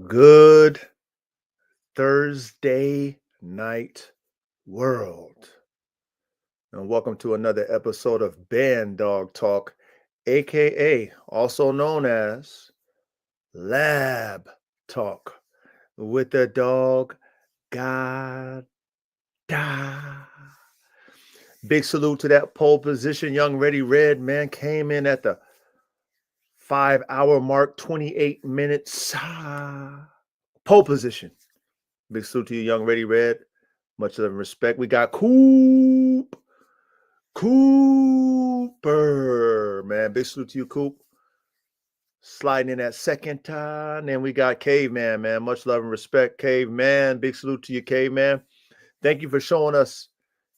Good Thursday night, world. And welcome to another episode of Band Dog Talk, aka also known as Lab Talk with the dog God. Big salute to that pole position. Young Ready Red man came in at the 5 hour mark, 28 minutes. Pole position. Big salute to you, Young Ready Red. Much love and respect. We got Cooper, man. Big salute to you, Coop. Sliding in that second time. Then we got Caveman, man. Much love and respect, Caveman. Big salute to you, Caveman. Thank you for showing us,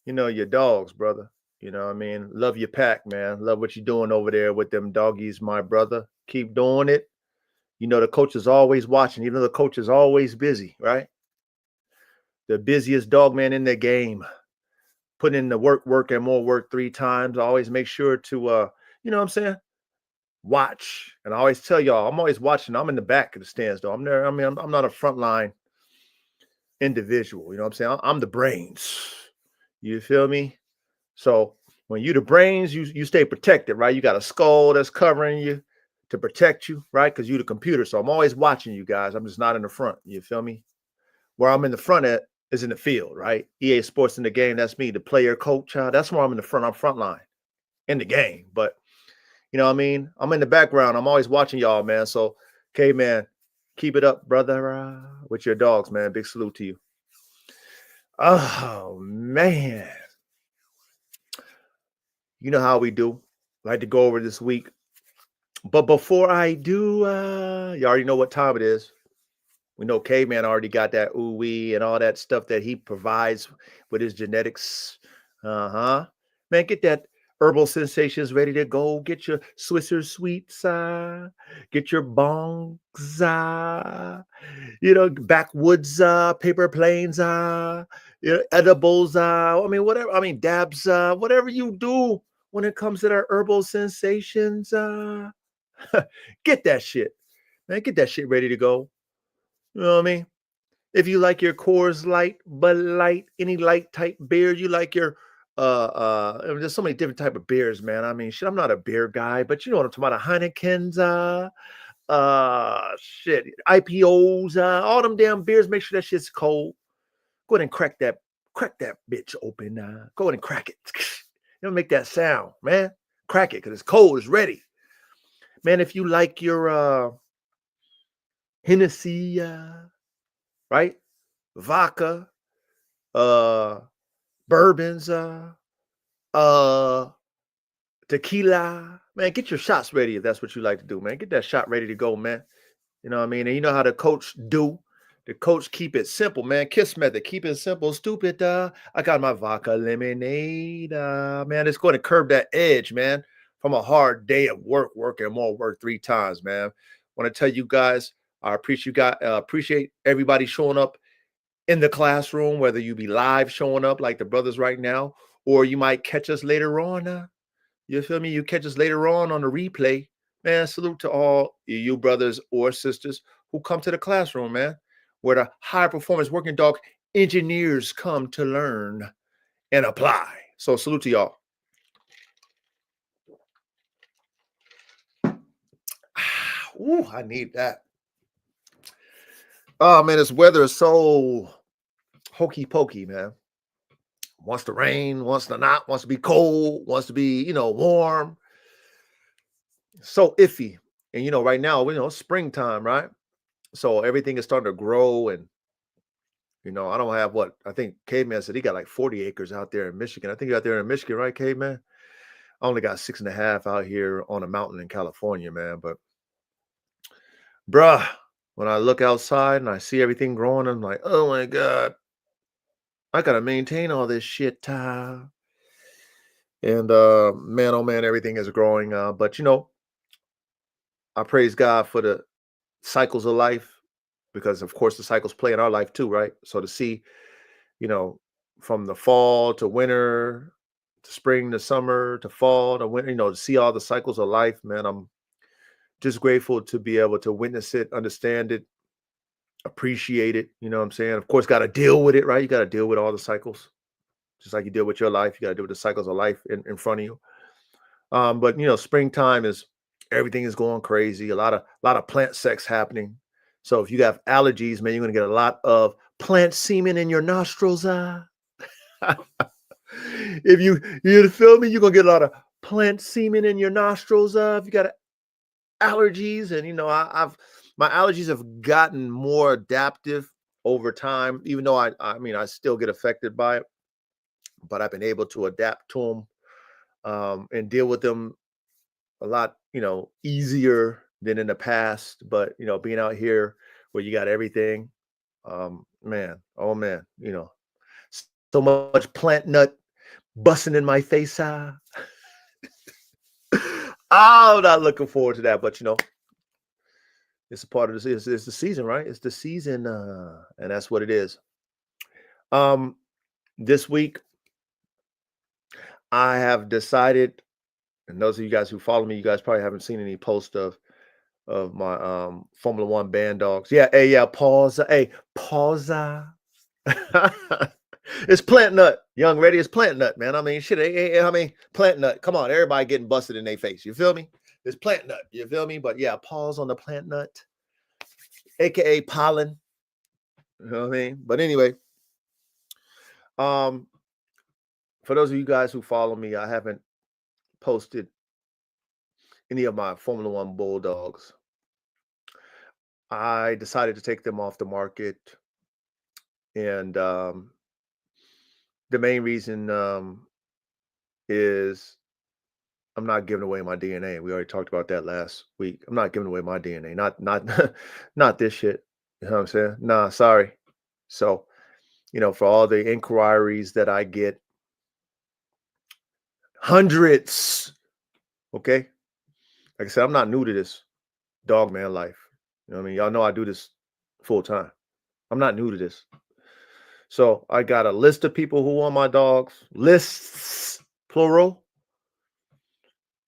your dogs, brother. You know what I mean? Love your pack, man. Love what you're doing over there with them doggies, my brother. Keep doing it. You know, the coach is always watching, even though the coach is always busy, right? The busiest dog man in the game. Put in the work, and more work 3 times. I always make sure to, you know what I'm saying? Watch. And I always tell y'all, I'm always watching. I'm in the back of the stands, though. I'm there. I mean, I'm not a frontline individual. You know what I'm saying? I'm the brains. You feel me? So when you the brains, you stay protected, right? You got a skull that's covering you to protect you, right? Because you the computer. So I'm always watching you guys. I'm just not in the front. You feel me? Where I'm in the front at is in the field, right? EA Sports in the game. That's me, the player coach. That's where I'm in the front. I'm frontline in the game. But you know what I mean? I'm in the background. I'm always watching y'all, man. So, okay, man, keep it up, brother, with your dogs, man. Big salute to you. Oh, man. You know how we do. Like to go over this week. But before I do, you already know what time it is. We know Caveman already got that ooh-wee and all that stuff that he provides with his genetics. Man, get that herbal sensations ready to go. Get your Swisser sweets, get your bongs, backwoods, paper planes, edibles, I mean, whatever. I mean, dabs, whatever you do when it comes to that herbal sensations, get that shit, man. Get that shit ready to go. You know what I mean? If you like your Coors Light, Bud Light, any light type beer, you like your there's so many different type of beers, man. I mean, shit, I'm not a beer guy, but you know what I'm talking about. Heineken's, shit, IPOs, all them damn beers. Make sure that shit's cold. Go ahead and crack that bitch open. Go ahead and crack it. You know, make that sound, man. Crack it because it's cold. It's ready, man. If you like your Hennessy, right? Vodka, uh, bourbons, uh, tequila. Man, get your shots ready if that's what you like to do, man. Get that shot ready to go, man. You know what I mean? And you know how the coach do. The coach keep it simple, man. Kiss method, keep it simple, stupid. I got my vodka lemonade. Man, it's going to curb that edge, man, from a hard day of work and more work 3 times, man. Want to tell you guys, I appreciate everybody showing up in the classroom, whether you be live showing up like the brothers right now, or you might catch us later on. You feel me? You catch us later on the replay. Man, salute to all you brothers or sisters who come to the classroom, man, where the high performance working dog engineers come to learn and apply. So salute to y'all. Ooh, I need that. Oh man, this weather is so hokey pokey, man. Wants to rain, wants to not, wants to be cold, wants to be, warm. So iffy. And right now, springtime, right? So everything is starting to grow. And I don't have what I think Caveman said he got like 40 acres out there in Michigan. I think you're out there in Michigan, right, Caveman? I only got 6.5 out here on a mountain in California, man. But bruh, when I look outside and I see everything growing, I'm like, oh my God, I gotta maintain all this shit. And man, oh man, everything is growing. But I praise God for the cycles of life because of course the cycles play in our life too, right? So to see, you know, from the fall to winter to spring to summer to fall to winter, to see all the cycles of life, man, I'm just grateful to be able to witness it, understand it, appreciate it. You know what I'm saying? Of course, got to deal with it, right? You got to deal with all the cycles, just like you deal with your life. You got to deal with the cycles of life in front of you. But springtime is everything is going crazy. A lot of plant sex happening. So if you have allergies, man, you're gonna get a lot of plant semen in your nostrils. If you feel me, you're gonna get a lot of plant semen in your nostrils. If you got allergies, and I've my allergies have gotten more adaptive over time, even though I mean I still get affected by it, but I've been able to adapt to them and deal with them a lot, easier than in the past. But being out here where you got everything, man, oh man, so much plant nut busting in my face. I'm not looking forward to that, but it's a part of this. It's the season, right? It's the season, and that's what it is. This week, I have decided, and those of you guys who follow me, you guys probably haven't seen any post of my Formula One band dogs. Yeah, hey, yeah, pause. Hey, pause. It's plant nut, young ready. It's plant nut, man. I mean, shit. I mean, plant nut. Come on, everybody getting busted in their face. You feel me? It's plant nut. You feel me? But yeah, pause on the plant nut, aka pollen. You know what I mean? But anyway, for those of you guys who follow me, I haven't posted any of my Formula One bulldogs. I decided to take them off the market, and the main reason is I'm not giving away my DNA. We already talked about that last week. I'm not giving away my DNA. Not not this shit. You know what I'm saying? Nah, sorry. So, for all the inquiries that I get, hundreds. Okay. Like I said, I'm not new to this dog man life. You know what I mean? Y'all know I do this full time. I'm not new to this. So I got a list of people who want my dogs, lists, plural.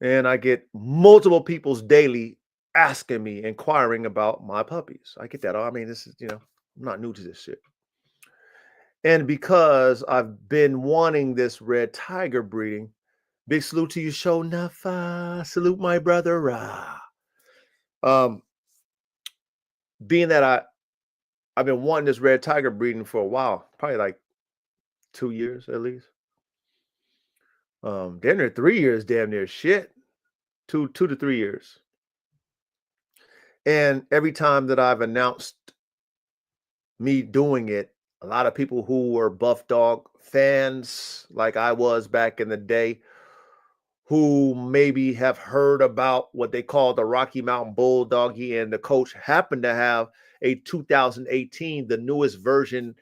And I get multiple people's daily asking me, inquiring about my puppies. I get that. I mean, this is, I'm not new to this shit. And because I've been wanting this red tiger breeding, big salute to you, Show Nafa. Salute my brother. Being that I've been wanting this red tiger breeding for a while, probably like 2 years at least. Damn near 3 years, damn near shit. 2 to 3 years. And every time that I've announced me doing it, a lot of people who were Buff Dog fans, like I was back in the day, who maybe have heard about what they call the Rocky Mountain Bulldoggy, and the coach happened to have a 2018, the newest version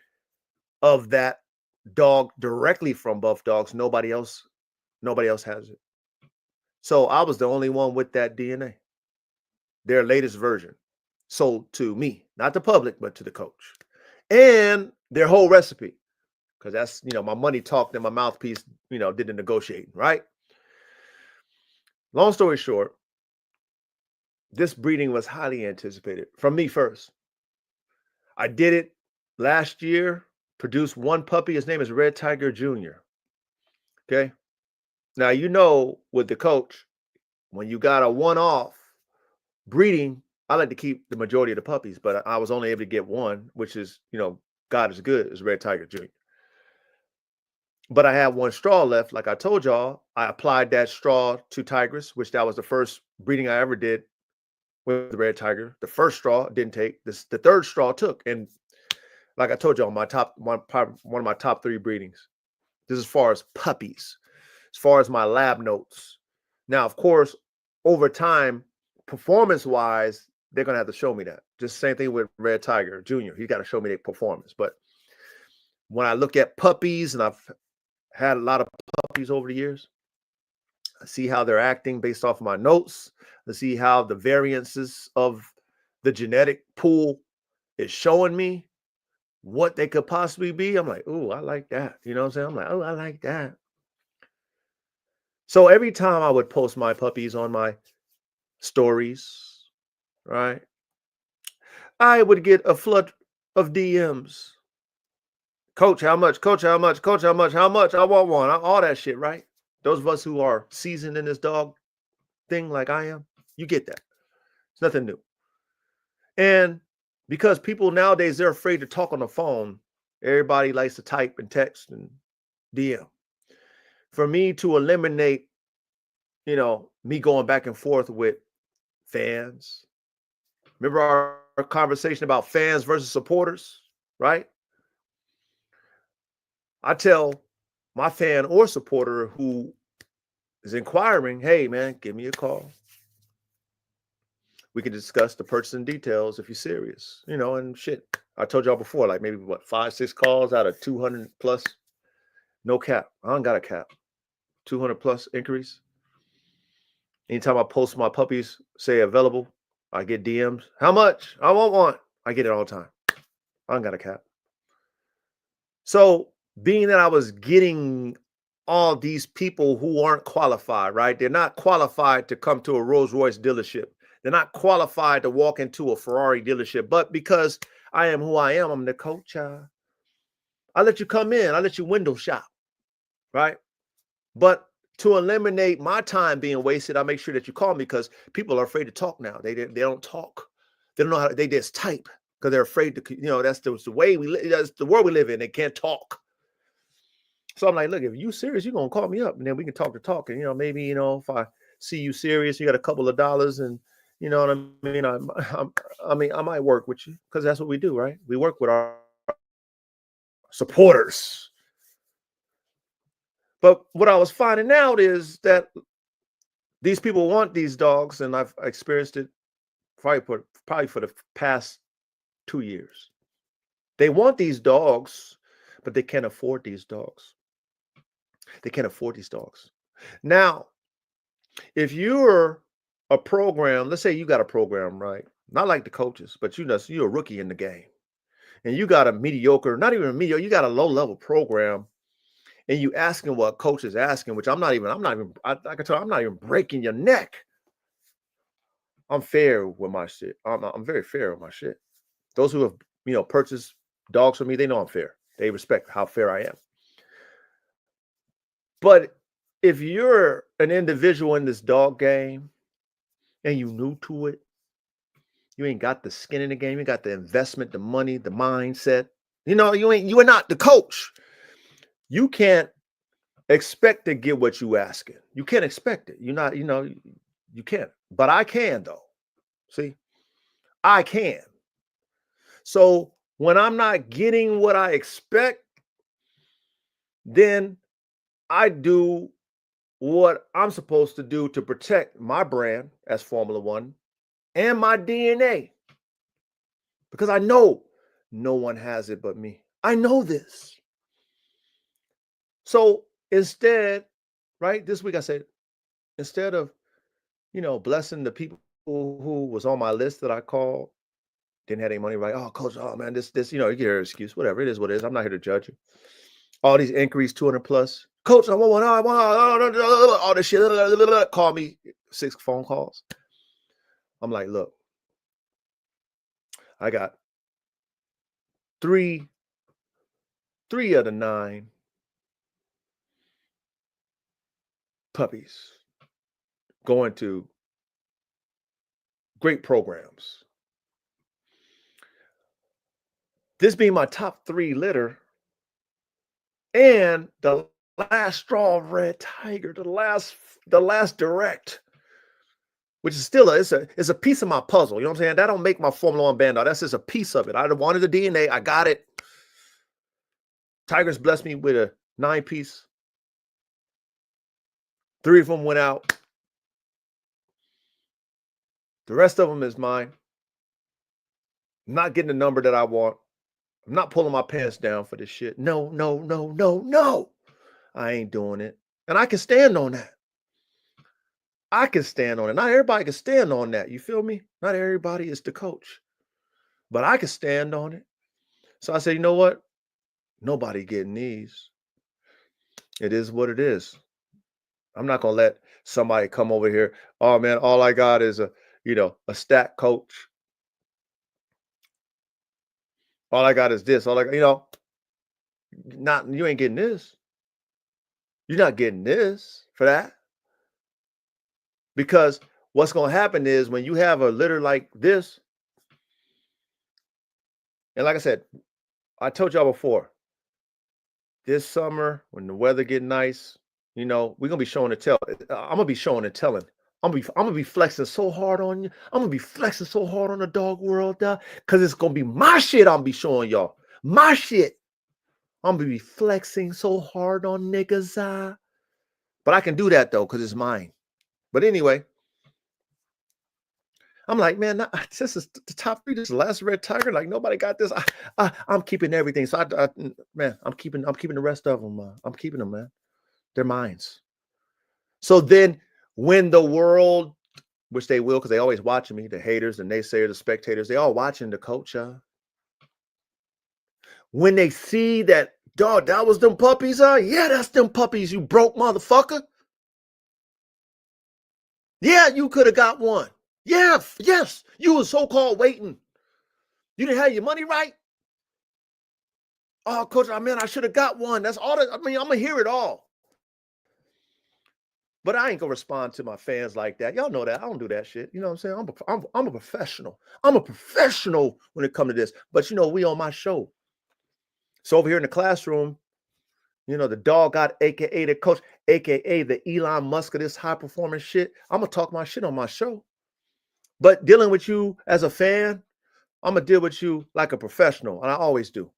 of that dog directly from Buff Dogs. Nobody else has it. So I was the only one with that DNA, their latest version, sold to me, not the public, but to the coach, and their whole recipe, because that's my money talked and my mouthpiece did the negotiating, right? Long story short, this breeding was highly anticipated from me first. I did it last year, produced one puppy. His name is Red Tiger Jr. Okay. Now, with the coach, when you got a one-off breeding, I like to keep the majority of the puppies, but I was only able to get one, which is, God is good, is Red Tiger Jr. But I had one straw left. Like I told y'all, I applied that straw to Tigress, which that was the first breeding I ever did with the Red Tiger. The first straw didn't take. The third straw took. And like I told y'all, one of my top 3 breedings. This is as far as puppies, as far as my lab notes. Now, of course, over time, performance-wise, they're gonna have to show me that. Just same thing with Red Tiger Jr. He got to show me their performance. But when I look at puppies, and I've had a lot of puppies over the years, I see how they're acting based off of my notes. I see how the variances of the genetic pool is showing me what they could possibly be. I'm like, oh, I like that. You know what I'm saying? I'm like, oh, I like that. So every time I would post my puppies on my stories, right, I would get a flood of DMs. Coach, how much? Coach, how much? Coach, how much? How much? I want one. All that shit, right? Those of us who are seasoned in this dog thing like I am, you get that. It's nothing new. And because people nowadays, they're afraid to talk on the phone, everybody likes to type and text and DM. For me to eliminate, me going back and forth with fans. Remember our conversation about fans versus supporters, right? I tell my fan or supporter who is inquiring, hey, man, give me a call. We can discuss the purchasing details if you're serious, and shit. I told y'all before, like maybe 5, 6 calls out of 200 plus. No cap. I don't got a cap. 200 plus increase. Anytime I post my puppies, say available, I get DMs. How much? I want one. I get it all the time. I don't got a cap. So being that I was getting all these people who aren't qualified, right? They're not qualified to come to a Rolls Royce dealership. They're not qualified to walk into a Ferrari dealership. But because I am who I am, I'm the coach. I let you come in. I let you window shop, right? But to eliminate my time being wasted, I make sure that you call me because people are afraid to talk now. They don't talk. They don't know how. They just type because they're afraid to. That's the way we live. That's the world we live in. They can't talk. So I'm like, look, if you serious, you're gonna call me up, and then we can talk. And maybe if I see you serious, you got a couple of dollars, and you know what I mean. I might work with you because that's what we do, right? We work with our supporters. But what I was finding out is that these people want these dogs, and I've experienced it probably for the past 2 years. They want these dogs, but they can't afford these dogs. They can't afford these dogs. Now, if you're a program, let's say you got a program, right? Not like the coaches, but you're a rookie in the game, and you got a mediocre, not even a mediocre, you got a low-level program, and you asking what coach is asking, which I can tell I'm not even breaking your neck. I'm fair with my shit. I'm very fair with my shit. Those who have, purchased dogs from me, they know I'm fair. They respect how fair I am. But if you're an individual in this dog game and you new to it, you ain't got the skin in the game, you got the investment, the money, the mindset. You are not the coach. You can't expect to get what you asking. You can't expect it. You're not, you can't. But I can though. See, I can. So when I'm not getting what I expect, then I do what I'm supposed to do to protect my brand as Formula One and my DNA. Because I know no one has it but me. I know this. So instead, right, this week I said, instead of, blessing the people who was on my list that I called, didn't have any money, right? Oh, coach, oh man, this, you get your excuse, whatever. It is what it is. I'm not here to judge you. All these inquiries, 200 plus. Coach, I want one. I want all this shit. Call me 6 phone calls. I'm like, look, I got three of the 9 puppies going to great programs. This being my top 3 litter, and the last straw of Red Tiger, the last direct, which is still it's a piece of my puzzle. You know what I'm saying? That don't make my Formula One band out. That's just a piece of it. I wanted the DNA. I got it. Tigers blessed me with a 9-piece. 3 of them went out. The rest of them is mine. I'm not getting the number that I want. I'm not pulling my pants down for this shit. No. I ain't doing it. And I can stand on that. I can stand on it. Not everybody can stand on that. You feel me? Not everybody is the coach. But I can stand on it. So I said, you know what? Nobody getting these. It is what it is. I'm not going to let somebody come over here. Oh, man, all I got is a stat coach. All I got is this. All I got, you ain't getting this. You're not getting this for that. Because what's going to happen is when you have a litter like this, and like I said, I told y'all before, this summer when the weather get nice, we're gonna be showing and tell. I'm gonna be showing and telling. I'm gonna be flexing so hard on you. I'm gonna be flexing so hard on the dog world, because it's gonna be my shit. I'm gonna be showing y'all my shit. I'm gonna be flexing so hard on niggas, but I can do that though because it's mine. But anyway, I'm like, man, this is the top 3. This is the last red tiger. Like nobody got this. I'm keeping everything. So I'm keeping the rest of them. I'm keeping them, man. They're mines. So then when the world, which they will, because they always watching me, the haters, the naysayers, the spectators, they all watching the coach. When they see that, dog, that was them puppies, yeah, that's them puppies, you broke motherfucker. Yeah, you could have got one. Yeah, yes, you was so-called waiting. You didn't have your money right. Oh, coach, I should have got one. That's all that, I'm gonna hear it all. But I ain't gonna respond to my fans like that. Y'all know that. I don't do that shit. You know what I'm saying? I'm a professional. I'm a professional when it comes to this. But we on my show. So over here in the classroom, the dog got AKA the coach, AKA the Elon Musk of this high performance shit. I'm gonna talk my shit on my show. But dealing with you as a fan, I'm gonna deal with you like a professional, and I always do.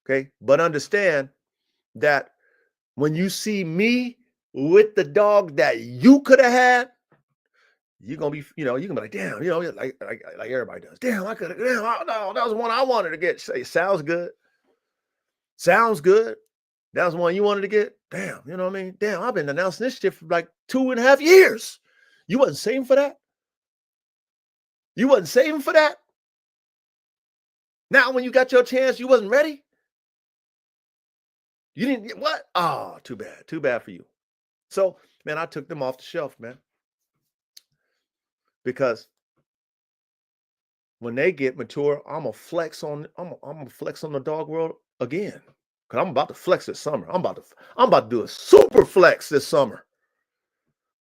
Okay, but understand that when you see me with the dog that you could have had, you're gonna be, you're gonna be like, damn, like everybody does. Damn, I could have. Damn, no, that was one I wanted to get. Say, sounds good. Sounds good. That was one you wanted to get. Damn, you know what I mean? Damn, I've been announcing this shit for like 2.5 years. You wasn't saving for that. You wasn't saving for that. Now, when you got your chance, you wasn't ready. You didn't get what? Oh, too bad. Too bad for you. So, man, I took them off the shelf, man. Because when they get mature, I'm gonna flex on the dog world again. Cause I'm about to flex this summer. I'm about to do a super flex this summer.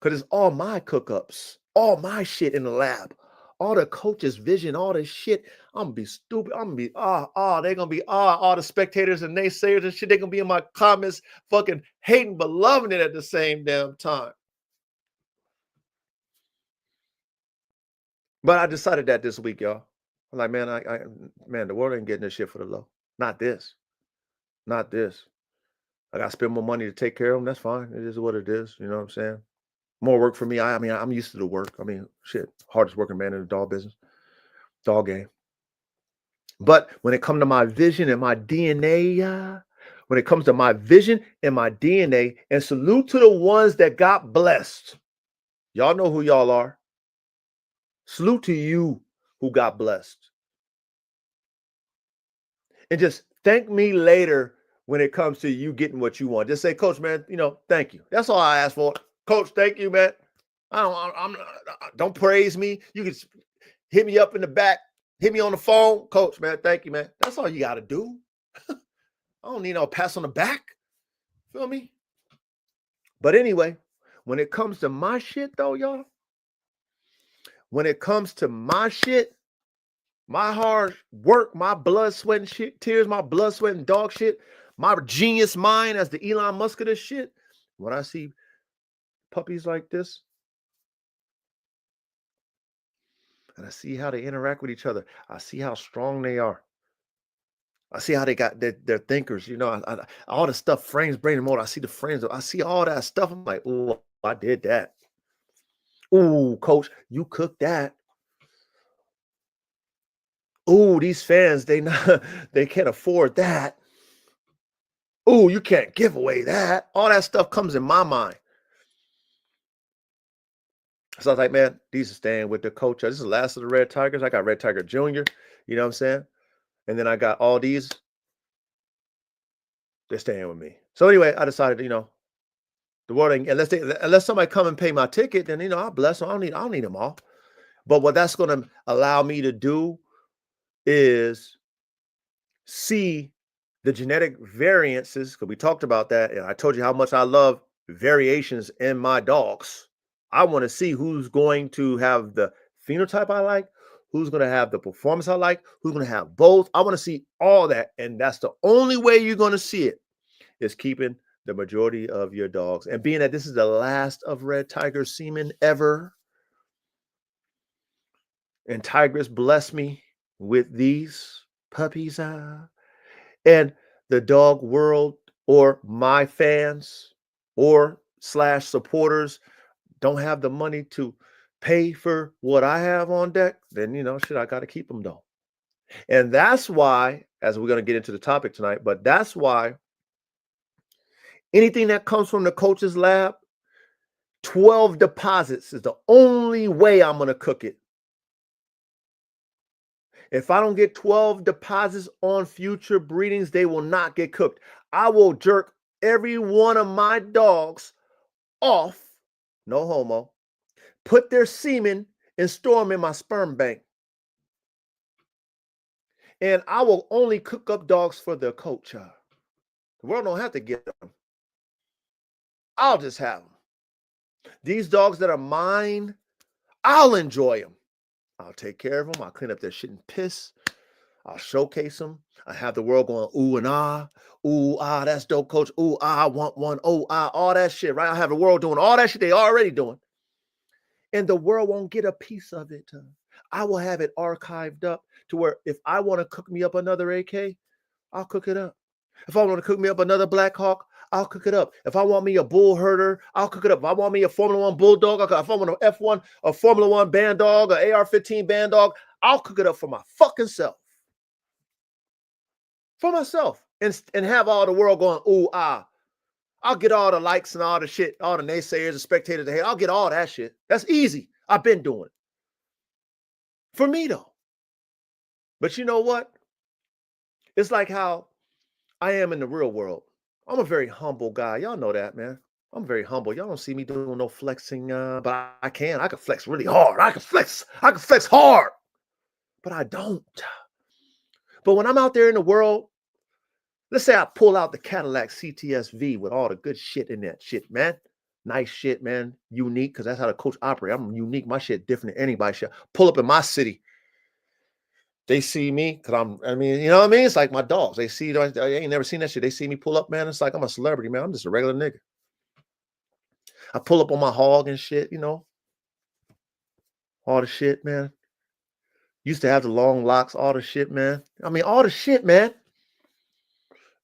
Cause it's all my cook-ups, all my shit in the lab, all the coach's vision, all this shit. I'm gonna be stupid. I'm gonna be they're gonna be all the spectators and naysayers and shit. They're gonna be in my comments fucking hating but loving it at the same damn time. But I decided that this week, y'all. I'm like, man, the world ain't getting this shit for the low. Not this. Not this. I gotta spend more money to take care of them. That's fine. It is what it is. You know what I'm saying? More work for me. I'm used to the work. Shit, hardest working man in the dog business, dog game. But when it comes to my vision and my DNA, when it comes to my vision and my DNA, and salute to the ones that got blessed. Y'all know who y'all are. Salute to you who got blessed. And just thank me later when it comes to you getting what you want. Just say, Coach, man, thank you. That's all I ask for. Coach, thank you, man. Don't praise me. You can hit me up in the back, hit me on the phone. Coach, man, thank you, man. That's all you got to do. I don't need no pass on the back. Feel me? But anyway, when it comes to my shit, though, y'all, when it comes to my shit, my hard work, my blood, sweat, and shit, tears, my blood, sweat, and dog shit, my genius mind as the Elon Musk of this shit, when I see puppies like this, and I see how they interact with each other, I see how strong they are. I see how they got their thinkers, all the stuff, frames, brain, and motor. I see the frames. I see all that stuff. I'm like, oh, I did that. Oh, coach, you cooked that. Oh, these fans, they can't afford that. Oh, you can't give away that. All that stuff comes in my mind. So I was like, man, these are staying with the coach. This is the last of the Red Tigers. I got Red Tiger Jr., you know what I'm saying? And then I got all these. They're staying with me. So anyway, I decided, the world ain't, unless somebody come and pay my ticket, then, I'll bless them. I don't need them all. But what that's going to allow me to do is see the genetic variances, because we talked about that, and I told you how much I love variations in my dogs. I want to see who's going to have the phenotype I like, who's going to have the performance I like, who's going to have both. I want to see all that, and that's the only way you're going to see it, is keeping the majority of your dogs. And being that this is the last of Red Tiger semen ever, and Tigress blessed me with these puppies, and the dog world or my fans or slash supporters don't have the money to pay for what I have on deck, then, shit, I got to keep them though. And that's why, as we're going to get into the topic tonight, but that's why anything that comes from the coach's lab, 12 deposits is the only way I'm going to cook it. If I don't get 12 deposits on future breedings, they will not get cooked. I will jerk every one of my dogs off, no homo, put their semen and store them in my sperm bank. And I will only cook up dogs for the coach. The world don't have to get them. I'll just have them. These dogs that are mine, I'll enjoy them. I'll take care of them. I'll clean up their shit and piss. I'll showcase them. I have the world going, ooh and ah. Ooh, ah, that's dope, coach. Ooh, ah, I want one. Oh, ah, all that shit, right? I have the world doing all that shit they already doing. And the world won't get a piece of it. I will have it archived up to where if I want to cook me up another AK, I'll cook it up. If I want to cook me up another Black Hawk, I'll cook it up. If I want me a bull herder, I'll cook it up. If I want me a Formula One bulldog, if I want an F1, a Formula One band dog, an AR-15 band dog, I'll cook it up for my fucking self. For myself. And have all the world going, ooh, ah. I'll get all the likes and all the shit, all the naysayers, the spectators, the hate. I'll get all that shit. That's easy. I've been doing it. For me, though. But you know what? It's like how I am in the real world. I'm a very humble guy. Y'all know that, man. I'm very humble. Y'all don't see me doing no flexing, but I can. I can flex really hard. I can flex hard. But I don't. But when I'm out there in the world, let's say I pull out the Cadillac CTS-V with all the good shit in that shit, man. Nice shit, man. Unique, because that's how the coach operates. I'm unique. My shit different than anybody's shit. Pull up in my city. They see me, because you know what I mean? It's like my dogs. They see, I ain't never seen that shit. They see me pull up, man. It's like I'm a celebrity, man. I'm just a regular nigga. I pull up on my hog and shit, all the shit, man. Used to have the long locks, all the shit, man. All the shit, man.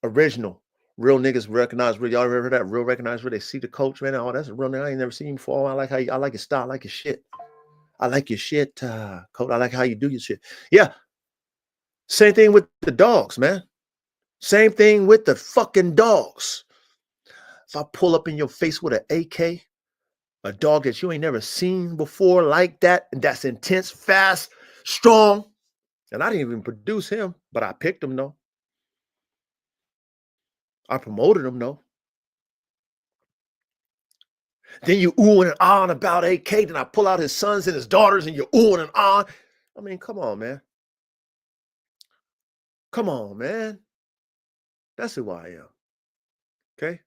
Original. Real niggas recognize real. Y'all ever heard that? Real recognize real. They see the coach, man. Oh, that's a real nigga. I ain't never seen you before. I like how I like your style. I like your shit. I like your shit, coach. I like how you do your shit. Yeah. Same thing with the dogs, man. Same thing with the fucking dogs. If I pull up in your face with an AK, a dog that you ain't never seen before like that, and that's intense, fast, strong, and I didn't even produce him, but I picked him, though. I promoted him, though. Then you oohing and ahhing about AK, then I pull out his sons and his daughters, and you're oohing and ahhing. Come on, man. Come on, man. That's who I am. Okay?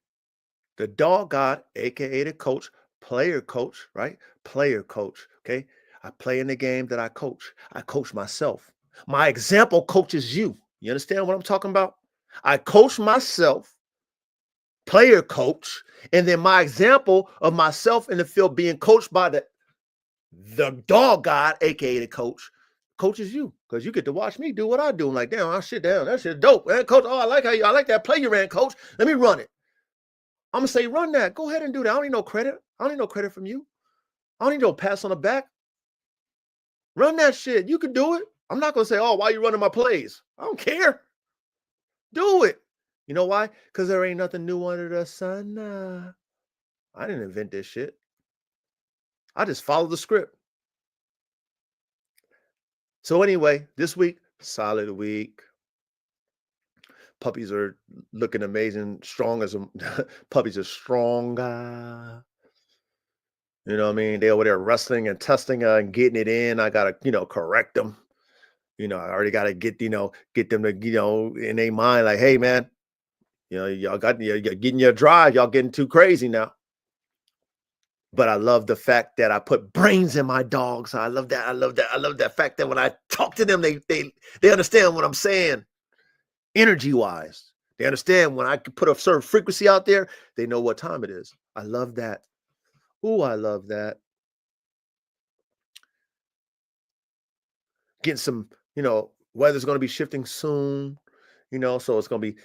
The dog god, aka the coach, player coach, right? Player coach. Okay. I play in the game that I coach. I coach myself. My example coaches you. You understand what I'm talking about? I coach myself, player coach, and then my example of myself in the field being coached by the dog god, aka the coach, coaches you, because you get to watch me do what I do. I'm like, damn, I shit down. That shit dope, man. Coach, I like that play you ran, coach. Let me run it. I'm gonna say, run that. Go ahead and do that. I don't need no credit. I don't need no credit from you. I don't need no pass on the back. Run that shit. You can do it. I'm not gonna say, oh, why you running my plays? I don't care. Do it. You know why? Because there ain't nothing new under the sun. I didn't invent this shit. I just followed the script. So anyway, this week, solid week. Puppies are looking amazing, strong as puppies are strong. You know what I mean? They over there wrestling and testing and getting it in. I gotta, correct them. I already got to get them to, in their mind, like, hey, man, y'all you're getting your drive. Y'all getting too crazy now. But I love the fact that I put brains in my dogs. I love that. I love that. I love that fact that when I talk to them, they understand what I'm saying, energy wise. They understand when I can put a certain frequency out there, they know what time it is. I love that. Ooh, I love that. Getting some, weather's going to be shifting soon, so it's going to be,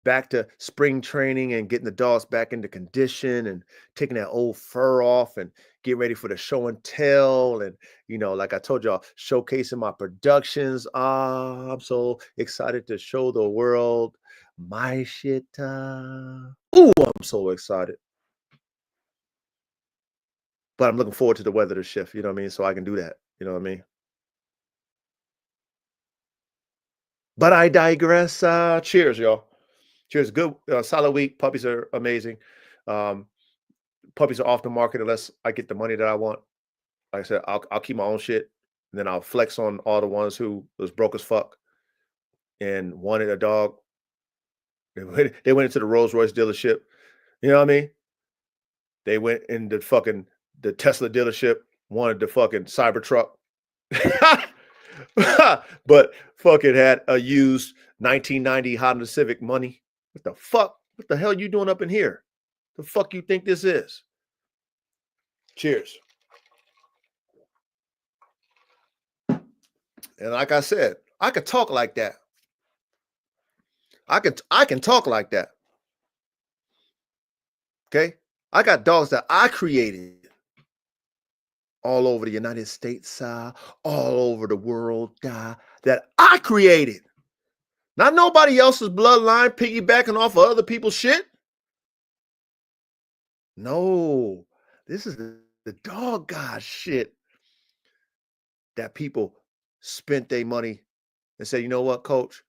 back to spring training and getting the dogs back into condition and taking that old fur off and get ready for the show and tell. And, like I told y'all, showcasing my productions. I'm so excited to show the world my shit. Ooh, I'm so excited. But I'm looking forward to the weather to shift, you know what I mean? So I can do that, you know what I mean? But I digress. Cheers, y'all. Cheers. Good, solid week. Puppies are amazing. Um, Puppies are off the market unless I get the money that I want. Like I said, I'll keep my own shit, and then I'll flex on all the ones who was broke as fuck and wanted a dog. They went into the Rolls Royce dealership. You know what I mean? They went in the Tesla dealership, wanted the fucking Cybertruck. But fucking had a used 1990 Honda Civic money. What the fuck? What the hell you doing up in here? The fuck you think this is? Cheers. And like I said, I could talk like that. I can talk like that. Okay? I got dogs that I created all over the United States, all over the world, that I created. Not nobody else's bloodline piggybacking off of other people's shit. No, this is the dog god shit that people spent their money and say, you know what, coach?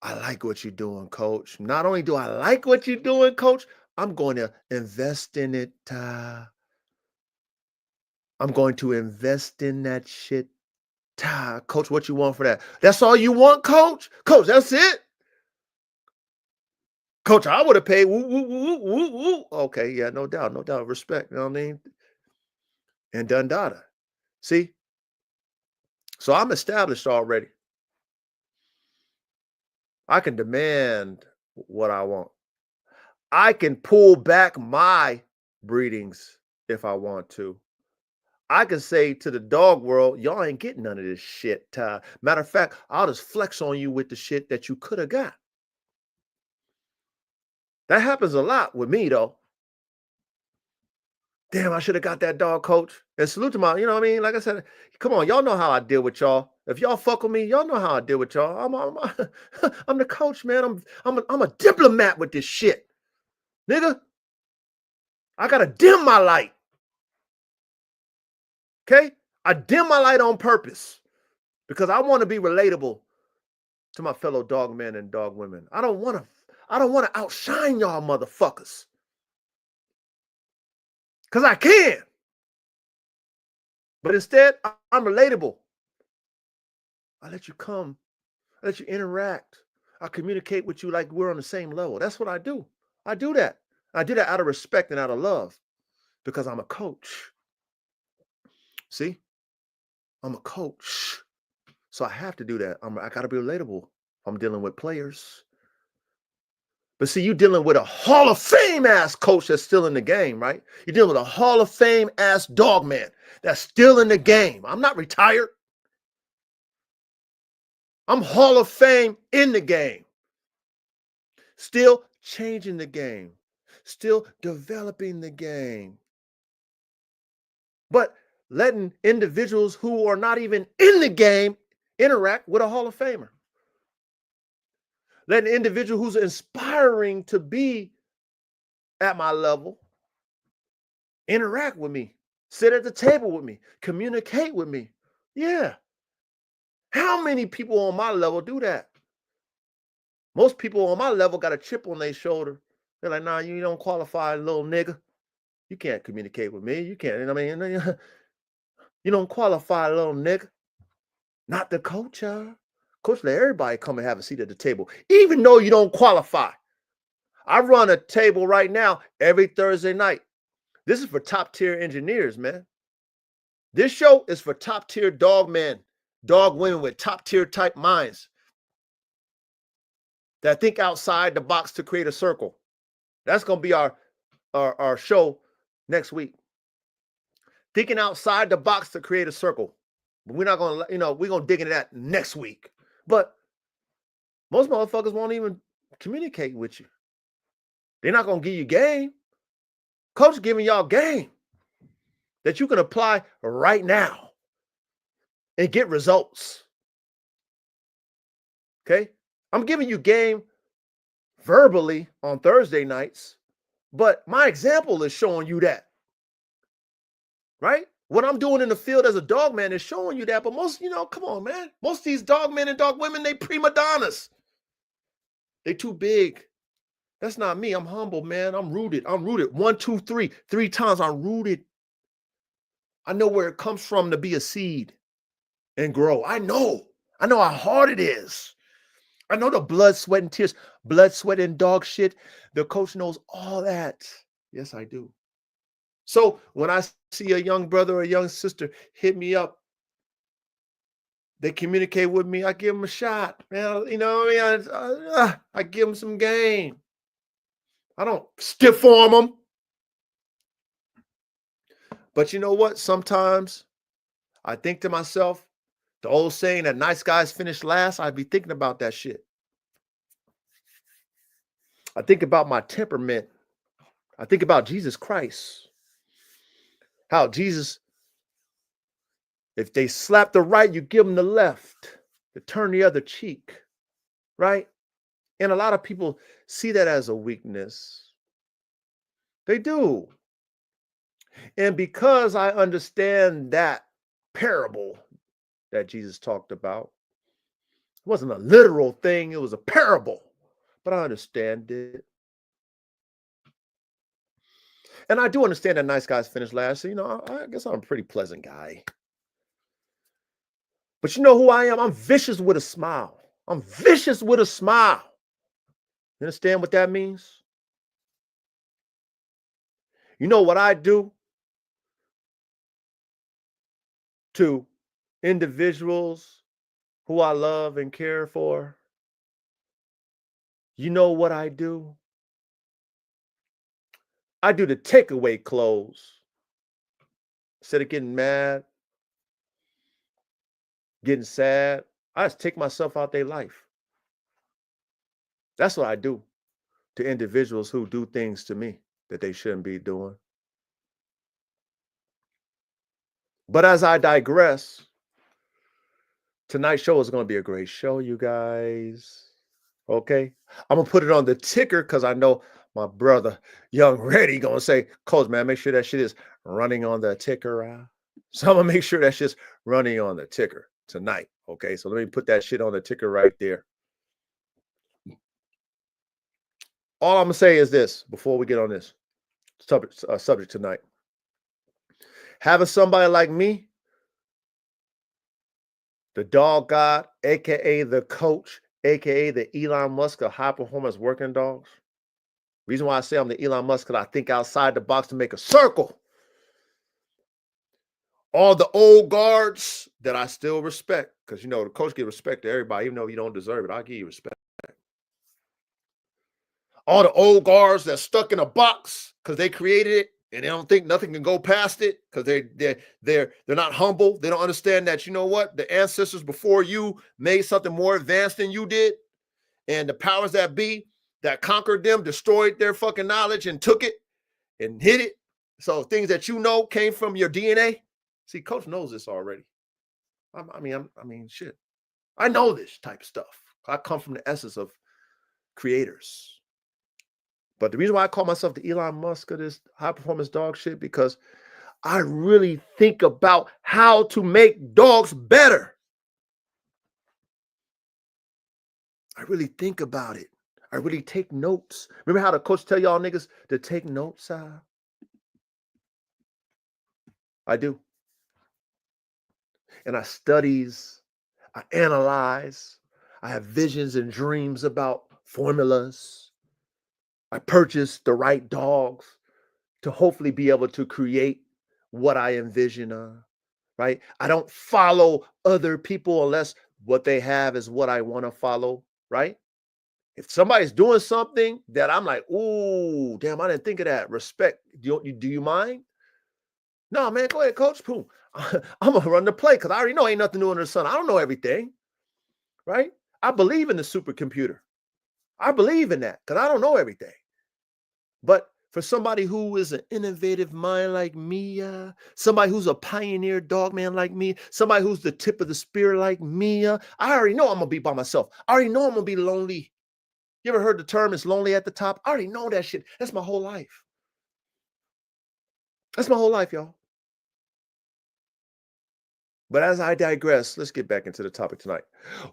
I like what you're doing, coach. Not only do I like what you're doing, coach, I'm going to invest in it. I'm going to invest in that shit. Coach, what you want for that? That's all you want, coach? Coach, that's it? Coach, I would have paid. Woo, woo, woo, woo, woo. Okay, yeah, no doubt, no doubt. Respect, you know what I mean? And done data. See? So I'm established already. I can demand what I want. I can pull back my breedings if I want to. I can say to the dog world, y'all ain't getting none of this shit. Matter of fact, I'll just flex on you with the shit that you could have got. That happens a lot with me, though. Damn, I should have got that dog, coach. And salute to my, you know what I mean? Like I said, come on, y'all know how I deal with y'all. If y'all fuck with me, y'all know how I deal with y'all. I'm the coach, man. I'm a diplomat with this shit, nigga. I gotta dim my light. Okay, I dim my light on purpose because I want to be relatable to my fellow dog men and dog women. I don't want to outshine y'all motherfuckers because I can. But instead, I'm relatable. I let you come. I let you interact. I communicate with you like we're on the same level. That's what I do. I do that. I do that out of respect and out of love because I'm a coach. See, I'm a coach. So I have to do that. I got to be relatable. I'm dealing with players. But see, you're dealing with a Hall of Fame ass coach that's still in the game, right? You're dealing with a Hall of Fame ass dog man that's still in the game. I'm not retired. I'm Hall of Fame in the game. Still changing the game. Still developing the game. But letting individuals who are not even in the game interact with a Hall of Famer. Let an individual who's inspiring to be at my level interact with me, sit at the table with me, communicate with me. Yeah. How many people on my level do that? Most people on my level got a chip on their shoulder. They're like, nah, you don't qualify, little nigga. You can't communicate with me. You can't, I mean, you don't qualify, little nigga. not the coach. Coach, let everybody come and have a seat at the table, even though you don't qualify. I run a table right now every Thursday night. This is for top tier engineers, man. This show is for top tier dog men, dog women with top tier type minds that think outside the box to create a circle. That's going to be our show next week. Thinking outside the box to create a circle. But we're not going to, we're going to dig into that next week. But most motherfuckers won't even communicate with you. They're not going to give you game. Coach giving y'all game that you can apply right now and get results. Okay? I'm giving you game verbally on Thursday nights, but my example is showing you that. Right? What I'm doing in the field as a dog man is showing you that. But most, come on, man. Most of these dog men and dog women, they prima donnas. They too big. That's not me. I'm humble, man. I'm rooted. 1, 2, 3. 3 times I'm rooted. I know where it comes from to be a seed and grow. I know how hard it is. I know the blood, sweat, and tears, blood, sweat, and dog shit. The coach knows all that. Yes, I do. So when I see a young brother or a young sister hit me up, they communicate with me, I give them a shot, man. You know what I mean? I give them some game. I don't stiff arm them. But you know what? Sometimes I think to myself, the old saying that nice guys finish last, I'd be thinking about that shit. I think about my temperament. I think about Jesus Christ. How Jesus, if they slap the right, you give them the left, to turn the other cheek, right? And a lot of people see that as a weakness. They do. And because I understand that parable that Jesus talked about, it wasn't a literal thing, it was a parable, but I understand it. And I do understand that nice guys finish last. So, I guess I'm a pretty pleasant guy. But you know who I am? I'm vicious with a smile. I'm vicious with a smile. You understand what that means? You know what I do to individuals who I love and care for? You know what I do? I do the takeaway close. Instead of getting mad, getting sad, I just take myself out their life. That's what I do to individuals who do things to me that they shouldn't be doing. But as I digress, tonight's show is going to be a great show, you guys. Okay? I'm going to put it on the ticker because I know my brother, Young Reddy, going to say, Coach, man, make sure that shit is running on the ticker. So I'm going to make sure that shit's running on the ticker tonight. Okay? So let me put that shit on the ticker right there. All I'm going to say is this before we get on this subject tonight. Having somebody like me, the dog god, aka the coach, aka the Elon Musk of high performance working dogs. Reason why I say I'm the Elon Musk because I think outside the box to make a circle. All the old guards that I still respect, because the coach gives respect to everybody, even though you don't deserve it. I'll give you respect. All the old guards that's stuck in a box because they created it and they don't think nothing can go past it because they're not humble. They don't understand that, you know what? The ancestors before you made something more advanced than you did. And the powers that be that conquered them, destroyed their fucking knowledge and took it and hid it. So things that came from your DNA. See, coach knows this already. I mean, shit. I know this type of stuff. I come from the essence of creators. But the reason why I call myself the Elon Musk of this high performance dog shit, because I really think about how to make dogs better. I really think about it. I really take notes. Remember how the coach tell y'all niggas to take notes? I do. And I studies I analyze. I have visions and dreams about formulas. I purchase the right dogs to hopefully be able to create what I envision, right? I don't follow other people unless what they have is what I want to follow, right? If somebody's doing something that I'm like, ooh, damn, I didn't think of that. Respect. Do you mind? No, man, go ahead, coach. Boom. I'm gonna run the play because I already know ain't nothing new under the sun. I don't know everything, right? I believe in the supercomputer. I believe in that because I don't know everything. But for somebody who is an innovative mind like me, somebody who's a pioneer dog man like me, somebody who's the tip of the spear like me, I already know I'm gonna be by myself. I already know I'm gonna be lonely. You ever heard the term "it's lonely at the top"? I already know that shit. That's my whole life. That's my whole life, y'all. But as I digress, let's get back into the topic tonight.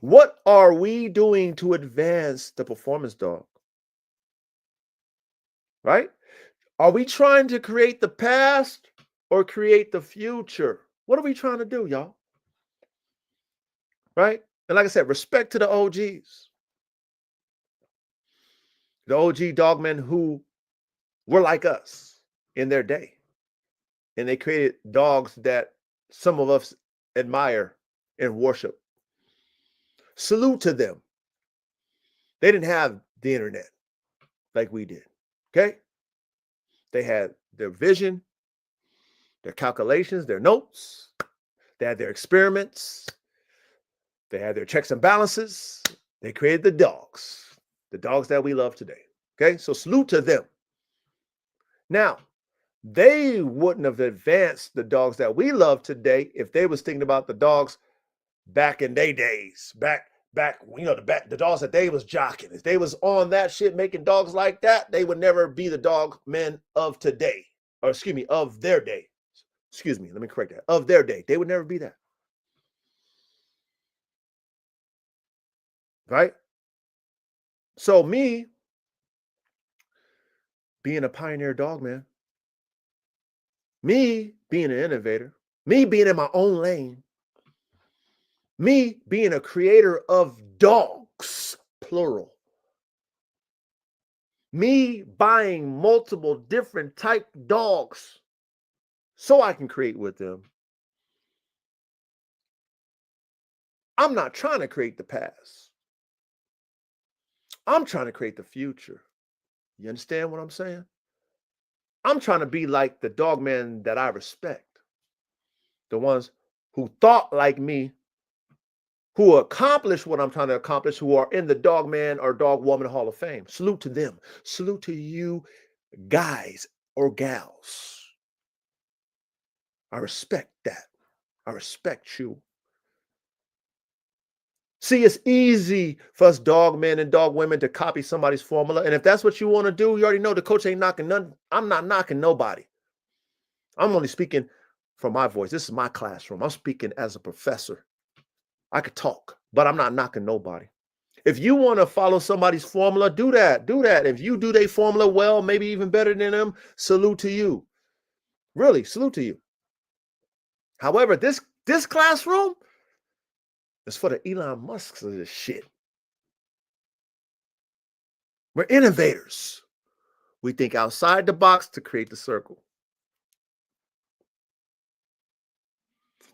What are we doing to advance the performance dog? Right? Are we trying to create the past or create the future? What are we trying to do, y'all? Right? And like I said, respect to the OGs, the OG dogmen who were like us in their day. And they created dogs that some of us admire and worship. Salute to them. They didn't have the internet like we did. Okay? They had their vision, their calculations, their notes. They had their experiments. They had their checks and balances. They created the dogs that we love today. Okay? So salute to them. Now, they wouldn't have advanced the dogs that we love today if they was thinking about the dogs back in their days, back the dogs that they was jocking. If they was on that shit making dogs like that, they would never be the dog men of today, or excuse me, of their day. Excuse me, let me correct that. Of their day, they would never be that. Right? So me being a pioneer dog man, me being an innovator, me being in my own lane, me being a creator of dogs, plural. Me buying multiple different type dogs so I can create with them. I'm not trying to create the past. I'm trying to create the future. You understand what I'm saying? I'm trying to be like the dog men that I respect. The ones who thought like me, who accomplished what I'm trying to accomplish, who are in the dog man or dog woman Hall of Fame. Salute to them. Salute to you guys or gals. I respect that. I respect you. See, it's easy for us dog men and dog women to copy somebody's formula. And if that's what you want to do, you already know the coach ain't knocking none. I'm not knocking nobody. I'm only speaking from my voice. This is my classroom. I'm speaking as a professor. I could talk, but I'm not knocking nobody. If you want to follow somebody's formula, do that. Do that. If you do their formula well, maybe even better than them, salute to you. Really, salute to you. However, this classroom is for the Elon Musks of this shit. We're innovators. We think outside the box to create the circle.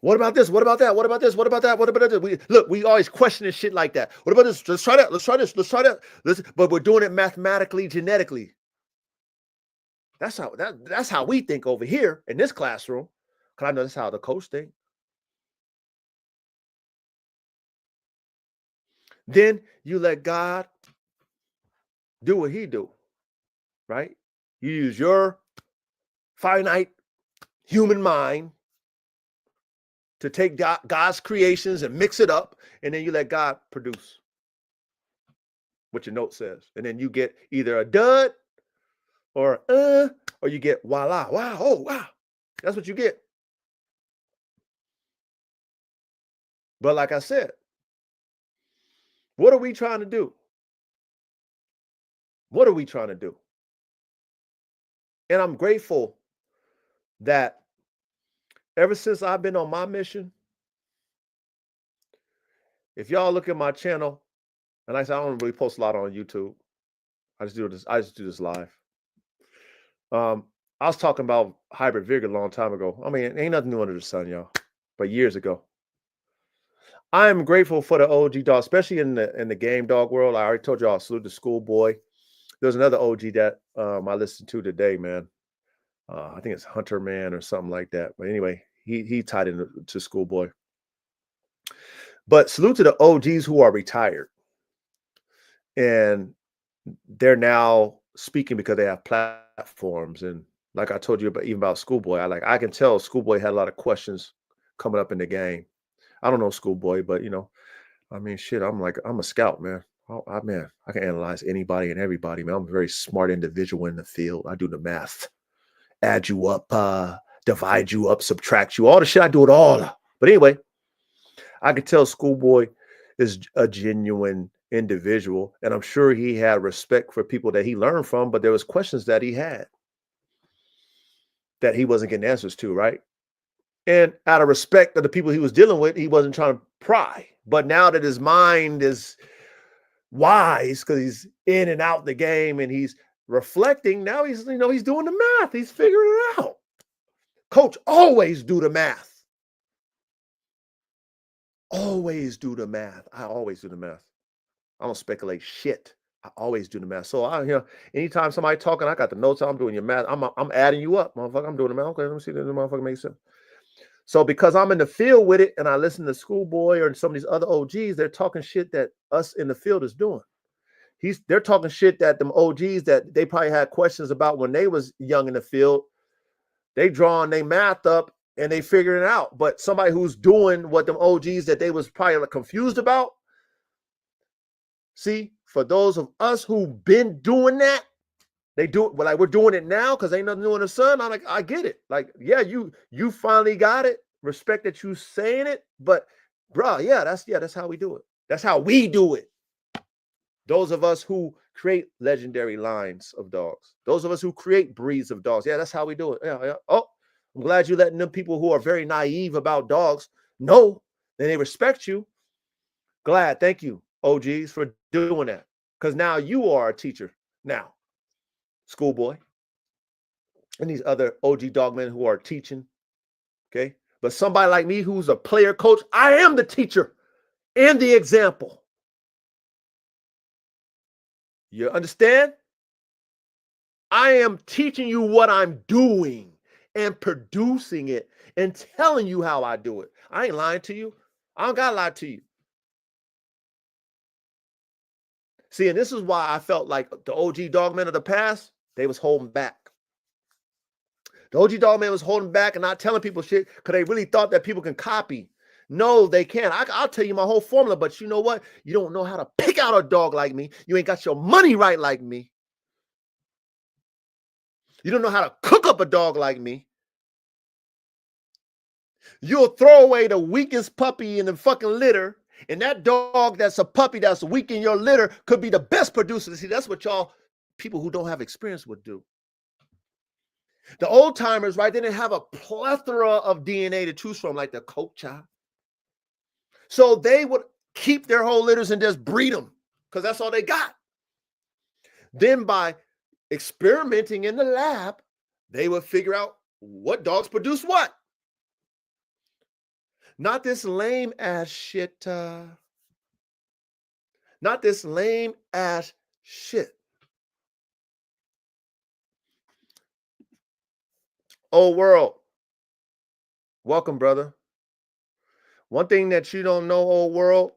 What about this? What about that? What about this? What about that? What about this? We always question this shit like that. What about this? Let's try that. Let's try this. Let's try that. But we're doing it mathematically, genetically. That's how we think over here in this classroom. Because I know that's how the coach thinks. Then you let God do what he do, right? You use your finite human mind to take God's creations and mix it up, and then you let God produce what your note says. And then you get either a dud or you get voila, wow, oh, wow. That's what you get. But like I said, what are we trying to do? What are we trying to do? And I'm grateful that ever since I've been on my mission, If y'all look at my channel, and I said I don't really post a lot on YouTube. I just do this live. I was talking about hybrid vigor a long time ago. I mean, ain't nothing new under the sun, y'all. But years ago. I am grateful for the OG dog, especially in the game dog world. I already told y'all, salute the schoolboy. There's another OG that I listened to today, man. I think it's Hunter Man or something like that. But anyway, he tied into schoolboy. But salute to the OGs who are retired. And they're now speaking because they have platforms. And like I told you about, even about schoolboy, I can tell schoolboy had a lot of questions coming up in the game. I don't know schoolboy, but I mean, shit, I'm a scout, man. Man, I can analyze anybody and everybody, man. I'm a very smart individual in the field. I do the math, add you up, divide you up, subtract you, all the shit. I do it all. But anyway, I could tell schoolboy is a genuine individual, and I'm sure he had respect for people that he learned from, but there was questions that he had that he wasn't getting answers to, right? And out of respect of the people he was dealing with, he wasn't trying to pry. But now that his mind is wise because he's in and out the game and he's reflecting, now he's he's doing the math. He's figuring it out. Coach, always do the math. Always do the math. I always do the math. I don't speculate shit. I always do the math. So anytime somebody talking, I got the notes. I'm doing your math. I'm adding you up, motherfucker. I'm doing the math. Okay, let me see if the motherfucker makes sense. So because I'm in the field with it and I listen to schoolboy or some of these other OGs, they're talking shit that us in the field is doing. They're talking shit that them OGs that they probably had questions about when they was young in the field. They drawing their math up and they figuring it out. But somebody who's doing what them OGs that they was probably confused about. See, for those of us who've been doing that, they do it like we're doing it now because ain't nothing new in the sun. I'm like, I get it. Like, yeah, you finally got it. Respect that you saying it, but bro, that's how we do it. That's how we do it. Those of us who create legendary lines of dogs, those of us who create breeds of dogs, that's how we do it. Yeah. Oh, I'm glad you're letting them people who are very naive about dogs know that they respect you. Glad, thank you, OGs, for doing that. Because now you are a teacher now, schoolboy, and these other OG dogmen who are teaching. Okay. But somebody like me who's a player coach, I am the teacher and the example. You understand? I am teaching you what I'm doing and producing it and telling you how I do it. I ain't lying to you. I don't got to lie to you. See, and this is why I felt like the OG dogmen of the past, they was holding back. The OG dogman was holding back and not telling people shit because they really thought that people can copy. No, they can't. I'll tell you my whole formula, but you know what? You don't know how to pick out a dog like me. You ain't got your money right like me. You don't know how to cook up a dog like me. You'll throw away the weakest puppy in the fucking litter, and that dog that's a puppy that's weak in your litter could be the best producer. See, that's what y'all people who don't have experience would do. The old timers, right? They didn't have a plethora of DNA to choose from, like the Kocha. So they would keep their whole litters and just breed them because that's all they got. Then by experimenting in the lab, they would figure out what dogs produce what. Not this lame ass shit. Not this lame ass shit. Old world. Welcome, brother. One thing that you don't know, old world,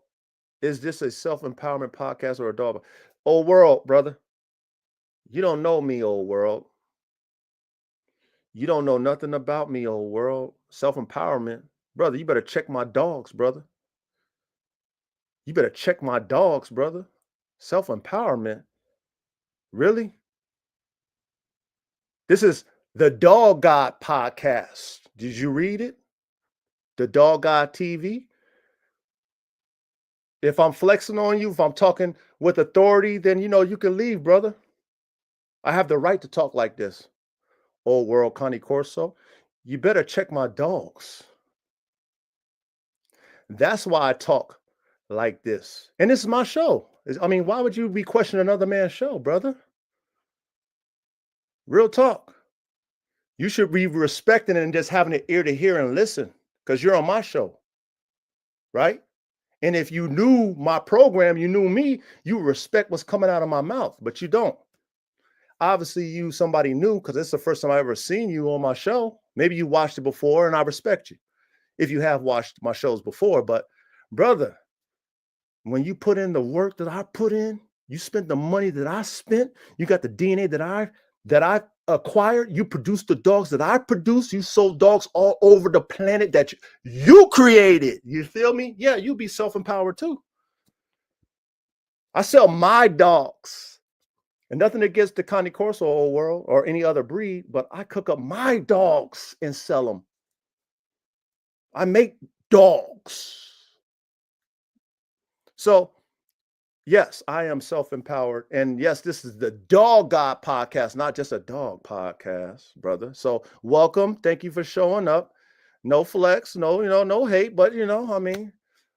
is this a self-empowerment podcast or a dog? Old world, brother. You don't know me, old world. You don't know nothing about me, old world. Self-empowerment. Brother, you better check my dogs, brother. You better check my dogs, brother. Self-empowerment. Really? This is the Dog God podcast. Did you read it? The Dog God TV. If I'm flexing on you, if I'm talking with authority, then you can leave, brother. I have the right to talk like this. Old world Connie Corso. You better check my dogs. That's why I talk like this. And this is my show. I mean, why would you be questioning another man's show, brother? Real talk. You should be respecting it and just having an ear to hear and listen, because you're on my show, right? And if you knew my program, you knew me, you respect what's coming out of my mouth, but you don't. Obviously, you somebody new, because it's the first time I ever seen you on my show. Maybe you watched it before, and I respect you if you have watched my shows before. But brother, when you put in the work that I put in, you spent the money that I spent, you got the DNA that I acquired, you produced the dogs that I produced, you sold dogs all over the planet that you created. You feel me? Yeah, you be self-empowered too. I sell my dogs. And nothing against the Cane Corso old world or any other breed, but I cook up my dogs and sell them. I make dogs. So yes, I am self-empowered. And yes, this is the Dog God podcast, not just a dog podcast, brother. So welcome. Thank you for showing up. No flex, no, no hate, but I mean,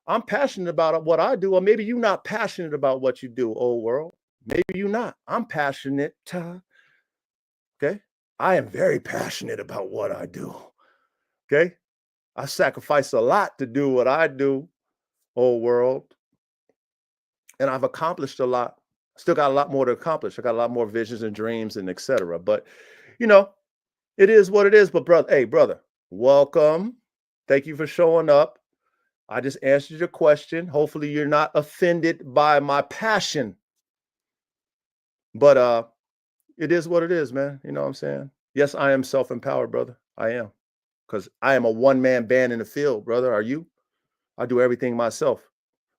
I'm passionate about what I do, or maybe you're not passionate about what you do, old world. Maybe you're not. I'm passionate. Okay. I am very passionate about what I do. Okay. I sacrifice a lot to do what I do, old world. And I've accomplished a lot. Still got a lot more to accomplish. I got a lot more visions and dreams and etc. But it is what it is. But brother, hey, brother, welcome. Thank you for showing up. I just answered your question. Hopefully you're not offended by my passion. But it is what it is, man. You know what I'm saying? Yes, I am self-empowered, brother. I am. Because I am a one-man band in the field, brother. Are you? I do everything myself.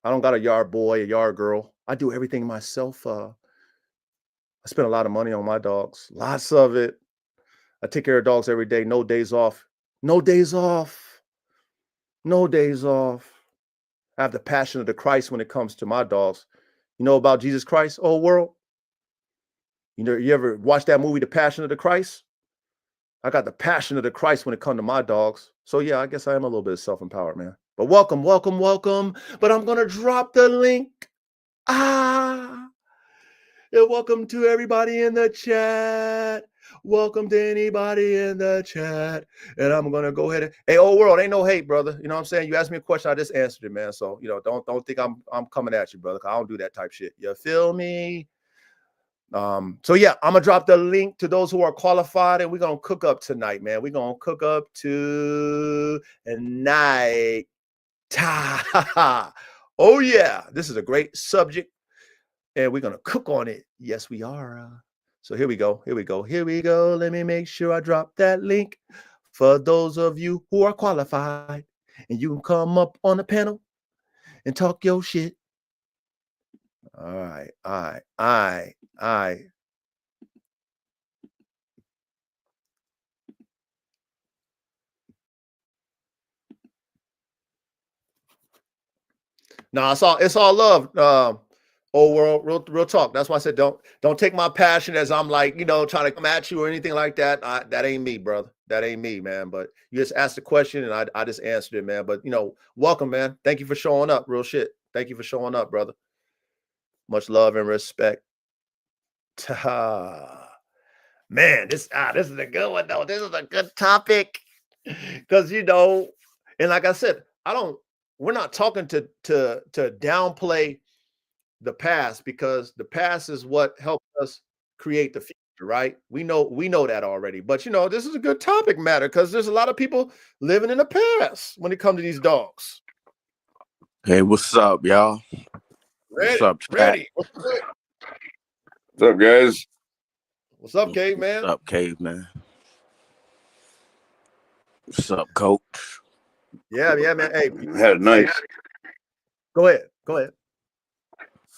I don't got a yard boy, a yard girl. I do everything myself. I spend a lot of money on my dogs. Lots of it. I take care of dogs every day. No days off. No days off. No days off. I have the passion of the Christ when it comes to my dogs. You know about Jesus Christ, old world? You ever watch that movie, The Passion of the Christ? I got the passion of the Christ when it comes to my dogs. So yeah, I guess I am a little bit self-empowered, man. But welcome. But I'm going to drop the link. And welcome to everybody in the chat. Welcome to anybody in the chat. And I'm going to go ahead and, hey, old world, ain't no hate, brother. You know what I'm saying? You asked me a question, I just answered it, man. So, don't think I'm coming at you, brother. I don't do that type shit. You feel me? So yeah, I'm gonna drop the link to those who are qualified, and we're gonna cook up tonight, man. We're gonna cook up tonight. Oh yeah, this is a great subject, and we're gonna cook on it. Yes, we are. So here we go. Let me make sure I drop that link for those of you who are qualified, and you can come up on the panel and talk your shit. All right. No, it's all love. Old world, real talk. That's why I said don't take my passion as I'm like, trying to come at you or anything like that. That ain't me, brother. That ain't me, man. But you just asked the question and I just answered it, man. But welcome, man. Thank you for showing up. Real shit. Thank you for showing up, brother. Much love and respect. Man, this is a good one though. This is a good topic. Because and like I said, we're not talking to downplay the past, because the past is what helped us create the future, right? We know that already. But this is a good topic matter, because there's a lot of people living in the past when it comes to these dogs. Hey, what's up, y'all? What's up, chat? What's up, guys? What's up, Caveman? What's up, Caveman? What's up, Coach? Yeah, man. Hey, had nice. Go ahead.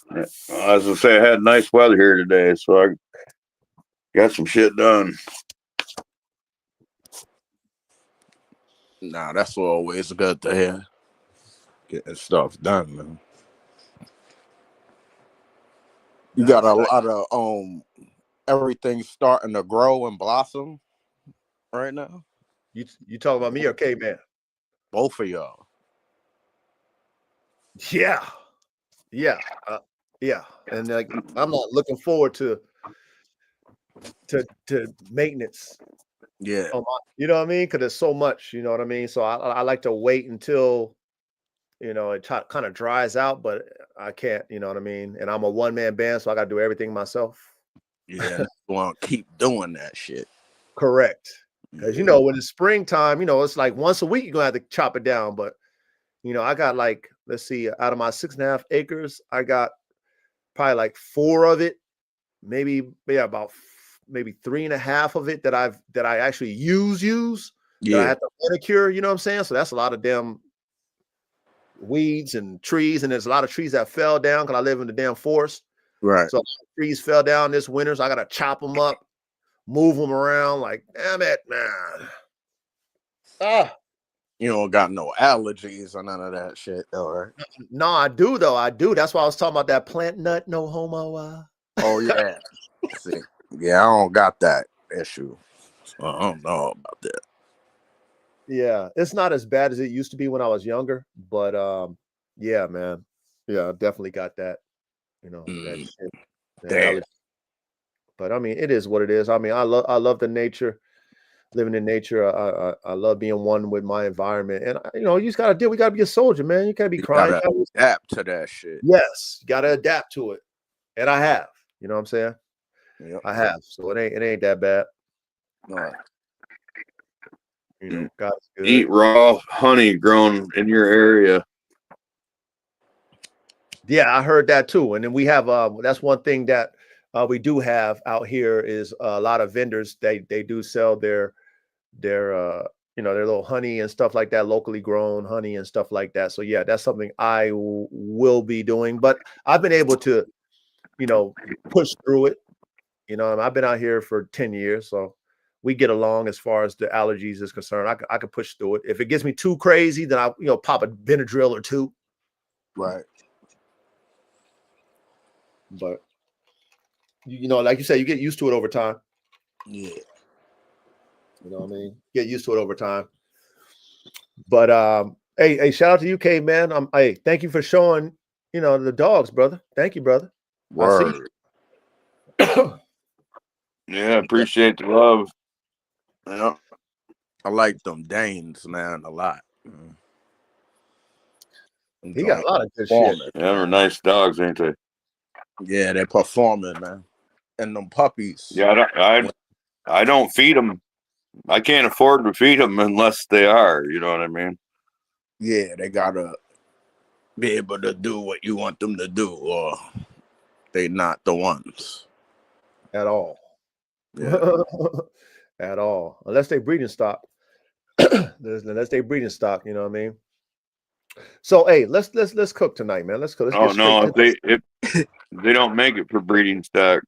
I was gonna say, I had nice weather here today, so I got some shit done. Nah, that's always good to hear. Getting stuff done, man. You got a lot of everything starting to grow and blossom right now. You talking about me or Caveman? Both of y'all. Yeah. Yeah, yeah, and like I'm not looking forward to maintenance. Yeah, You know what I mean? Because there's so much. You know what I mean? So I like to wait until it kind of dries out, but I can't. You know what I mean? And I'm a one-man band, so I got to do everything myself. yeah. Want to keep doing that shit. Correct. Because Yeah. when it's springtime, it's like once a week you're gonna have to chop it down. But I got like, let's see, out of my 6.5 acres, I got probably like 4 of it, maybe about maybe 3.5 of it that I actually use that I Yeah, have to manicure. You know what I'm saying? So that's a lot of damn weeds and trees, and there's a lot of trees that fell down because I live in the damn forest. right. So trees fell down this winter, so I gotta chop them up, move them around. Like, damn it, man. Ah. You don't got no allergies or none of that shit, though, right? No, I do though. I do. That's why I was talking about that plant nut, no homo. Oh yeah. See, yeah, I don't got that issue. So I don't know about that. Yeah, it's not as bad as it used to be when I was younger, but yeah, man. Yeah, I definitely got that, that shit. That Damn. allergy. But I mean, it is what it is. I mean, I love the nature, living in nature. I love being one with my environment. And you just gotta we gotta be a soldier, man. You can't be You crying. gotta adapt to that shit. Yes, you gotta adapt to it. And I have, you know what I'm saying? Yep. I have. So it ain't that bad. All right. God is good. Eat raw honey grown in your area. Yeah, I heard that too. And then we have that's one thing that we do have out here is a lot of vendors. They do sell their their little honey and stuff like that, locally grown honey and stuff like that. So yeah, that's something I will be doing. But I've been able to push through it. I've been out here for 10 years, so we get along as far as the allergies is concerned. I could push through it. If it gets me too crazy, then I pop a Benadryl or two. Right. But like you said, you get used to it over time. Yeah. You know what I mean? Get used to it over time. But hey, shout out to you, K man. Hey, thank you for showing the dogs, brother. Thank you, brother. Word. Yeah, appreciate the love. Yeah. I like them Danes, man, a lot. He got a lot of good shit. Yeah, they're nice dogs, ain't they? Yeah, they're performing, man. And them puppies. Yeah, I don't feed them. I can't afford to feed them unless they are. You know what I mean? Yeah, they gotta be able to do what you want them to do, or they not the ones At all. Yeah. At all. Unless they breeding stock. Unless they breeding stock, you know what I mean? So hey, let's cook tonight, man. Let's cook. Oh no, if they don't make it for breeding stock.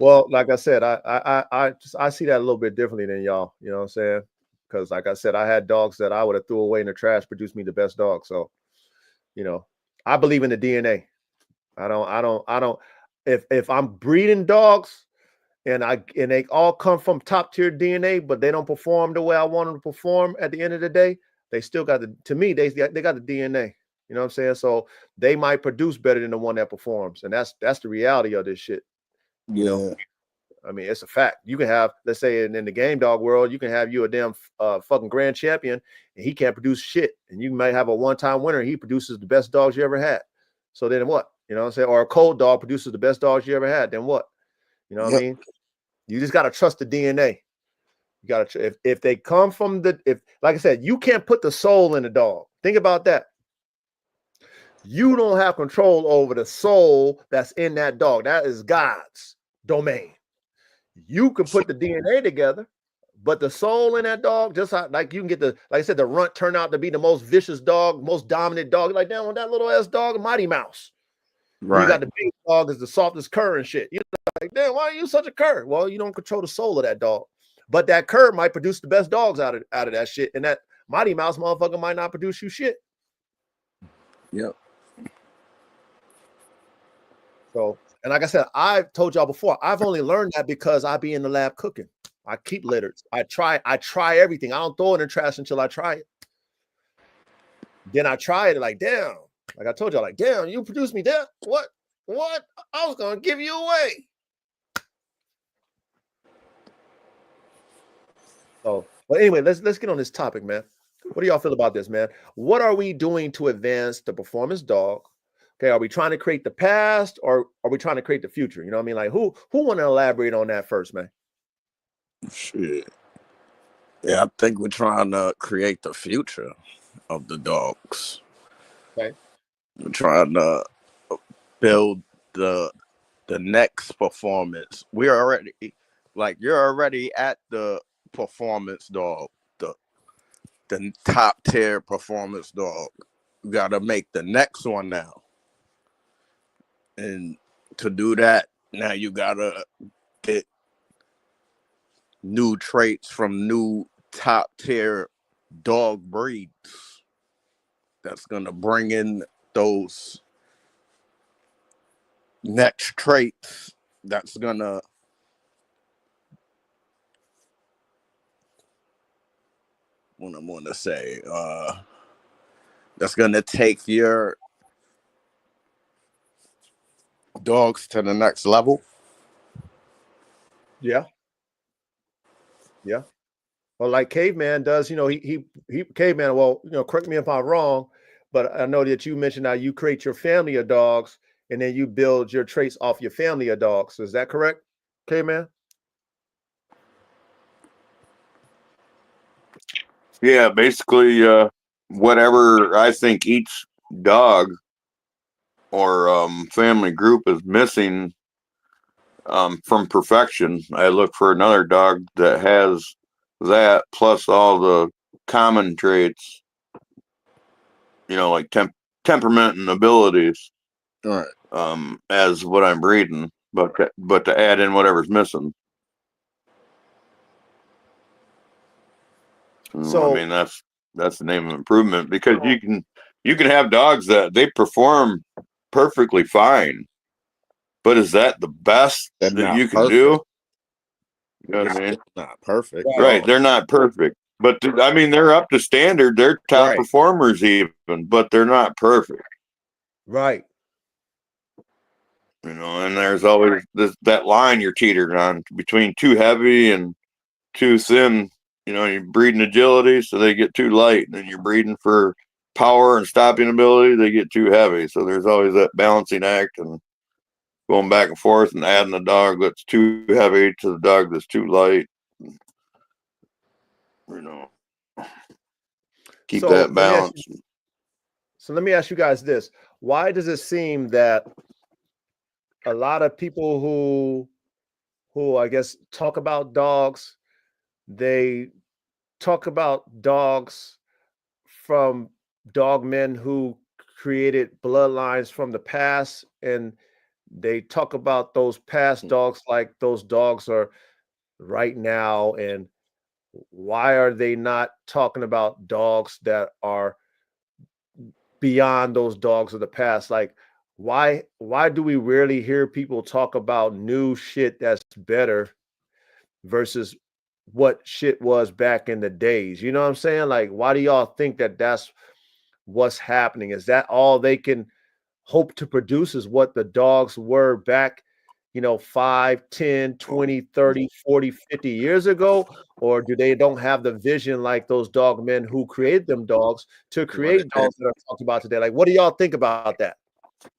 Well, like I said, I see that a little bit differently than y'all. You know what I'm saying? Because like I said, I had dogs that I would have threw away in the trash, produced me the best dog. So, I believe in the DNA. I don't. If I'm breeding dogs and they all come from top tier DNA, but they don't perform the way I want them to perform at the end of the day, they still got to me, they got the DNA. You know what I'm saying? So they might produce better than the one that performs. And that's the reality of this shit. Yeah. I mean, it's a fact. You can have, let's say in the game dog world, you can have you a damn fucking grand champion and he can't produce shit. And you might have a one-time winner and he produces the best dogs you ever had. So then what? You know what I'm saying? Or a cold dog produces the best dogs you ever had. Then what? You know what I mean? You just got to trust the DNA. You got to, if they come from like I said, you can't put the soul in the dog. Think about that. You don't have control over the soul that's in that dog. That is God's domain. You can put the DNA together, but the soul in that dog, just like you can get like I said, the runt turned out to be the most vicious dog, most dominant dog. Like, damn, that little ass dog, Mighty Mouse. Right. You got the big dog is the softest cur and shit. You're like, damn, why are you such a cur? Well, you don't control the soul of that dog. But that cur might produce the best dogs out of that shit. And that Mighty Mouse motherfucker might not produce you shit. Yep. So, and like I said, I've told y'all before, I've only learned that because I be in the lab cooking. I keep litters. I try everything. I don't throw it in the trash until I try it. Then I try it like, damn, Like I told y'all, like, damn, you produced me, damn. What? I was gonna give you away. So, but anyway, let's get on this topic, man. What do y'all feel about this, man? What are we doing to advance the performance dog? Okay, are we trying to create the past or are we trying to create the future? You know what I mean? Like, who want to elaborate on that first, man? Shit. Yeah, I think we're trying to create the future of the dogs. Okay. We're trying to build the next performance. We're already you're already at the performance dog, the top tier performance dog. You gotta make the next one now. And to do that, now you gotta get new traits from new top tier dog breeds that's gonna bring in those next traits that's gonna what I'm gonna say that's gonna take your dogs to the next level. Yeah. Well, like Caveman does, you know, he Caveman. Well, you know, correct me if I'm wrong, but I know that you mentioned how you create your family of dogs and then you build your traits off your family of dogs. Is that correct, Caveman? Yeah, basically, whatever I think each dog or family group is missing from perfection, I look for another dog that has that plus all the common traits, you know, like temperament and abilities, All right. as what I'm breeding, but to add in whatever's missing. So, I mean, that's the name of improvement, because you can have dogs that they perform perfectly fine, but is that the best They're that not you can perfect. do? You know what I mean? Not perfect. Right, they're not perfect, but I mean, they're up to standard. They're top Right. performers even, but they're not perfect. right. You know, and there's always that line you're teetering on between too heavy and too thin. You know, you're breeding agility, so they get too light, and then you're breeding for power and stopping ability, they get too heavy. So there's always that balancing act and going back and forth and adding a dog that's too heavy to the dog that's too light. You know, keep So that let me ask balance. you, so let me ask you guys this. Why does it seem that a lot of people who I guess talk about dogs, they talk about dogs from dog men who created bloodlines from the past, and they talk about those past dogs like those dogs are right now, and why are they not talking about dogs that are beyond those dogs of the past? Like, why do we rarely hear people talk about new shit that's better versus what shit was back in the days? You know what I'm saying? Like, why do y'all think that that's what's happening? Is that all they can hope to produce, is what the dogs were back, you know, 5, 10, 20, 30, 40, 50 years ago? Or do they don't have the vision like those dog men who created them dogs to create dogs that are talked about today? Like, what do y'all think about that?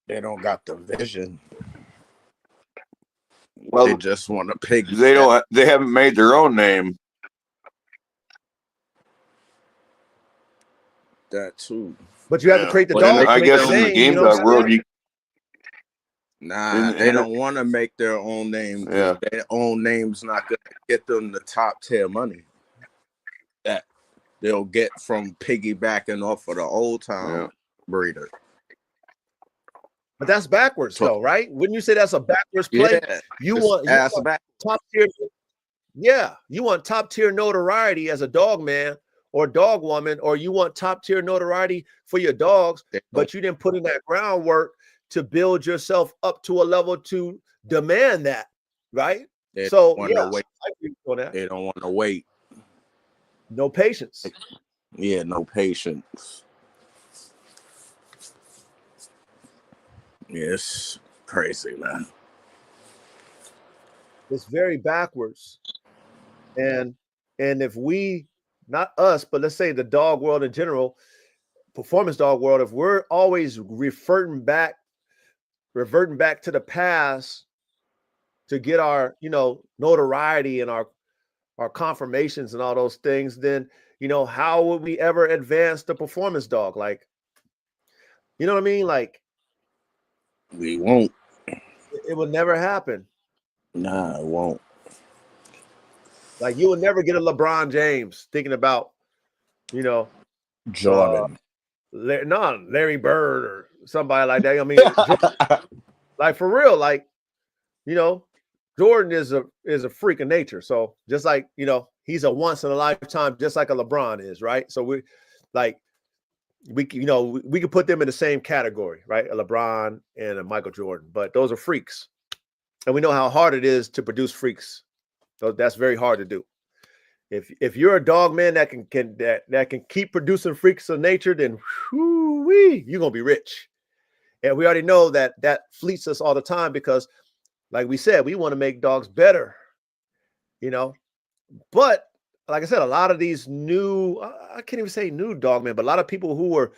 They don't got the vision. Well, They just want to pig. they haven't made their own name. That too. But you have to create the Well, dog to I make guess the in the name, game you know what dog I'm world, saying? they don't want to make their own name. Yeah. Their own name's not gonna get them the top tier money that they'll get from piggybacking off of the old time breeder. But that's backwards, though, right? Wouldn't you say that's a backwards play? Yeah, You want top tier. Yeah, you want top tier notoriety as a dog man or dog woman, or you want top tier notoriety for your dogs, but you didn't put in that groundwork to build yourself up to a level to demand that, right? So yeah, I agree with that. They don't want to wait. No patience. Yeah, no patience. It's crazy, man. It's very backwards. And if we, not us, but let's say the dog world in general, performance dog world, if we're always reverting back to the past to get our, notoriety and our confirmations and all those things, then, how would we ever advance the performance dog? Like, you know what I mean? Like, We won't. it will never happen. Nah, it won't. Like, you will never get a LeBron James thinking about, Jordan. Larry Bird or somebody like that. I mean, like, for real, like, Jordan is a freak of nature. So just like, he's a once in a lifetime, just like a LeBron is, right? So we could put them in the same category, right? A LeBron and a Michael Jordan, but those are freaks. And we know how hard it is to produce freaks. So that's very hard to do. If you're a dog man that can keep producing freaks of nature, then you're gonna be rich. And we already know that fleets us all the time because, like we said, we want to make dogs better, But like I said, a lot of these I can't even say new dog men, but a lot of people who were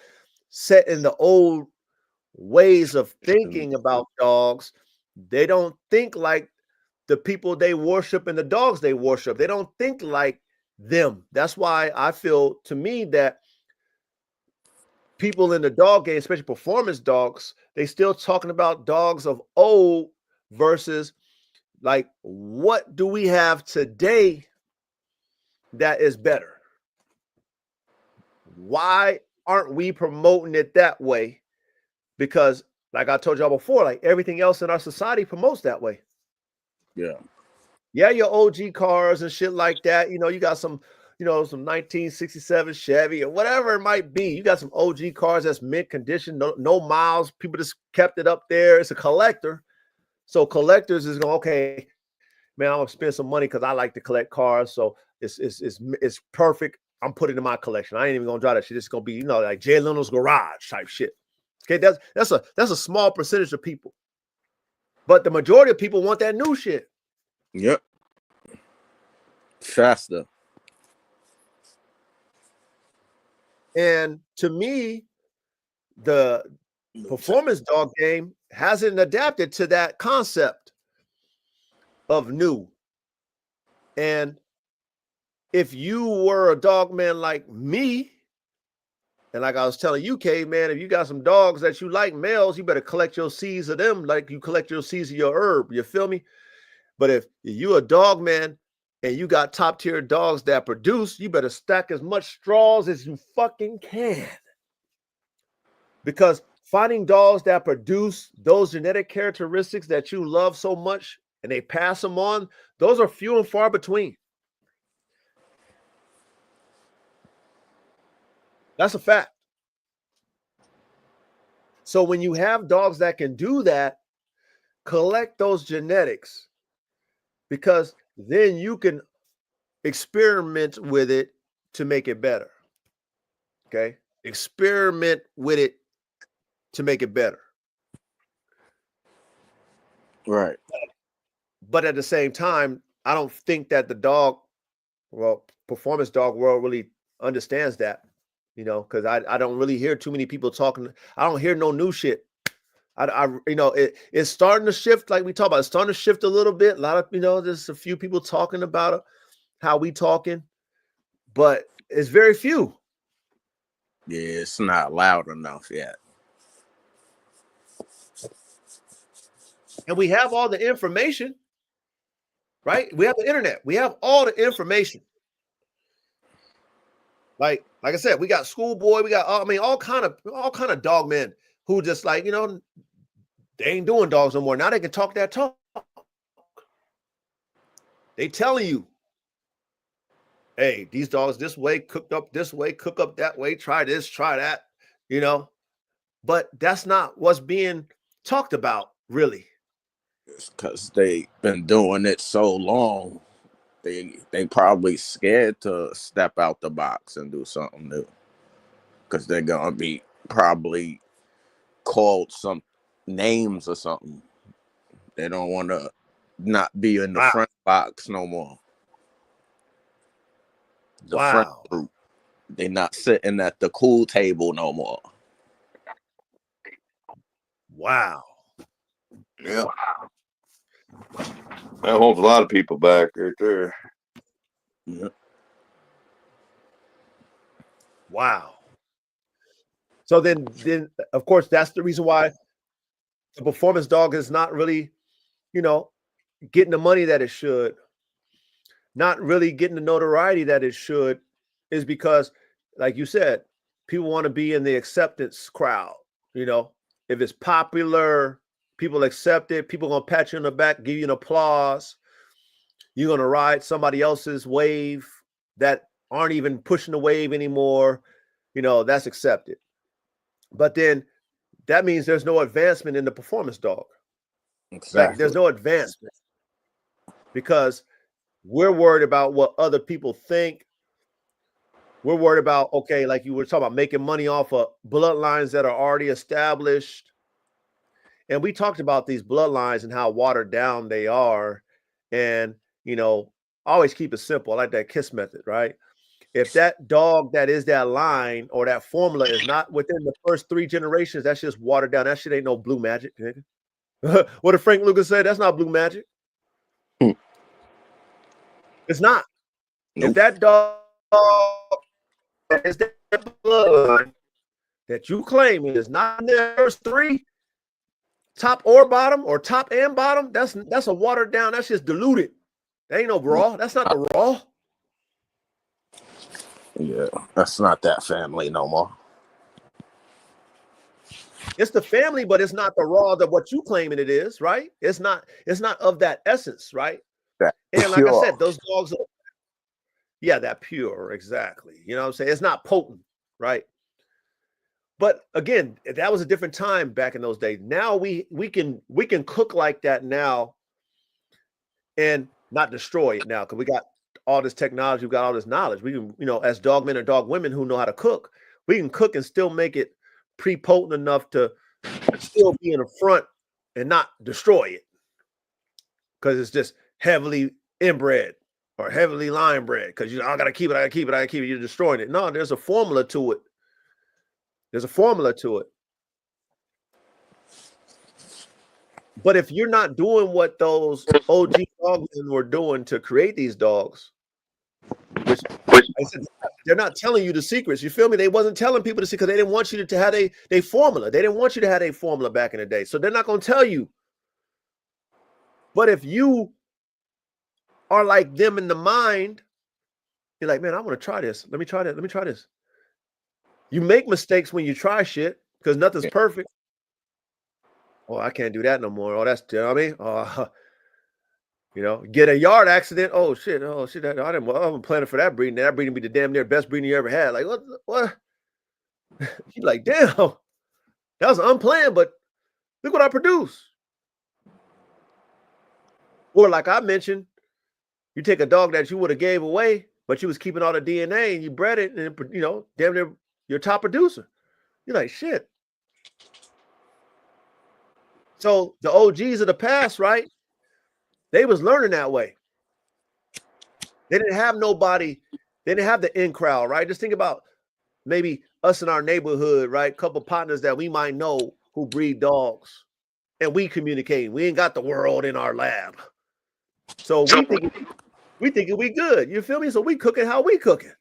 set in the old ways of thinking about dogs, they don't think like the people they worship and the dogs they worship. They don't think like them. That's why I feel, to me, that people in the dog game, especially performance dogs, they still talking about dogs of old versus like, what do we have today that is better? Why aren't we promoting it that way? Because, like I told y'all before, like everything else in our society promotes that way. Yeah, your OG cars and shit like that. You got some 1967 Chevy or whatever it might be. You got some OG cars that's mint condition, no miles. People just kept it up there. It's a collector. So collectors is going, okay, man, I'm gonna spend some money because I like to collect cars. So it's perfect. I'm putting it in my collection. I ain't even gonna drive that shit. It's gonna be, like Jay Leno's garage type shit. Okay, that's a small percentage of people. But the majority of people want that new shit. Yep. Faster. And to me, the performance dog game hasn't adapted to that concept of new. And if you were a dog man like me, and like I was telling you, Caveman, if you got some dogs that you like, males, you better collect your seeds of them like you collect your seeds of your herb. You feel me? But if you a dog man and you got top tier dogs that produce, you better stack as much straws as you fucking can. Because finding dogs that produce those genetic characteristics that you love so much and they pass them on, those are few and far between. That's a fact. So when you have dogs that can do that, collect those genetics, because then you can experiment with it to make it better. Okay? Experiment with it to make it better. Right. But at the same time, I don't think that the performance dog world really understands that, because I don't really hear too many people talking. I don't hear no new shit. It's starting to shift, like we talk about. It's starting to shift a little bit. A lot of, there's a few people talking about how we talking, but it's very few. Yeah, it's not loud enough yet. And we have all the information, right? We have the internet. We have all the information. Like I said, we got Schoolboy. We got, all kind of dog men who just like, they ain't doing dogs no more. Now they can talk that talk. They telling you, hey, these dogs this way, cooked up this way, cook up that way, try this, try that, But that's not what's being talked about, really. It's because they've been doing it so long. They probably scared to step out the box and do something new. Because they're going to be probably called some names or something. They don't want to not be in the Wow. front box no more. The front Wow. group. They not sitting at the cool table no more. Wow. Yeah. That holds a lot of people back right there. Yeah. Wow. So then of course that's the reason why the performance dog is not really, getting the money that it should, not really getting the notoriety that it should, is because, like you said, people want to be in the acceptance crowd. If it's popular, people accept it. People gonna pat you on the back, give you an applause. You're gonna ride somebody else's wave that aren't even pushing the wave anymore. That's accepted. But then that means there's no advancement in the performance dog. Exactly. Like there's no advancement because we're worried about what other people think. We're worried about, okay, like you were talking about, making money off of bloodlines that are already established. And we talked about these bloodlines and how watered down they are. And, always keep it simple. I like that KISS method, right? If that dog that is that line or that formula is not within the first 3 generations, that's just watered down. That shit ain't no blue magic, nigga. What did Frank Lucas say? That's not blue magic. It's not. Nope. If that dog is that blood that you claim is not in the first 3, top or bottom, or top and bottom, that's a watered down. That's just diluted. That ain't no raw. That's not the raw. Yeah, that's not that family no more. It's the family, but it's not the raw that what you claiming it is, right? It's not of that essence, right? That And like pure. I said, those dogs are, that pure, exactly. You know what I'm saying? It's not potent, right? But again, that was a different time back in those days. Now we can cook like that now and not destroy it now because we got all this technology, we got all this knowledge. We can, as dog men or dog women who know how to cook, we can cook and still make it pre-potent enough to still be in the front and not destroy it because it's just heavily inbred or heavily line bred because I gotta keep it, you're destroying it. No, there's a formula to it. But if you're not doing what those OG dogmen were doing to create these dogs, which I said, they're not telling you the secrets. You feel me? They wasn't telling people the secrets because they didn't want you to have a formula. They didn't want you to have a formula back in the day. So they're not going to tell you. But if you are like them in the mind, you're like, man, I want to try this. Let me try that. Let me try this. You make mistakes when you try shit because nothing's perfect. Oh, I can't do that no more. Oh, that's, get a yard accident. Oh shit. I wasn't planning for that breeding. That breeding be the damn near best breeding you ever had. Like what? You're like, damn, that was unplanned, but look what I produced. Or like I mentioned, you take a dog that you would have gave away, but you was keeping all the DNA and you bred it, and damn near your top producer. You're like, shit. So the OGs of the past, right? They was learning that way. They didn't have nobody. They didn't have the in crowd, right? Just think about maybe us in our neighborhood, right? Couple partners that we might know who breed dogs, and we communicate. We ain't got the world in our lab, so we think we good. You feel me? So we cooking how we cooking,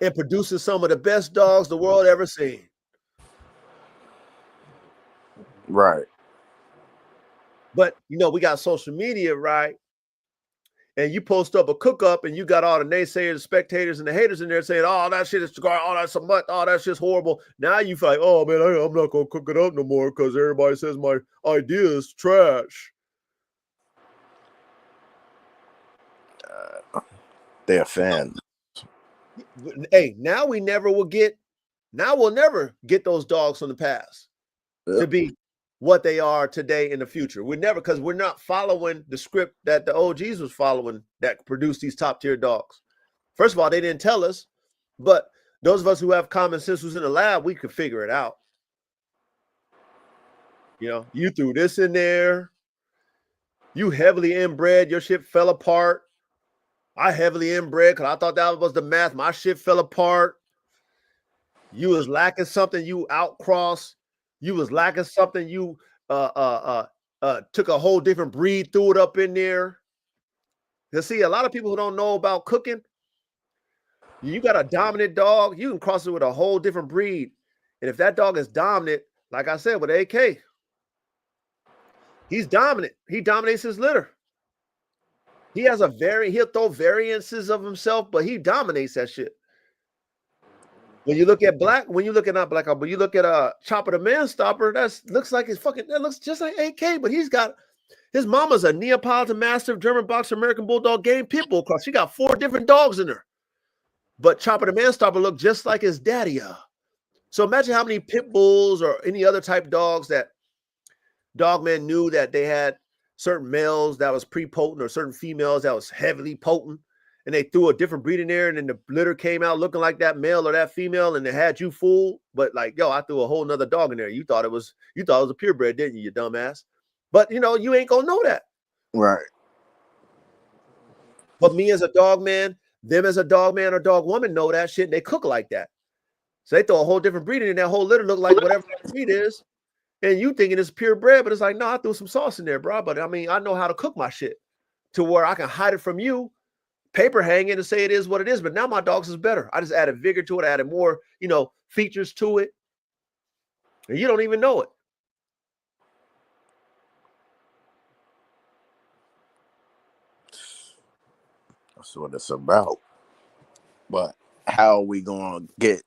and producing some of the best dogs the world ever seen. Right. But we got social media, right? And you post up a cook up and you got all the naysayers, the spectators, and the haters in there saying, oh, that shit is oh, that's a mutt, oh, that's just horrible. Now you feel like, oh man, I'm not gonna cook it up no more because everybody says my idea is trash. They're fans. Hey, now we'll never get those dogs from the past to be what they are today in the future. We're never, because we're not following the script that the OGs was following that produced these top tier dogs. First of all, they didn't tell us, but those of us who have common sense who's in the lab, we could figure it out. You know, you threw this in there. You heavily inbred. Your shit fell apart. I heavily inbred because I thought that was the math. My shit fell apart. You was lacking something. You outcrossed. You was lacking something. You took a whole different breed, threw it up in there. You see, a lot of people who don't know about cooking, you got a dominant dog, you can cross it with a whole different breed. And if that dog is dominant, like I said with AK, he's dominant. He dominates his litter. He has he'll throw variances of himself, but he dominates that shit. When you look at when you look at Chopper the Man Stopper, that looks just like AK, but he's got his mama's a Neapolitan Mastiff, German Boxer, American Bulldog, Game Pit Bull cross. She got 4 different dogs in her. But Chopper the Man Stopper looked just like his daddy. So imagine how many pit bulls or any other type dogs that Dogman knew that they had certain males that was pre-potent or certain females that was heavily potent, and they threw a different breed in there, and then the litter came out looking like that male or that female, and they had you fooled. But like, yo, I threw a whole nother dog in there. You thought it was a purebred, didn't you dumbass? But you know, you ain't gonna know that. Right. But me as a dog man, them as a dog man or dog woman know that shit, and they cook like that. So they throw a whole different breed in, and that whole litter look like whatever that breed is. And you thinking it's purebred, but it's like, no, I threw some sauce in there, bro. But I mean, I know how to cook my shit to where I can hide it from you, paper hang it and say it is what it is. But now my dogs is better. I just added vigor to it, added more, features to it. And you don't even know it. That's what it's about. But how are we gonna get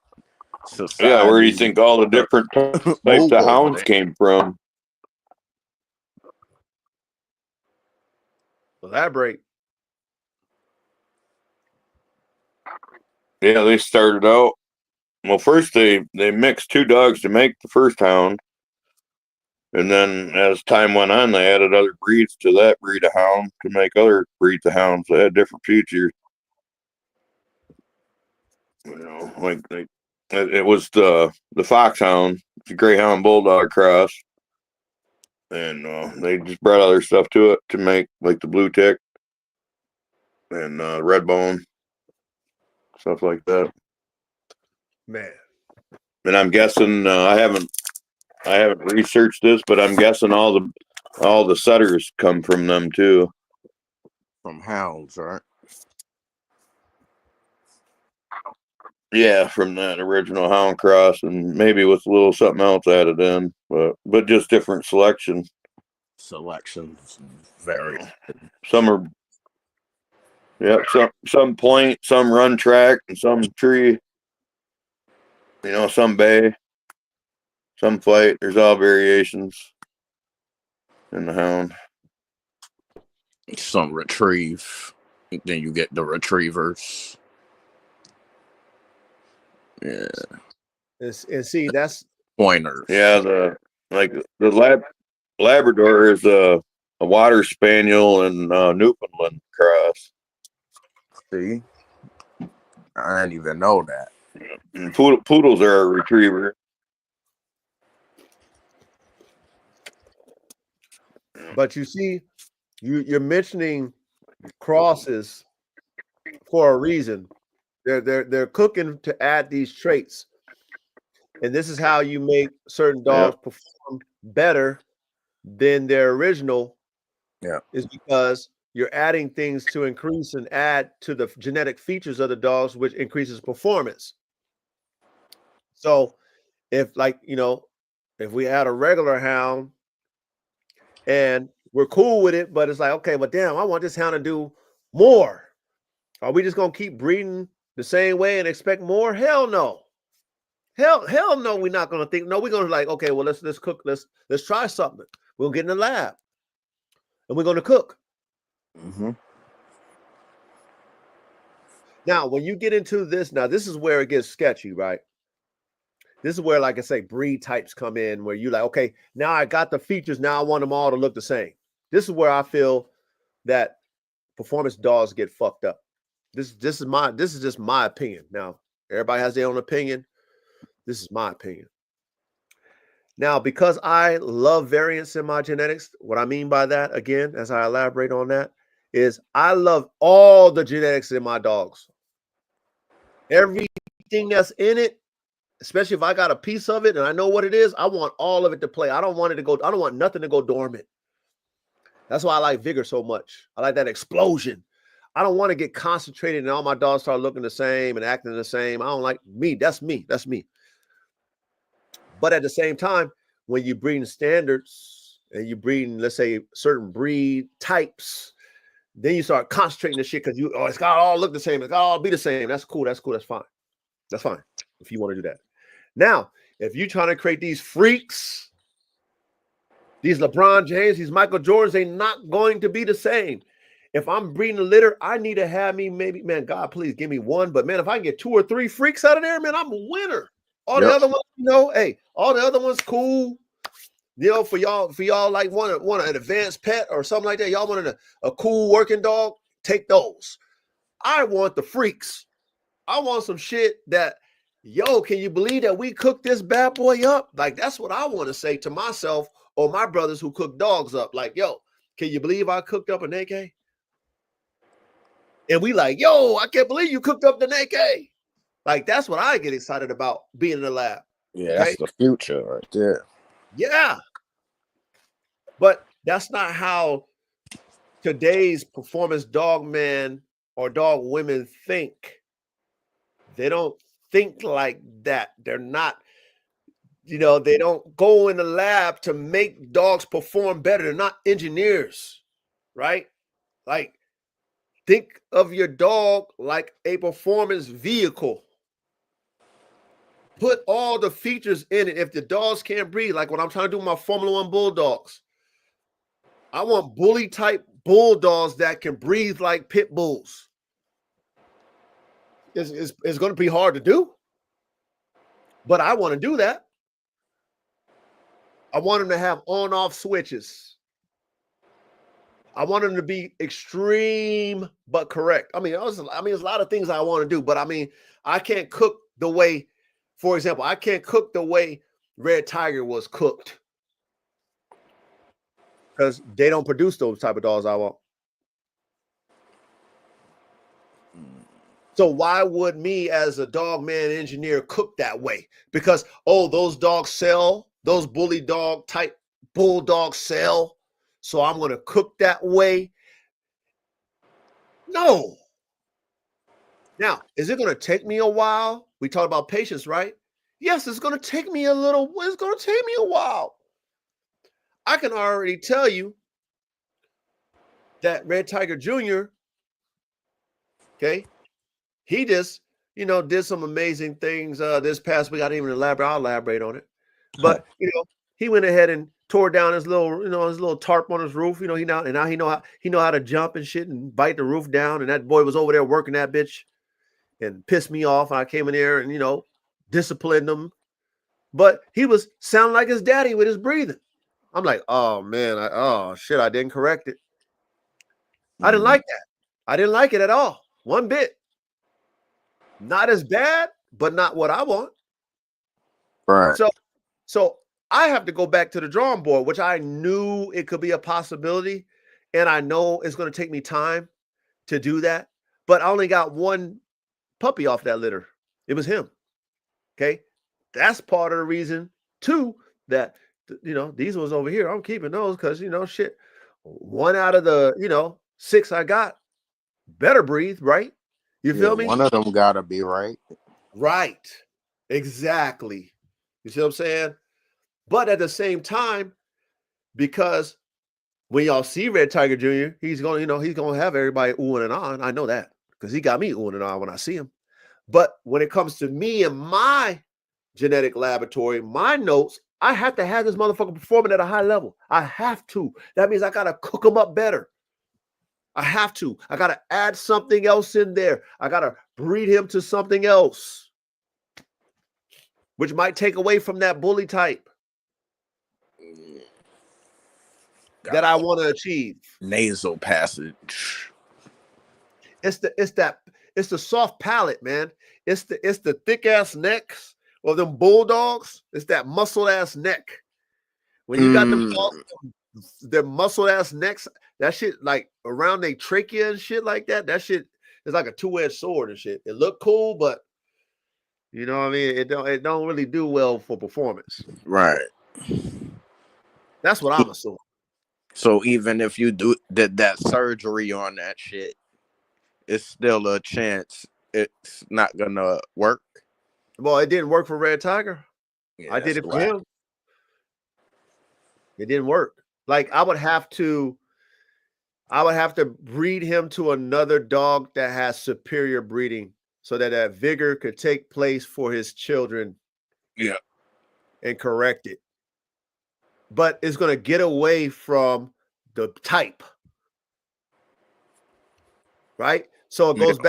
society? Yeah, where do you think all the different types of hounds came from? Elaborate. Yeah, they started out. Well, first they mixed 2 dogs to make the first hound, and then as time went on, they added other breeds to that breed of hound to make other breeds of hounds. They had different features. Like it was the foxhound, the greyhound bulldog cross, and they just brought other stuff to it to make like the blue tick and red bone, stuff like that. Man. And I'm guessing I haven't researched this, but I'm guessing all the setters come from them too. From hounds, right? Yeah, from that original hound cross, and maybe with a little something else added in, but just different selections. Selections vary. Some are, yeah, some point, some run track, and some tree. Some bay, some flight. There's all variations in the hound. Some retrieve. Then you get the retrievers. Yeah. And see, that's pointers. Yeah, the Labrador is a water spaniel and Newfoundland cross. See, I didn't even know that. And poodles are a retriever. But you see, you're mentioning crosses for a reason. They're cooking to add these traits, and this is how you make certain dogs perform better than their original. Yeah, is because you're adding things to increase and add to the genetic features of the dogs, which increases performance. So, if if we had a regular hound and we're cool with it, but it's like, okay, but damn, I want this hound to do more. Are we just gonna keep breeding the same way and expect more? Hell no. Hell no, we're not gonna think. No, we're gonna like, okay, well, let's cook, let's try something. We'll get in the lab and we're gonna cook. Mm-hmm. Now, when you get into this, this is where it gets sketchy, right? This is where, like I say, breed types come in, where you like, okay, now I got the features. Now I want them all to look the same. This is where I feel that performance dogs get fucked up. This is just my opinion. Now, everybody has their own opinion. This is my opinion. Now, because I love variance in my genetics, what I mean by that, again, as I elaborate on that, is I love all the genetics in my dogs. Everything that's in it, especially if I got a piece of it and I know what it is, I want all of it to play. I don't want nothing to go dormant. That's why I like vigor so much. I like that explosion. I don't want to get concentrated and all my dogs start looking the same and acting the same. I don't like me. That's me. That's me. But at the same time, when you breed standards and you breed, let's say, certain breed types, then you start concentrating the shit because it's got to all look the same. It's got to all be the same. That's cool. That's cool. That's fine. That's fine if you want to do that. Now, if you're trying to create these freaks, these LeBron James, these Michael Jordans, they're not going to be the same. If I'm breeding a litter, I need to have me maybe, man, God, please give me one. But man, if I can get 2 or 3 freaks out of there, man, I'm a winner. All the other ones, hey, all the other ones, cool. For y'all like want an advanced pet or something like that. Y'all wanted a cool working dog, take those. I want the freaks. I want some shit that, can you believe that we cooked this bad boy up? Like, that's what I want to say to myself or my brothers who cook dogs up. Like, can you believe I cooked up an AK? And we like, I can't believe you cooked up the AK. Like, that's what I get excited about being in the lab. Yeah, that's the future right there. Yeah. But that's not how today's performance dog men or dog women think. They don't think like that. They're not, they don't go in the lab to make dogs perform better. They're not engineers, right? Like, think of your dog like a performance vehicle. Put all the features in it. If the dogs can't breathe, like when I'm trying to do my Formula One bulldogs, I want bully type bulldogs that can breathe like pit bulls. It's going to be hard to do, but I want to do that. I want them to have on-off switches. I want them to be extreme but correct. I mean, there's a lot of things I want to do, but I mean, I can't cook the way, for example, I can't cook the way Red Tiger was cooked because they don't produce those type of dogs I want. So why would me as a dog man engineer cook that way? Because, those dogs sell, those bully dog type bulldogs sell, so I'm going to cook that way? No. Now, is it going to take me a while? We talked about patience, right? Yes, it's going to take me a while. I can already tell you that Red Tiger Jr., he just, did some amazing things this past week. I didn't even I'll elaborate on it. But, he went ahead and tore down his little tarp on his roof. He know how to jump and shit and bite the roof down. And that boy was over there working that bitch and pissed me off. I came in there and, disciplined him. But he was sounding like his daddy with his breathing. I'm like, oh man, I didn't correct it. I didn't like that. I didn't like it at all. One bit. Not as bad, but not what I want. Right. So I have to go back to the drawing board, which I knew it could be a possibility. And I know it's going to take me time to do that. But I only got one puppy off that litter. It was him. Okay. That's part of the reason too, that, these ones over here, I'm keeping those because, shit, 1 out of the, 6 I got better breathe, right? You feel me? One of them gotta be right. Right. Exactly. You see what I'm saying? But at the same time, because when y'all see Red Tiger Jr., he's going to have everybody oohing and on. I know that because he got me oohing and on when I see him. But when it comes to me and my genetic laboratory, my notes, I have to have this motherfucker performing at a high level. I have to. That means I got to cook him up better. I have to. I got to add something else in there. I got to breed him to something else, which might take away from that bully type that I want to achieve. Nasal passage. It's the soft palate, man. It's the thick ass necks of them bulldogs. It's that muscle ass neck When you got them Mm, their muscle ass necks, that shit like around their trachea and shit like that. That shit is like a two-edged sword and shit. It look cool, but you know what I mean. It don't really do well for performance. right. That's what I'm assuming. So even if you did that surgery on that shit, it's still a chance it's not gonna work. Well, it didn't work for Red Tiger. Yeah, I did that's it for why. him. It didn't work. Like I would have to breed him to another dog that has superior breeding so that vigor could take place for his children Yeah. and correct it. But it's going to get away from the type. Right? So it Yeah. goes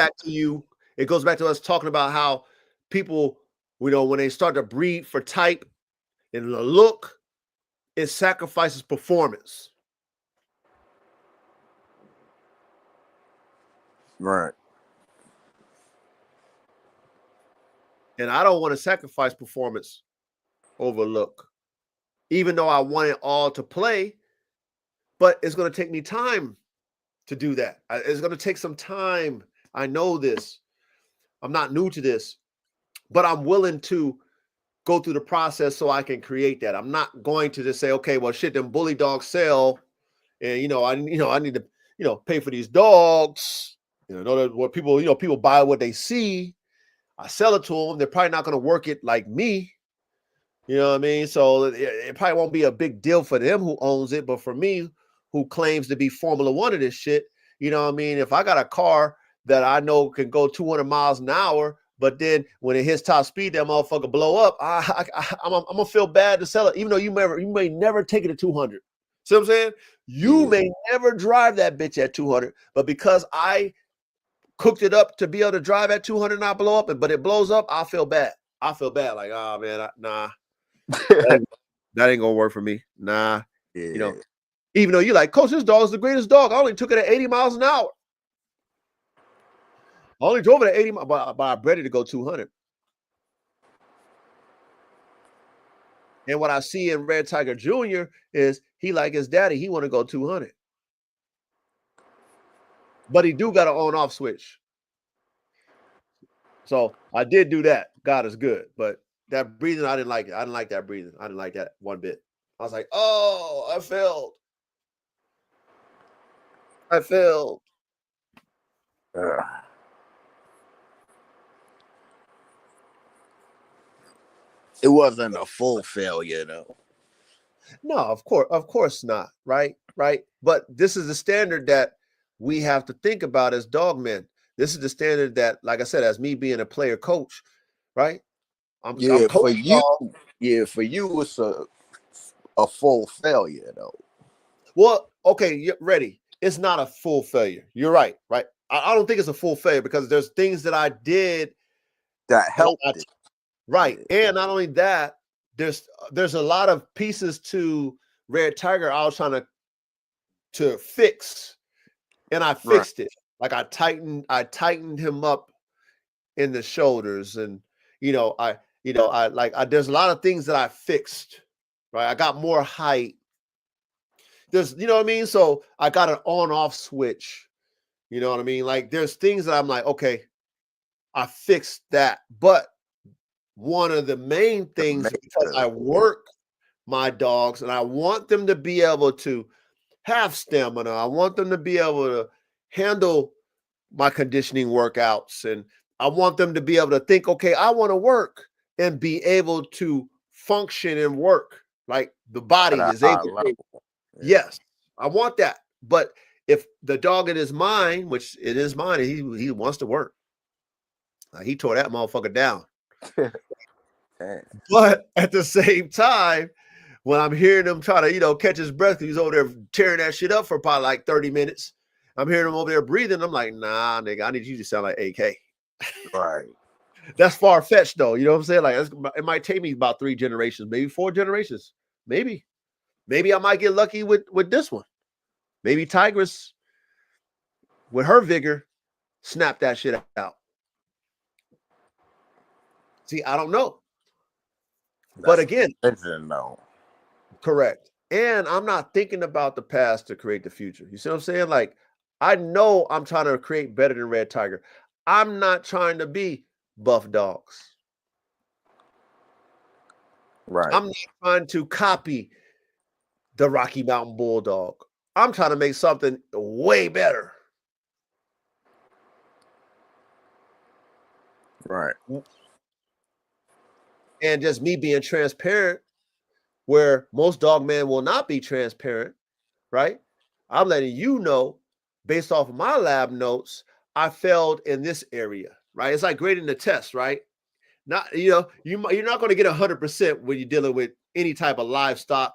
back to us talking about how people, when they start to breed for type and the look, it sacrifices performance. Right. And I don't want to sacrifice performance over look, even though I want it all to play. But it's going to take me time to do that. It's going to take some time. I know this. I'm not new to this, but I'm willing to go through the process so I can create that. I'm not going to just say, okay, well, shit, them bully dogs sell, and I need to pay for these dogs. What people buy what they see. I sell it to them. They're probably not going to work it like me. You know what I mean? So it probably won't be a big deal for them who owns it, but for me, who claims to be Formula One of this shit, you know what I mean? If I got a car that I know can go 200 miles an hour, but then when it hits top speed, that motherfucker blow up, I'm gonna feel bad to sell it, even though you may never take it to 200. See what I'm saying? You may never drive that bitch at 200, but because I cooked it up to be able to drive at 200 and not blow up, but it blows up, I feel bad. I feel bad, like, oh man, nah. That ain't gonna work for me. Nah, Yeah. even though you're like, Coach, this dog is the greatest dog. I only took it at 80 miles an hour. I only drove it at 80 miles, but I'm ready to go 200. And what I see in Red Tiger Jr. is he like his daddy. He want to go 200. But he do got an on-off switch. So I did do that. God is good. But that breathing, I didn't like it. I didn't like that breathing. I didn't like that one bit. I was like, oh, I failed. It wasn't a full failure though. No, of course not. Right. But this is the standard that we have to think about as dog men. This is the standard that, like I said, as me being a player coach, right? I'm Yeah, for coaching you, dog. it's a full failure though. Well, okay, you're ready. It's not a full failure. You're right. I don't think it's a full failure because there's things that I did That helped it. Right. And not only that, there's a lot of pieces to Red Tiger I was trying to fix, and I Right. fixed it. Like I tightened him up in the shoulders, and there's a lot of things that I fixed. Right. I got more height. There's, you know what I mean? So I got an on-off switch. You know what I mean? Like there's things that I'm like, okay, I fixed that. But one of the main things, because I work my dogs and I want them to be able to have stamina, I want them to be able to handle my conditioning workouts, and I want them to be able to think, okay, I want to work and be able to function and work like the body is able to. Yes, I want that. But if the dog in his mind, which it is mine, he wants to work. He tore that motherfucker down. But at the same time, when I'm hearing him try to, catch his breath, he's over there tearing that shit up for probably like 30 minutes. I'm hearing him over there breathing. I'm like, nah, nigga, I need you to sound like AK. Right. That's far-fetched though. You know what I'm saying? Like it might take me about 3 generations, maybe 4 generations. Maybe I might get lucky with this one. Maybe Tigress, with her vigor, snap that shit out. See, I don't know. But again, no. Correct. And I'm not thinking about the past to create the future. You see what I'm saying? Like, I know I'm trying to create better than Red Tiger. I'm not trying to be Buff Dogs. Right. I'm not trying to copy the Rocky Mountain Bulldog. I'm trying to make something way better. Right. And just me being transparent, where most dog men will not be transparent, right? I'm letting you know, based off of my lab notes, I failed in this area, right? It's like grading the test, right? Not, you're not going to get 100% when you're dealing with any type of livestock,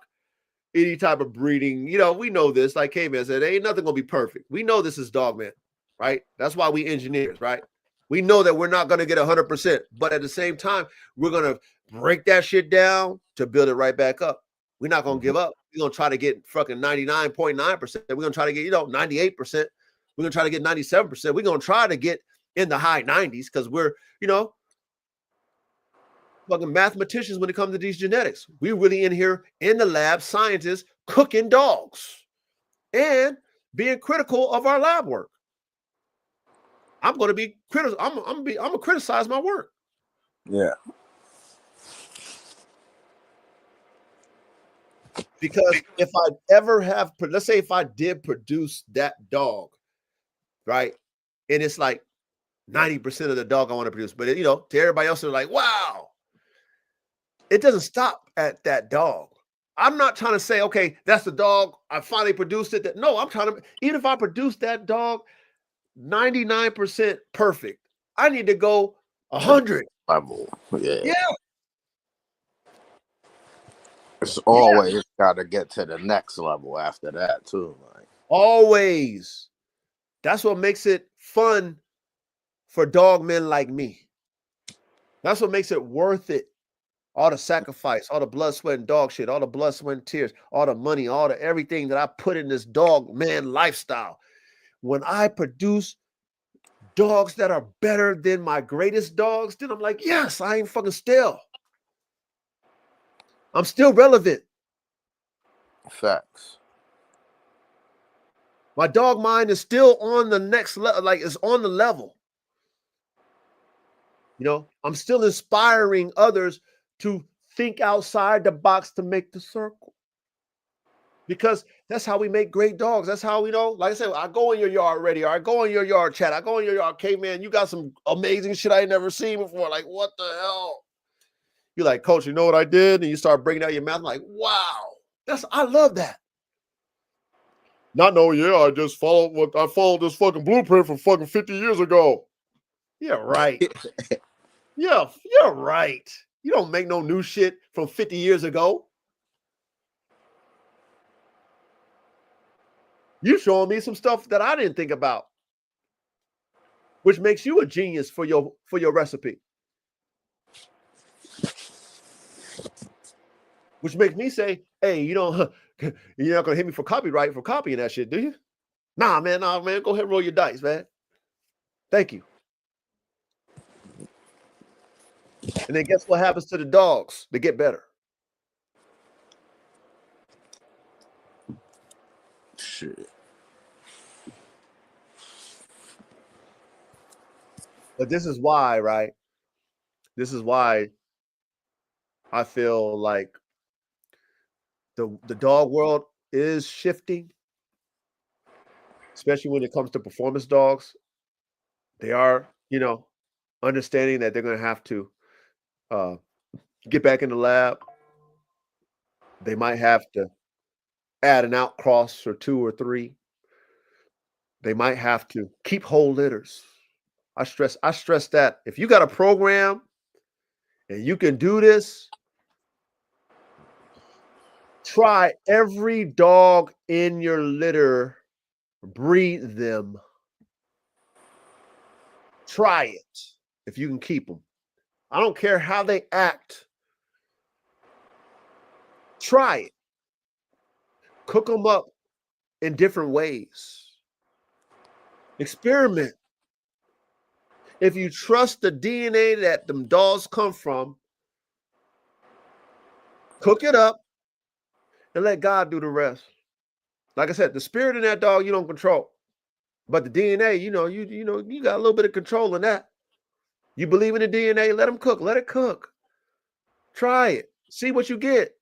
any type of breeding. We know this. Like K-Man said, ain't nothing going to be perfect. We know this is Dogman, right? That's why we engineers, right? We know that we're not going to get 100%, but at the same time, we're going to break that shit down to build it right back up. We're not going to give up. We're going to try to get fucking 99.9%. We're going to try to get, 98%. We're going to try to get 97%. We're going to try to get in the high 90s because we're, fucking mathematicians when it comes to these genetics. We really in here in the lab, scientists cooking dogs and being critical of our lab work. I'm going to be critical. I'm going to criticize my work. Yeah. Because if I ever have, let's say if I did produce that dog, right? And it's like 90% of the dog I want to produce, but to everybody else, they're like, wow. It doesn't stop at that dog. I'm not trying to say, okay, that's the dog. I finally produced it. No, I'm trying to, even if I produce that dog 99% perfect, I need to go 100. Level. Yeah. Yeah. It's always got to get to the next level after that, too. Like. Always. That's what makes it fun for dog men like me. That's what makes it worth it. All the sacrifice, all the blood, sweat, and dog shit, all the blood, sweat, and tears, all the money, all the everything that I put in this dog man lifestyle. When I produce dogs that are better than my greatest dogs, then I'm like, yes, I ain't fucking still. I'm still relevant. Facts. My dog mind is still on the next level, like it's on the level. I'm still inspiring others to think outside the box to make the circle. Because that's how we make great dogs. That's how we like I said, I go in your yard already, or I go in your yard chat, I go in your yard, okay, man, you got some amazing shit I ain't never seen before. Like, what the hell? You're like, coach, you know what I did? And you start breaking out your mouth, like, wow, I love that. Not knowing, I just followed this fucking blueprint from fucking 50 years ago. Yeah, right. Yeah, you're right. You don't make no new shit from 50 years ago. You showing me some stuff that I didn't think about, which makes you a genius for your recipe. Which makes me say, hey, you're not gonna hit me for copyright for copying that shit, do you? Nah, man. Go ahead and roll your dice, man. Thank you. And then guess what happens to the dogs? They get better. Shit. But this is why, right? This is why I feel like the dog world is shifting, especially when it comes to performance dogs. They are, understanding that they're going to have to get back in the lab. They might have to add an outcross or 2 or 3. They might have to keep whole litters. I stress that if you got a program and you can do this, try every dog in your litter, breed them. Try it if you can keep them. I don't care how they act. Try it. Cook them up in different ways. Experiment. If you trust the DNA that them dogs come from, cook it up and let God do the rest. Like I said, the spirit in that dog you don't control, but the DNA, you got a little bit of control in that. You believe in the DNA, let them cook, let it cook. Try it, see what you get.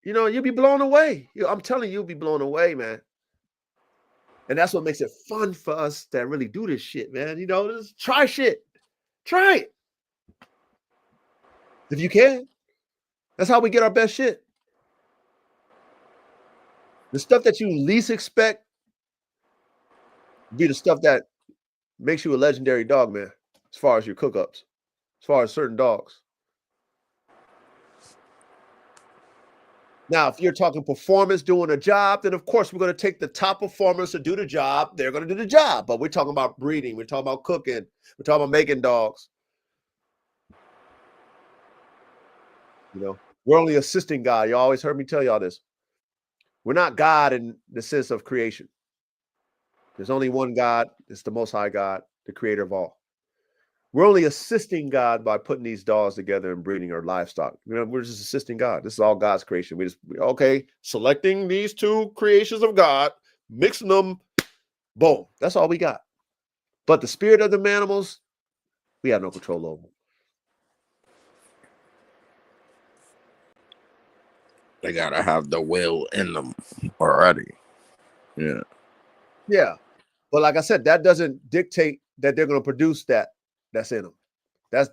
You'll be blown away. I'm telling you, you'll be blown away, man. And that's what makes it fun for us that really do this shit, man. Just try shit. Try it. If you can. That's how we get our best shit. The stuff that you least expect be the stuff that makes you a legendary dog, man, as far as your cook-ups, as far as certain dogs. Now, if you're talking performance, doing a job, then of course we're going to take the top performers to do the job. They're going to do the job. But we're talking about breeding. We're talking about cooking. We're talking about making dogs. We're only assisting God. You always heard me tell y'all this. We're not God in the sense of creation. There's only one God. It's the Most High God, the creator of all. We're only assisting God by putting these dogs together and breeding our livestock. We're just assisting God. This is all God's creation. Selecting these two creations of God, mixing them, boom. That's all we got. But the spirit of the animals, we have no control over. They gotta have the will in them already. Yeah. Yeah. But like I said, that doesn't dictate that they're going to produce that's in them. That's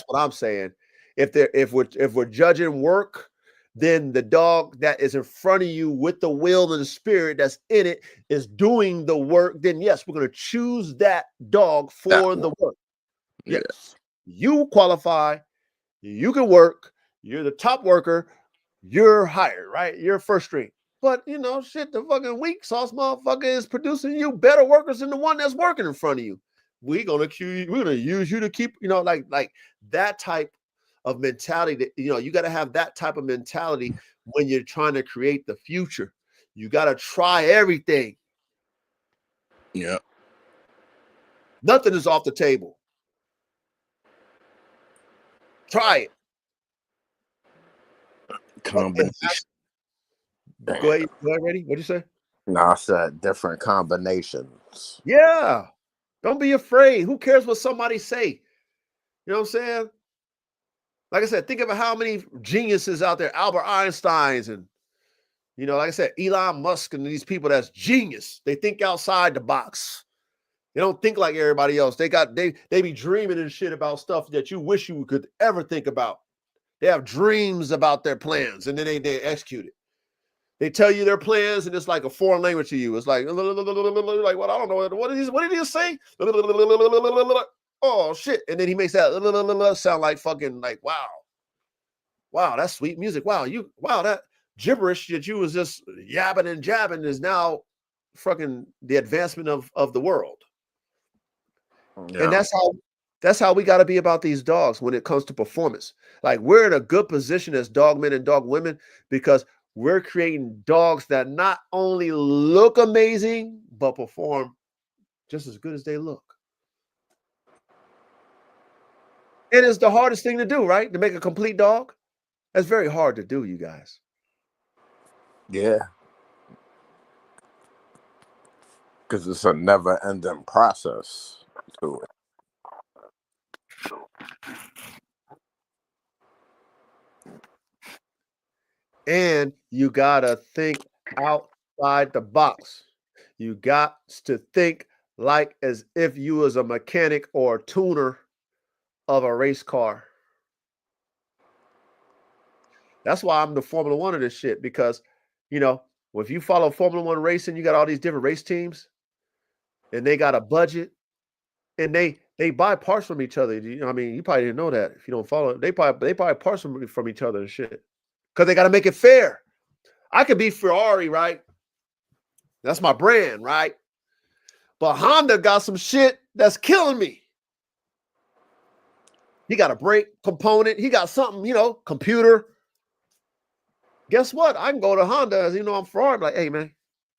what I'm saying. If we're judging work, then the dog that is in front of you with the will and the spirit that's in it is doing the work. Then yes, we're going to choose that dog for the work. Yes, you qualify. You can work. You're the top worker. You're hired, right? You're first string. But shit, the fucking weak sauce motherfucker is producing you better workers than the one that's working in front of you. We're gonna use you to keep, like that type of mentality that you got to have that type of mentality when you're trying to create the future. You got to try everything. Yeah. Nothing is off the table. Try it. Combination. Go ahead, ready? What'd you say? No, I said different combinations. Yeah. Don't be afraid. Who cares what somebody say? You know what I'm saying? Like I said, think about how many geniuses out there, Albert Einsteins and, like I said, Elon Musk and these people that's genius. They think outside the box. They don't think like everybody else. They be dreaming and shit about stuff that you wish you could ever think about. They have dreams about their plans and then they execute it. They tell you their plans and it's like a foreign language to you. It's like what I don't know. What did he say? Oh shit. And then he makes that sound like fucking like wow, that's sweet music. Wow, that gibberish that you was just yabbing and jabbing is now fucking the advancement of the world. Yeah. And that's how we got to be about these dogs when it comes to performance. Like we're in a good position as dog men and dog women because we're creating dogs that not only look amazing, but perform just as good as they look. It is the hardest thing to do, right? To make a complete dog. That's very hard to do, you guys. Yeah. Because it's a never-ending process to it. And you got to think outside the box. You got to think like as if you was a mechanic or a tuner of a race car. That's why I'm the Formula One of this shit because, if you follow Formula One racing, you got all these different race teams and they got a budget and they buy parts from each other. You probably didn't know that if you don't follow it. They buy parts from each other and shit because they got to make it fair. I could be Ferrari, right? That's my brand, right? But Honda got some shit that's killing me. He got a brake component. He got something, computer. Guess what? I can go to Honda as I'm Ferrari. Like, hey, man.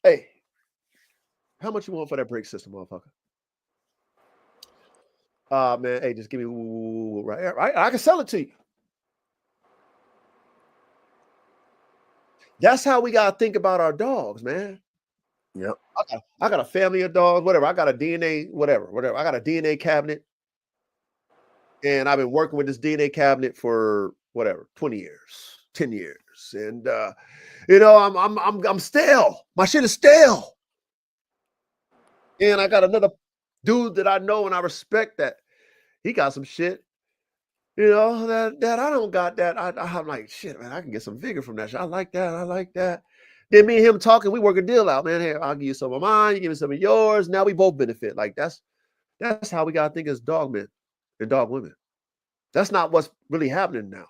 Hey, how much you want for that brake system, motherfucker? Man, hey, just give me right. I can sell it to you. That's how we gotta think about our dogs, man. Yep. I got a family of dogs, whatever. I got a DNA, whatever. I got a DNA cabinet, and I've been working with this DNA cabinet for whatever, 20 years, 10 years. And I'm stale. My shit is stale. And I got another dude that I know and I respect that he got some shit, that I don't got that. I'm like, shit, man, I can get some vigor from that shit. I like that. I like that. Then me and him talking, we work a deal out, man. Here, I'll give you some of mine, you give me some of yours. Now we both benefit. Like that's how we gotta think as dog men and dog women. That's not what's really happening now.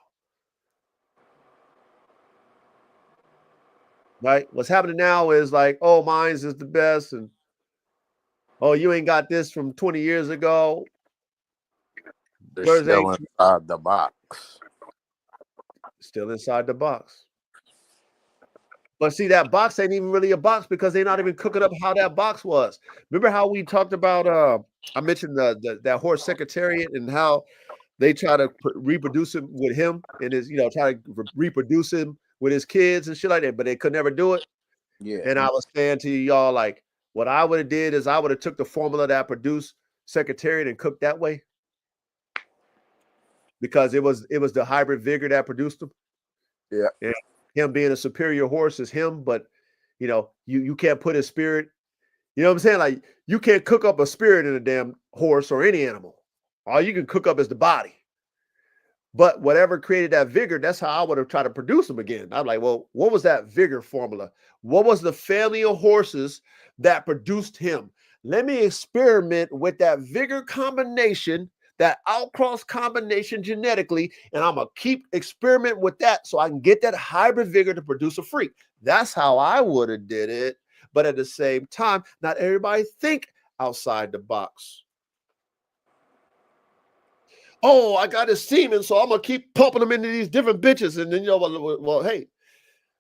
Right? What's happening now is like, oh, mine's is the best, and oh, you ain't got this from 20 years ago. They're Yours still ain't inside the box. still inside the box. But see, that box ain't even really a box because they're not even cooking up how that box was. Remember how we talked about I mentioned that horse secretariat and how they try to reproduce him with him and his, try to reproduce him with his kids and shit like that, but they could never do it. Yeah. And I was saying to y'all, like, what I would have did is I would have took the formula that produced secretariat and cooked that way. Because it was the hybrid vigor that produced him. Yeah. And him being a superior horse is him, but you can't put his spirit, you know what I'm saying? Like you can't cook up a spirit in a damn horse or any animal. All you can cook up is the body. But whatever created that vigor, that's how I would have tried to produce him again. I'm like, well, what was that vigor formula? What was the family of horses that produced him? Let me experiment with that vigor combination, that outcross combination genetically, and I'm gonna keep experiment with that so I can get that hybrid vigor to produce a freak. That's how I would have did it. But at the same time, not everybody think outside the box. Oh, I got his semen, so I'm gonna keep pumping them into these different bitches, and then well, hey,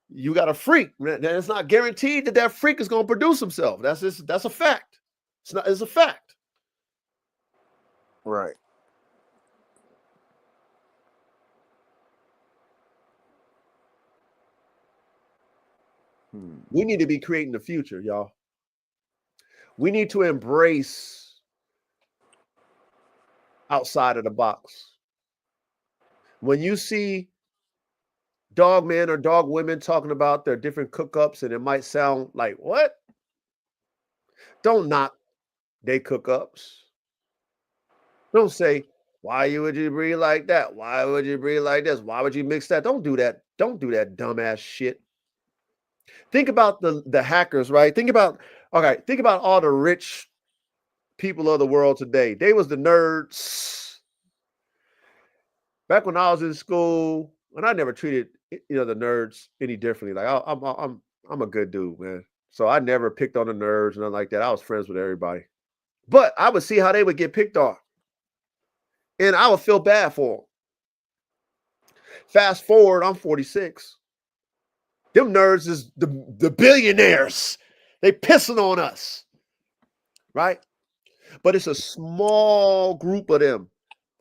you got a freak. Then it's not guaranteed that freak is gonna produce himself. That's a fact. It's a fact. Right. We need to be creating the future, y'all. We need to embrace outside of the box. When you see dog men or dog women talking about their different cook-ups, and it might sound like, what? Don't knock they cook-ups. Don't say, why would you breed like that? Why would you breed like this? Why would you mix that? Don't do that. Don't do that dumbass shit. Think about the hackers, right? Think about all the rich people of the world today. They was the nerds. Back when I was in school, and I never treated the nerds any differently. Like I'm a good dude, man. So I never picked on the nerds and nothing like that. I was friends with everybody. But I would see how they would get picked on. And I would feel bad for them. Fast forward, I'm 46. Them nerds is the billionaires. They pissing on us. Right? But it's a small group of them.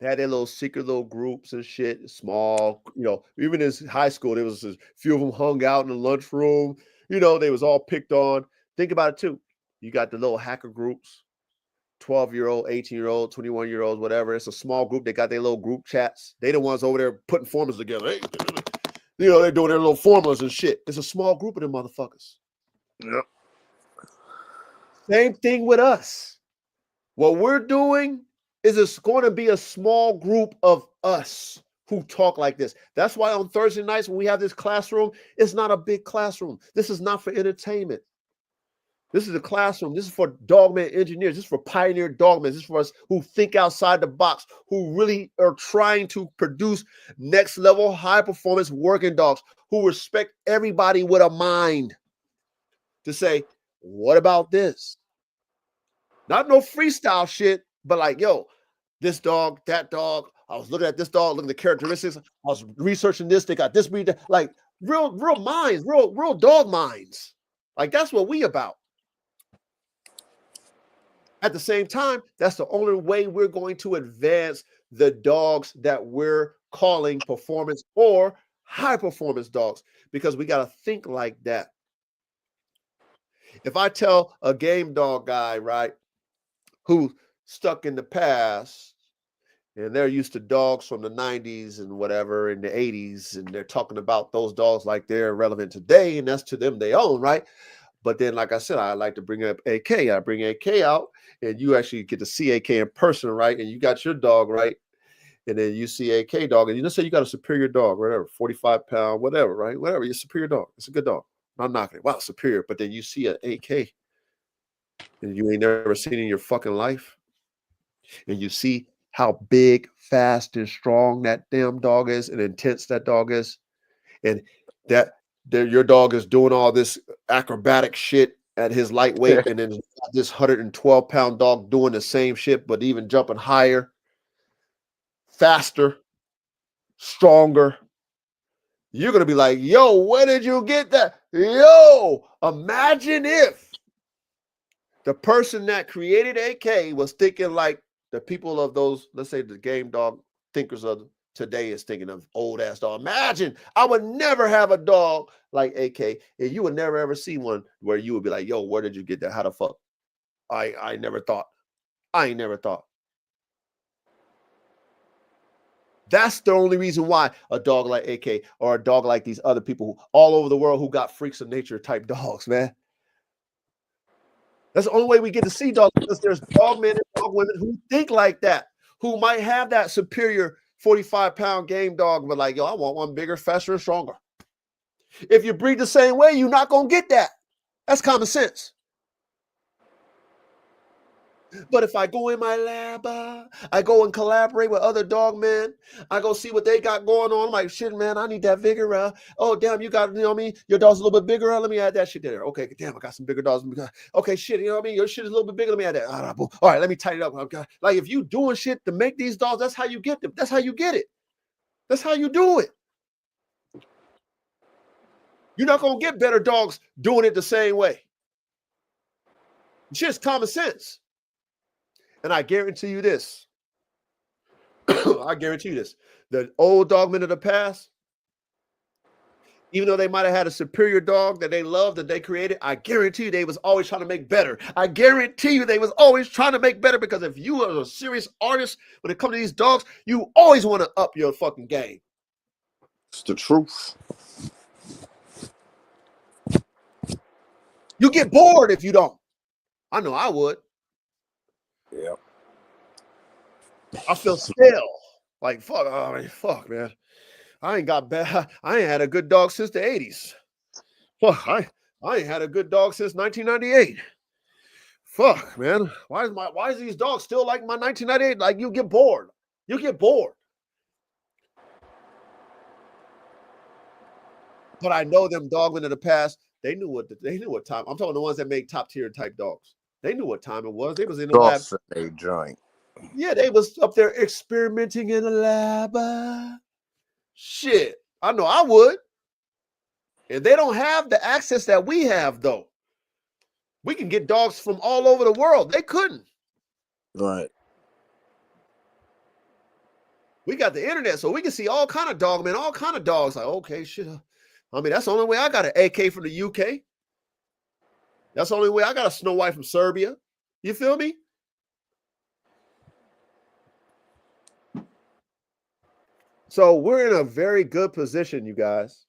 They had their little secret little groups and shit. Small, even in high school, there was a few of them hung out in the lunchroom. They was all picked on. Think about it too. You got the little hacker groups, 12-year-old, 18-year-old, 21-year-olds, whatever. It's a small group. They got their little group chats. They the ones over there putting formulas together. Hey, they're doing their little formulas and shit. It's a small group of them motherfuckers. Yep. Same thing with us. What we're doing is it's going to be a small group of us who talk like this. That's why on Thursday nights when we have this classroom, it's not a big classroom. This is not for entertainment. This is a classroom. This is for dogman engineers. This is for pioneer dogmen. This is for us who think outside the box, who really are trying to produce next level high performance working dogs, who respect everybody with a mind to say, what about this? Not no freestyle shit, but like, yo, this dog, that dog. I was looking at this dog, looking at the characteristics. I was researching this. They got this breed. Like real minds, real dog minds. Like that's what we about. At the same time, that's the only way we're going to advance the dogs that we're calling performance or high performance dogs, because we got to think like that. If I tell a game dog guy, right, who stuck in the past, and they're used to dogs from the 90s and whatever in the 80s, and they're talking about those dogs like they're relevant today, and that's to them they own, right? But then, like I said, I like to bring up AK. I bring AK out, and you actually get to see AK in person, right? And you got your dog, right? And then you see AK dog, and you just say you got a superior dog, whatever, 45 pound, whatever, right? Whatever, you're a superior dog. It's a good dog. I'm not knocking it. Wow, superior. But then you see an AK, and you ain't never seen in your fucking life, and you see how big, fast, and strong that damn dog is, and intense that dog is, and that your dog is doing all this acrobatic shit at his lightweight, and then this 112-pound dog doing the same shit, but even jumping higher, faster, stronger. You're gonna be like, yo, where did you get that? Yo, imagine if the person that created AK was thinking like the people of those, let's say the game dog thinkers of today is thinking of old ass dog. Imagine I would never have a dog like AK, and you would never ever see one where you would be like, yo, where did you get that? How the fuck? I never thought. I ain't never thought. That's the only reason why a dog like AK or a dog like these other people all over the world who got freaks of nature type dogs, man. That's the only way we get to see dogs, because there's dog men and dog women who think like that, who might have that superior 45-pound game dog, but like, yo, I want one bigger, faster, and stronger. If you breed the same way, you're not going to get that. That's common sense. But if I go in my lab, I go and collaborate with other dog men, I go see what they got going on. I'm like, shit, man, I need that vigor. Oh, damn, you got, you know what I mean? Your dog's a little bit bigger. Let me add that shit there. Okay, damn, I got some bigger dogs. Okay, shit, you know what I mean? Your shit is a little bit bigger. Let me add that. All right, let me tighten it up. Okay. Like, if you doing shit to make these dogs, that's how you get them. That's how you get it. That's how you do it. You're not going to get better dogs doing it the same way. It's just common sense. And I guarantee you this. I guarantee you this. The old dogmen of the past, even though they might have had a superior dog that they loved, that they created, I guarantee you they was always trying to make better. I guarantee you they was always trying to make better, because if you are a serious artist, when it comes to these dogs, you always want to up your fucking game. It's the truth. You get bored if you don't. I know I would. Yeah. I feel stale. Like, fuck, fuck, man. I ain't got bad. I ain't had a good dog since the 80s. Fuck, I ain't had a good dog since 1998. Fuck, man. Why is these dogs still like my 1998? Like, you get bored. You get bored. But I know them dogmen of the past, they knew what time. I'm talking the ones that make top tier type dogs. They knew what time it was. They was in the lab. They joint. Yeah, they was up there experimenting in the lab. Shit, I know I would. And they don't have the access that we have, though. We can get dogs from all over the world. They couldn't. Right. We got the internet, so we can see all kind of dog, man, all kind of dogs. Like, okay, shit. I mean, that's the only way I got an AK from the UK. That's the only way I got a Snow White from Serbia. You feel me? So we're in a very good position, you guys,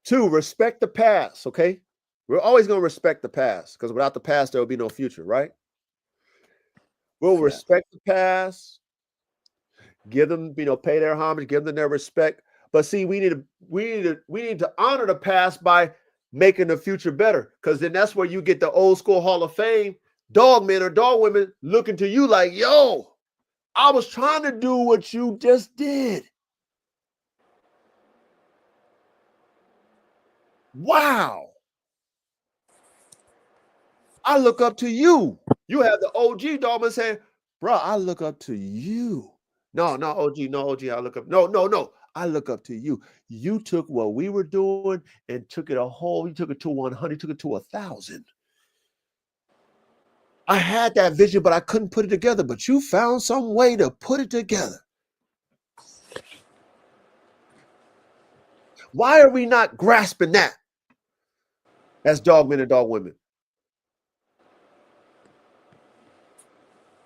to respect the past, okay? We're always going to respect the past, because without the past, there will be no future, right? We'll respect the past, give them, pay their homage, give them their respect. But see, we need to honor the past by making the future better, because then that's where you get the old school Hall of Fame dog men or dog women looking to you like, yo, I was trying to do what you just did. Wow. I look up to you. You have the OG dogman saying, bro, I look up to you. No, OG, I look up. No. I look up to you. You took what we were doing and took it you took it to 100, took it to 1,000. I had that vision, but I couldn't put it together. But you found some way to put it together. Why are we not grasping that as dog men and dog women?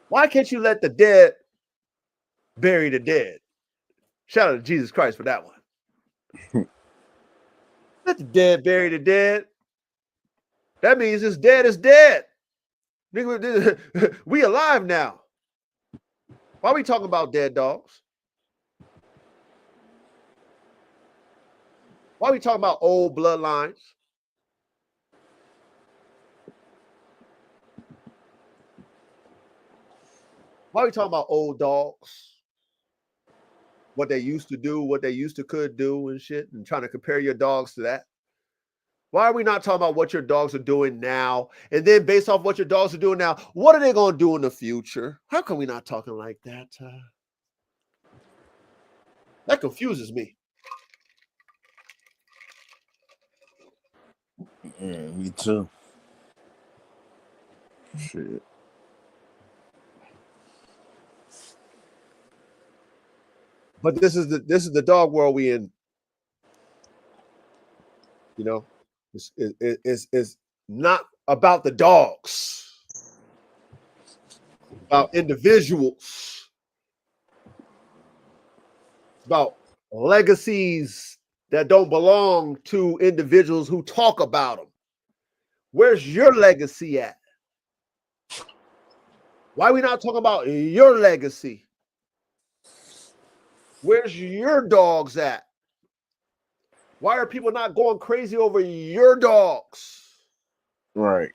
Why can't you let the dead bury the dead? Shout out to Jesus Christ for that one. Let the dead bury the dead. That means it's dead is dead. Nigga, we alive now. Why are we talking about dead dogs? Why are we talking about old bloodlines? Why are we talking about old dogs? What they used to do, what they used to could do and shit, and trying to compare your dogs to that? Why are we not talking about what your dogs are doing now? And then based off what your dogs are doing now, what are they going to do in the future? How come we not talking like that? That confuses me. Yeah, me too. Shit. But this is the dog world we in. You know, it's not about the dogs. It's about individuals. It's about legacies that don't belong to individuals who talk about them. Where's your legacy at? Why are we not talking about your legacy? Where's your dogs at? Why are people not going crazy over your dogs? Right.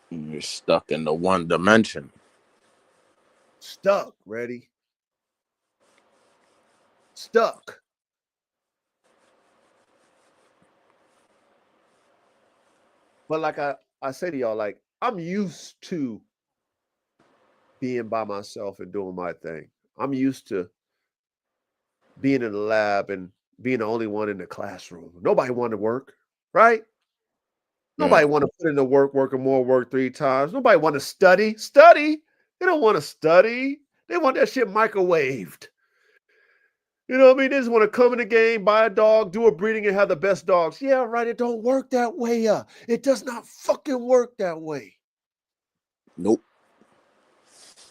You're stuck in the one dimension. Stuck, ready? Stuck. But like I say to y'all, like, I'm used to being by myself and doing my thing. I'm used to being in the lab and being the only one in the classroom. Nobody want to work, right? Nobody want to put in the work and more work 3 times. Nobody want to study. They don't want to study. They want that shit microwaved. You know what I mean? They just want to come in the game, buy a dog, do a breeding, and have the best dogs. Yeah, right. It don't work that way. It does not fucking work that way. Nope.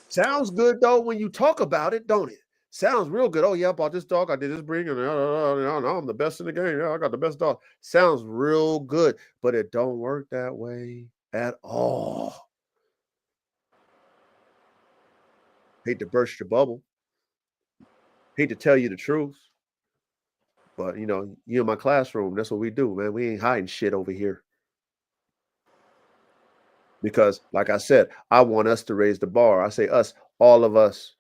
Sounds good though when you talk about it, don't it? Sounds real good. Oh yeah, I bought this dog. I did this breeding, and I'm the best in the game. Yeah, I got the best dog. Sounds real good, but it don't work that way at all. Hate to burst your bubble. Hate to tell you the truth. But you know, you in my classroom, that's what we do, man. We ain't hiding shit over here. Because, like I said, I want us to raise the bar. I say us, all of us.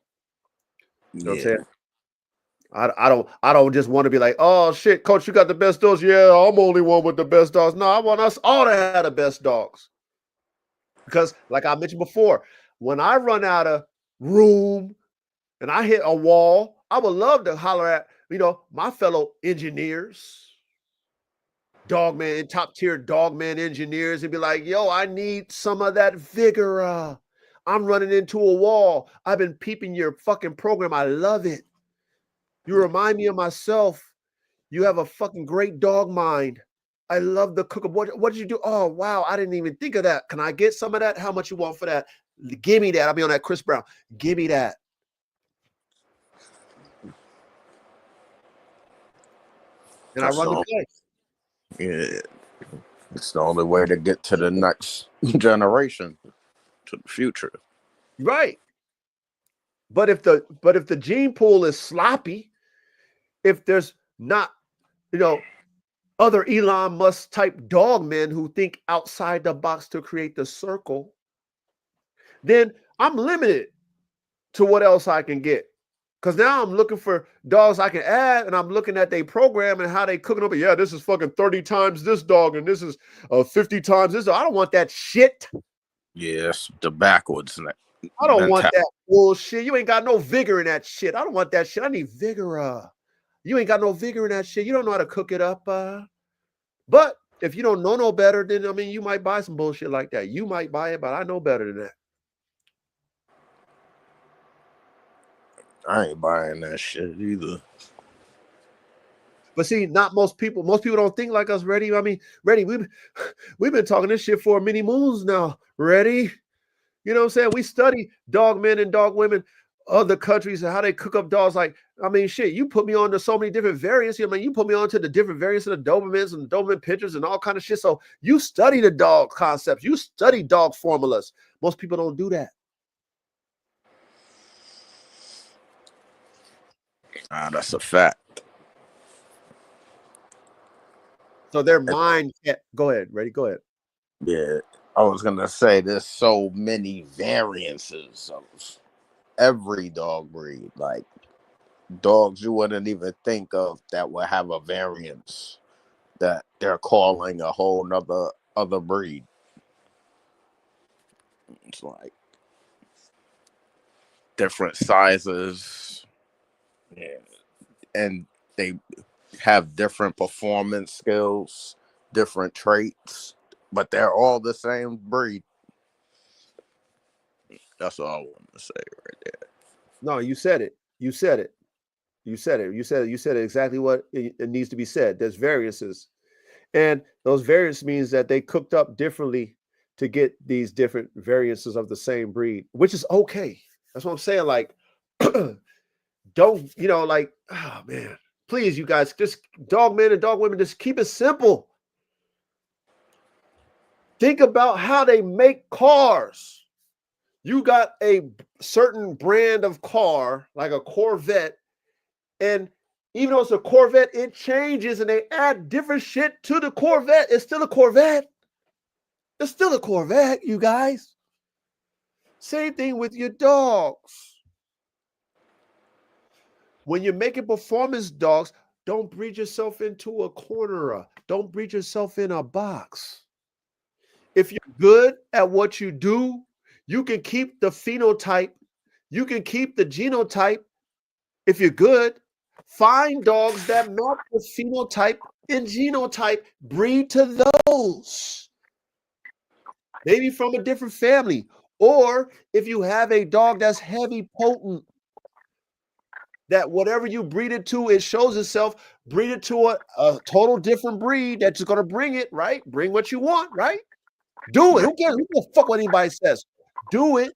You know what I'm saying? I don't just want to be like, oh shit, coach, you got the best dogs. Yeah, I'm only one with the best dogs. No, I want us all to have the best dogs. Because, like I mentioned before, when I run out of room and I hit a wall, I would love to holler at, you know, my fellow engineers, dogman, top tier dogman engineers, and be like, yo, I need some of that vigor. I'm running into a wall. I've been peeping your fucking program. I love it. You remind me of myself. You have a fucking great dog mind. I love the cook. What did you do? Oh, wow. I didn't even think of that. Can I get some of that? How much you want for that? Give me that. I'll be on that Chris Brown. Give me that. And That's I run the place. Yeah. It's the only way to get to the next generation, to the future. Right. But if the gene pool is sloppy, if there's not, you know, other Elon Musk type dog men who think outside the box to create the circle, then I'm limited to what else I can get. Because now I'm looking for dogs I can add, and I'm looking at their program and how they cooking up. Yeah, this is fucking 30 times this dog, and this is 50 times this dog. I don't want that shit. Yes, the backwards. I don't want that bullshit. You ain't got no vigor in that shit. I don't want that shit. I need vigor. You ain't got no vigor in that shit. You don't know how to cook it up. But if you don't know no better, then I mean, you might buy some bullshit like that. You might buy it, but I know better than that. I ain't buying that shit either. But see, not most people. Most people don't think like us. Ready? I mean, ready. We've been talking this shit for many moons now. Ready? You know what I'm saying? We study dog men and dog women, other countries, and how they cook up dogs. Like, I mean, shit, you put me on to so many different variants. I mean, you put me on to the different variants of the Dobermans and the Doberman pictures and all kind of shit. So you study the dog concepts. You study dog formulas. Most people don't do that. That's a fact. So their mind can't. Go ahead. Ready? Go ahead. Yeah, I was gonna say there's so many variances of every dog breed. Like dogs you wouldn't even think of that would have a variance that they're calling a whole nother other breed. It's like different sizes, yeah, and they have different performance skills, different traits, but they're all the same breed. That's all I want to say right there. No, you said it. You said it. You said it. You said exactly what it needs to be said. There's variances. And those variants means that they cooked up differently to get these different variances of the same breed, which is okay. That's what I'm saying. Like, don't, like, oh man, please, you guys, just dog men and dog women, just keep it simple. Think about how they make cars. You got a certain brand of car, like a Corvette, and even though it's a Corvette, it changes and they add different shit to the Corvette. It's still a Corvette. It's still a Corvette, you guys. Same thing with your dogs. When you're making performance dogs, don't breed yourself into a corner. Don't breed yourself in a box. If you're good at what you do, you can keep the phenotype. You can keep the genotype. If you're good, find dogs that match the phenotype and genotype, breed to those. Maybe from a different family. Or if you have a dog that's heavy potent, that whatever you breed it to, it shows itself, breed it to a total different breed that's going to bring it, right? Bring what you want, right? Do it. Who cares? Who gives a fuck what anybody says? Do it.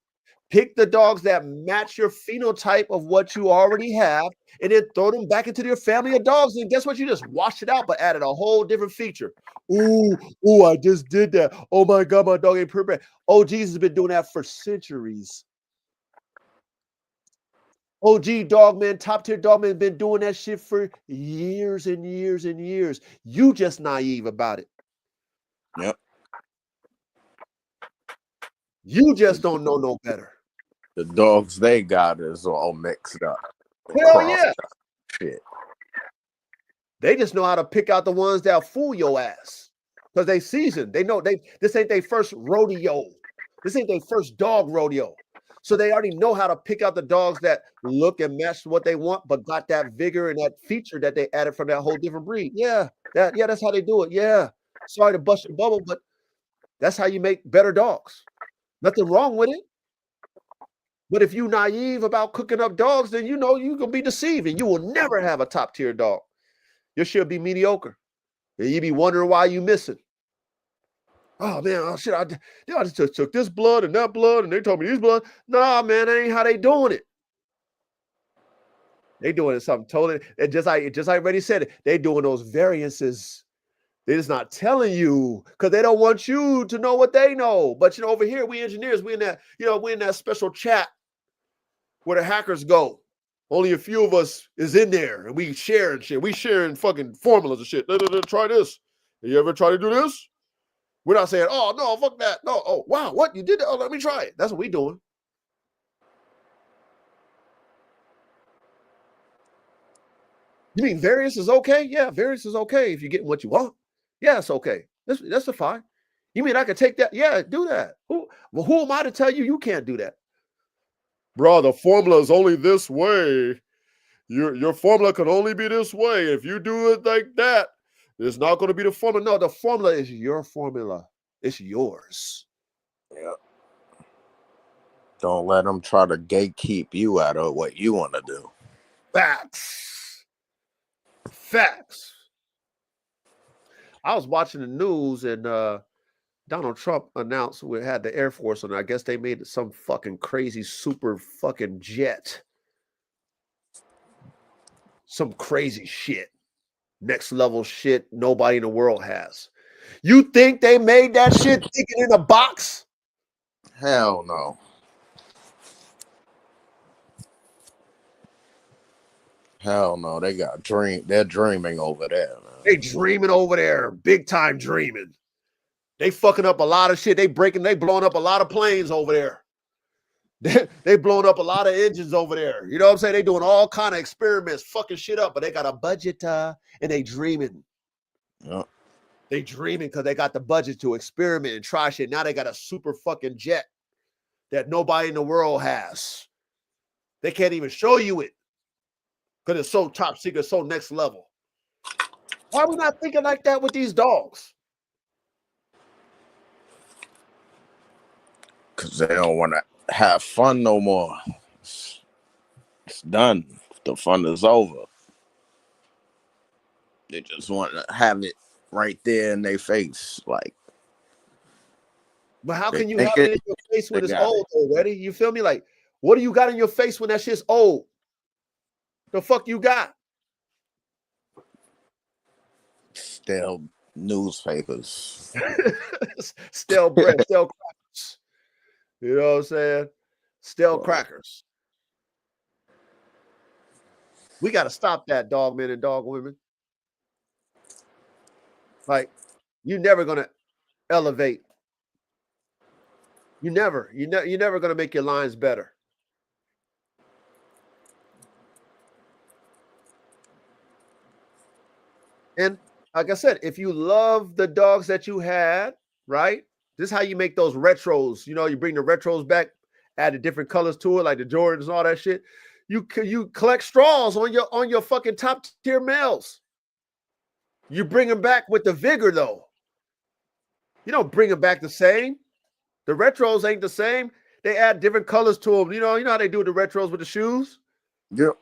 Pick the dogs that match your phenotype of what you already have, and then throw them back into your family of dogs. And guess what? You just washed it out, but added a whole different feature. Ooh, I just did that. Oh my God, my dog ain't purebred. Oh, Jesus has been doing that for centuries. OG Dogman, top tier Dogman, been doing that shit for years and years and years. You just naive about it. Yep. You just don't know no better. The dogs they got is all mixed up. Hell yeah. Shit. They just know how to pick out the ones that'll fool your ass. Because they seasoned. They know this ain't their first rodeo. This ain't their first dog rodeo. So they already know how to pick out the dogs that look and match what they want, but got that vigor and that feature that they added from that whole different breed. Yeah, that's how they do it. Yeah. Sorry to bust your bubble, but that's how you make better dogs. Nothing wrong with it. But if you naive about cooking up dogs, then you're gonna be deceived and you will never have a top tier dog. Your shit will be mediocre. And you be wondering why you missing. Oh man, oh shit, I just took this blood and that blood, and they told me this blood. Nah, man, that ain't how they doing it. They doing it something totally. It just like Reddy said it, they doing those variances. They're just not telling you because they don't want you to know what they know. But over here, we engineers, we in that special chat where the hackers go. Only a few of us is in there, and we sharing shit. We sharing fucking formulas and shit. Try this. Have you ever tried to do this? We're not saying, oh no, fuck that. No, oh wow, what you did that? Oh, let me try it. That's what we doing. You mean variance is okay? Yeah, variance is okay if you're getting what you want. Yeah, it's okay. That's fine. You mean I could take that? Yeah, do that. Who am I to tell you you can't do that? Bro, the formula is only this way. Your formula can only be this way. If you do it like that, it's not going to be the formula. No, the formula is your formula. It's yours. Yeah. Don't let them try to gatekeep you out of what you want to do. Facts. Facts. I was watching the news and Donald Trump announced we had the Air Force on. I guess they made some fucking crazy super fucking jet. Some crazy shit. Next level shit nobody in the world has. You think they made that shit thinking in a box? Hell no. Hell no. They got they're dreaming over there, man. They dreaming over there, big time dreaming. They fucking up a lot of shit. They blowing up a lot of planes over there. They blowing up a lot of engines over there. You know what I'm saying? They doing all kind of experiments, fucking shit up, but they got a budget and they dreaming. Yeah. They dreaming because they got the budget to experiment and try shit. Now they got a super fucking jet that nobody in the world has. They can't even show you it because it's so top secret, so next level. Why are we not thinking like that with these dogs? Because they don't want to have fun no more. It's done. The fun is over. They just want to have it right there in their face. Like, but how they can you think have it in your face when they it's got old already? You feel me? Like, what do you got in your face when that shit's old? The fuck you got? stale newspapers. Stale bread, stale crackers. You know what I'm saying? Stale crackers. We got to stop that, dog men and dog women. Like, you're never gonna elevate. You're never gonna make your lines better. And like I said, if you love the dogs that you had, right? This is how you make those retros. You know, you bring the retros back, add the different colors to it, like the Jordans and all that shit. You collect straws on your fucking top tier males. You bring them back with the vigor, though. You don't bring them back the same. The retros ain't the same. They add different colors to them. You know how they do the retros with the shoes? Yep.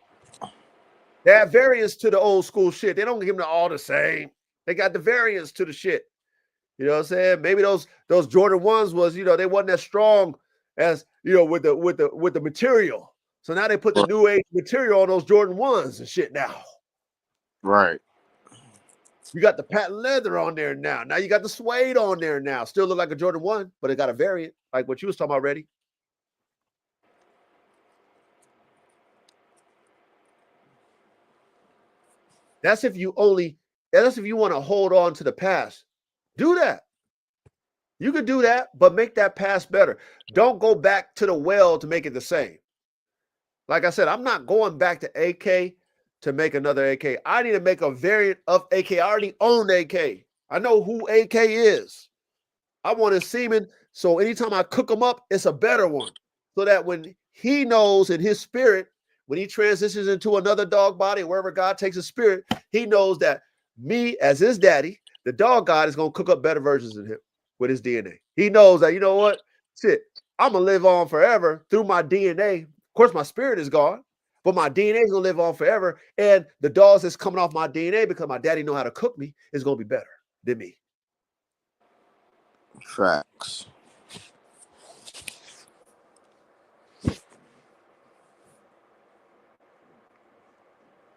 They add variants to the old school shit. They don't give them all the same. They got the variants to the shit. You know what I'm saying? Maybe those Jordan 1s was, they wasn't as strong as, with the material. So now they put the new age material on those Jordan 1s and shit now. Right. You got the patent leather on there now. Now you got the suede on there now. Still look like a Jordan 1, but it got a variant, like what you was talking about already. That's if you want to hold on to the past. Do that. You could do that, but make that past better. Don't go back to the well to make it the same. Like I said, I'm not going back to AK to make another AK. I need to make a variant of AK. I already own AK. I know who AK is. I want a semen, so anytime I cook him up, it's a better one. So that when he knows in his spirit, when he transitions into another dog body, wherever God takes his spirit, he knows that me as his daddy, the dog God, is going to cook up better versions of him with his DNA. He knows that, you know what? Shit, I'm going to live on forever through my DNA. Of course, my spirit is gone, but my DNA is going to live on forever. And the dogs that's coming off my DNA because my daddy know how to cook me is going to be better than me. Facts.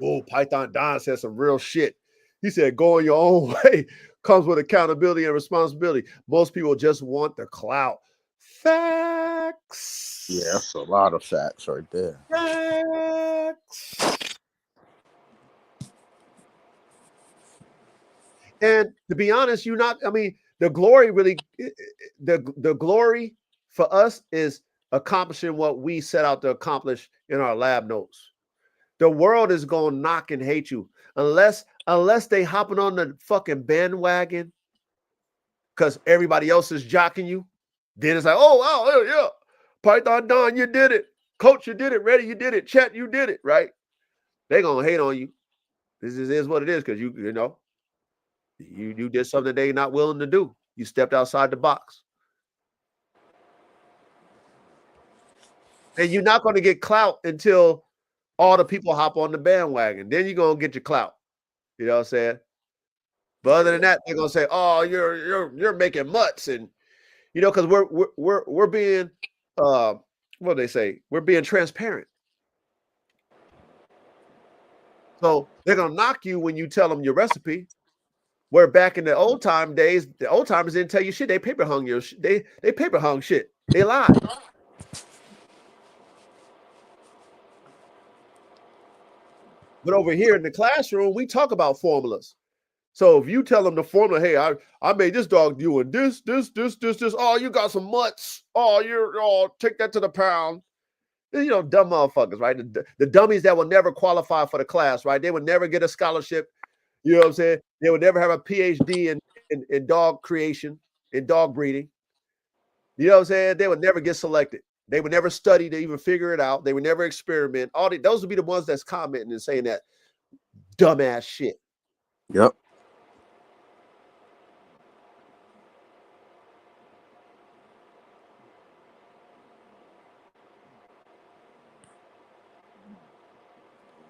Oh, Python Don said some real shit. He said, going your own way comes with accountability and responsibility. Most people just want the clout. Facts. Yeah, that's a lot of facts right there. Facts. And to be honest, the glory really, the glory for us is accomplishing what we set out to accomplish in our lab notes. The world is going to knock and hate you unless they hopping on the fucking bandwagon because everybody else is jocking you. Then it's like, oh, yeah, Python Don, you did it. Coach, you did it. Reddy, you did it. Chet, you did it, right? They're going to hate on you. This is what it is because you did something they're not willing to do. You stepped outside the box. And you're not going to get clout until all the people hop on the bandwagon. Then you're going to get your clout. You know what I'm saying? But other than that, they're going to say, "Oh, you're making mutts," and you know, because we're being what do they say? We're being transparent. So they're gonna knock you when you tell them your recipe. Where back in the old time days, the old timers didn't tell you shit. They paper hung your they paper hung shit. They lied. But over here in the classroom, we talk about formulas. So if you tell them the formula, hey, I made this dog doing this. Oh, you got some mutts. Oh, take that to the pound. You know, dumb motherfuckers, right? The dummies that will never qualify for the class, right? They would never get a scholarship. You know what I'm saying? They would never have a PhD in dog creation, in dog breeding. You know what I'm saying? They would never get selected. They would never study to even figure it out. They would never experiment. Those would be the ones that's commenting and saying that dumbass shit. Yep.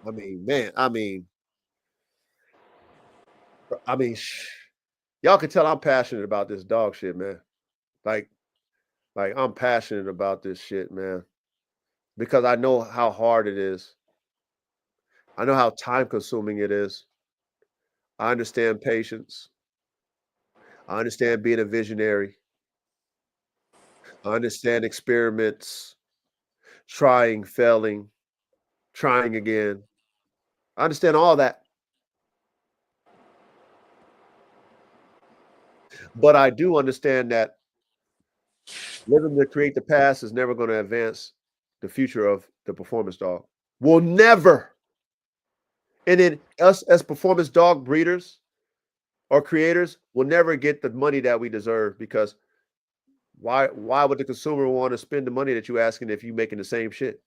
I mean, man, I mean, y'all can tell I'm passionate about this dog shit, man. Like I'm passionate about this shit, man, because I know how hard it is. I know how time consuming it is. I understand patience. I understand being a visionary. I understand experiments, trying, failing, trying again. I understand all that. But I do understand that living to create the past is never going to advance the future of the performance dog. Will never. And then us as performance dog breeders or creators will never get the money that we deserve, because why would the consumer want to spend the money that you're asking if you're making the same shit?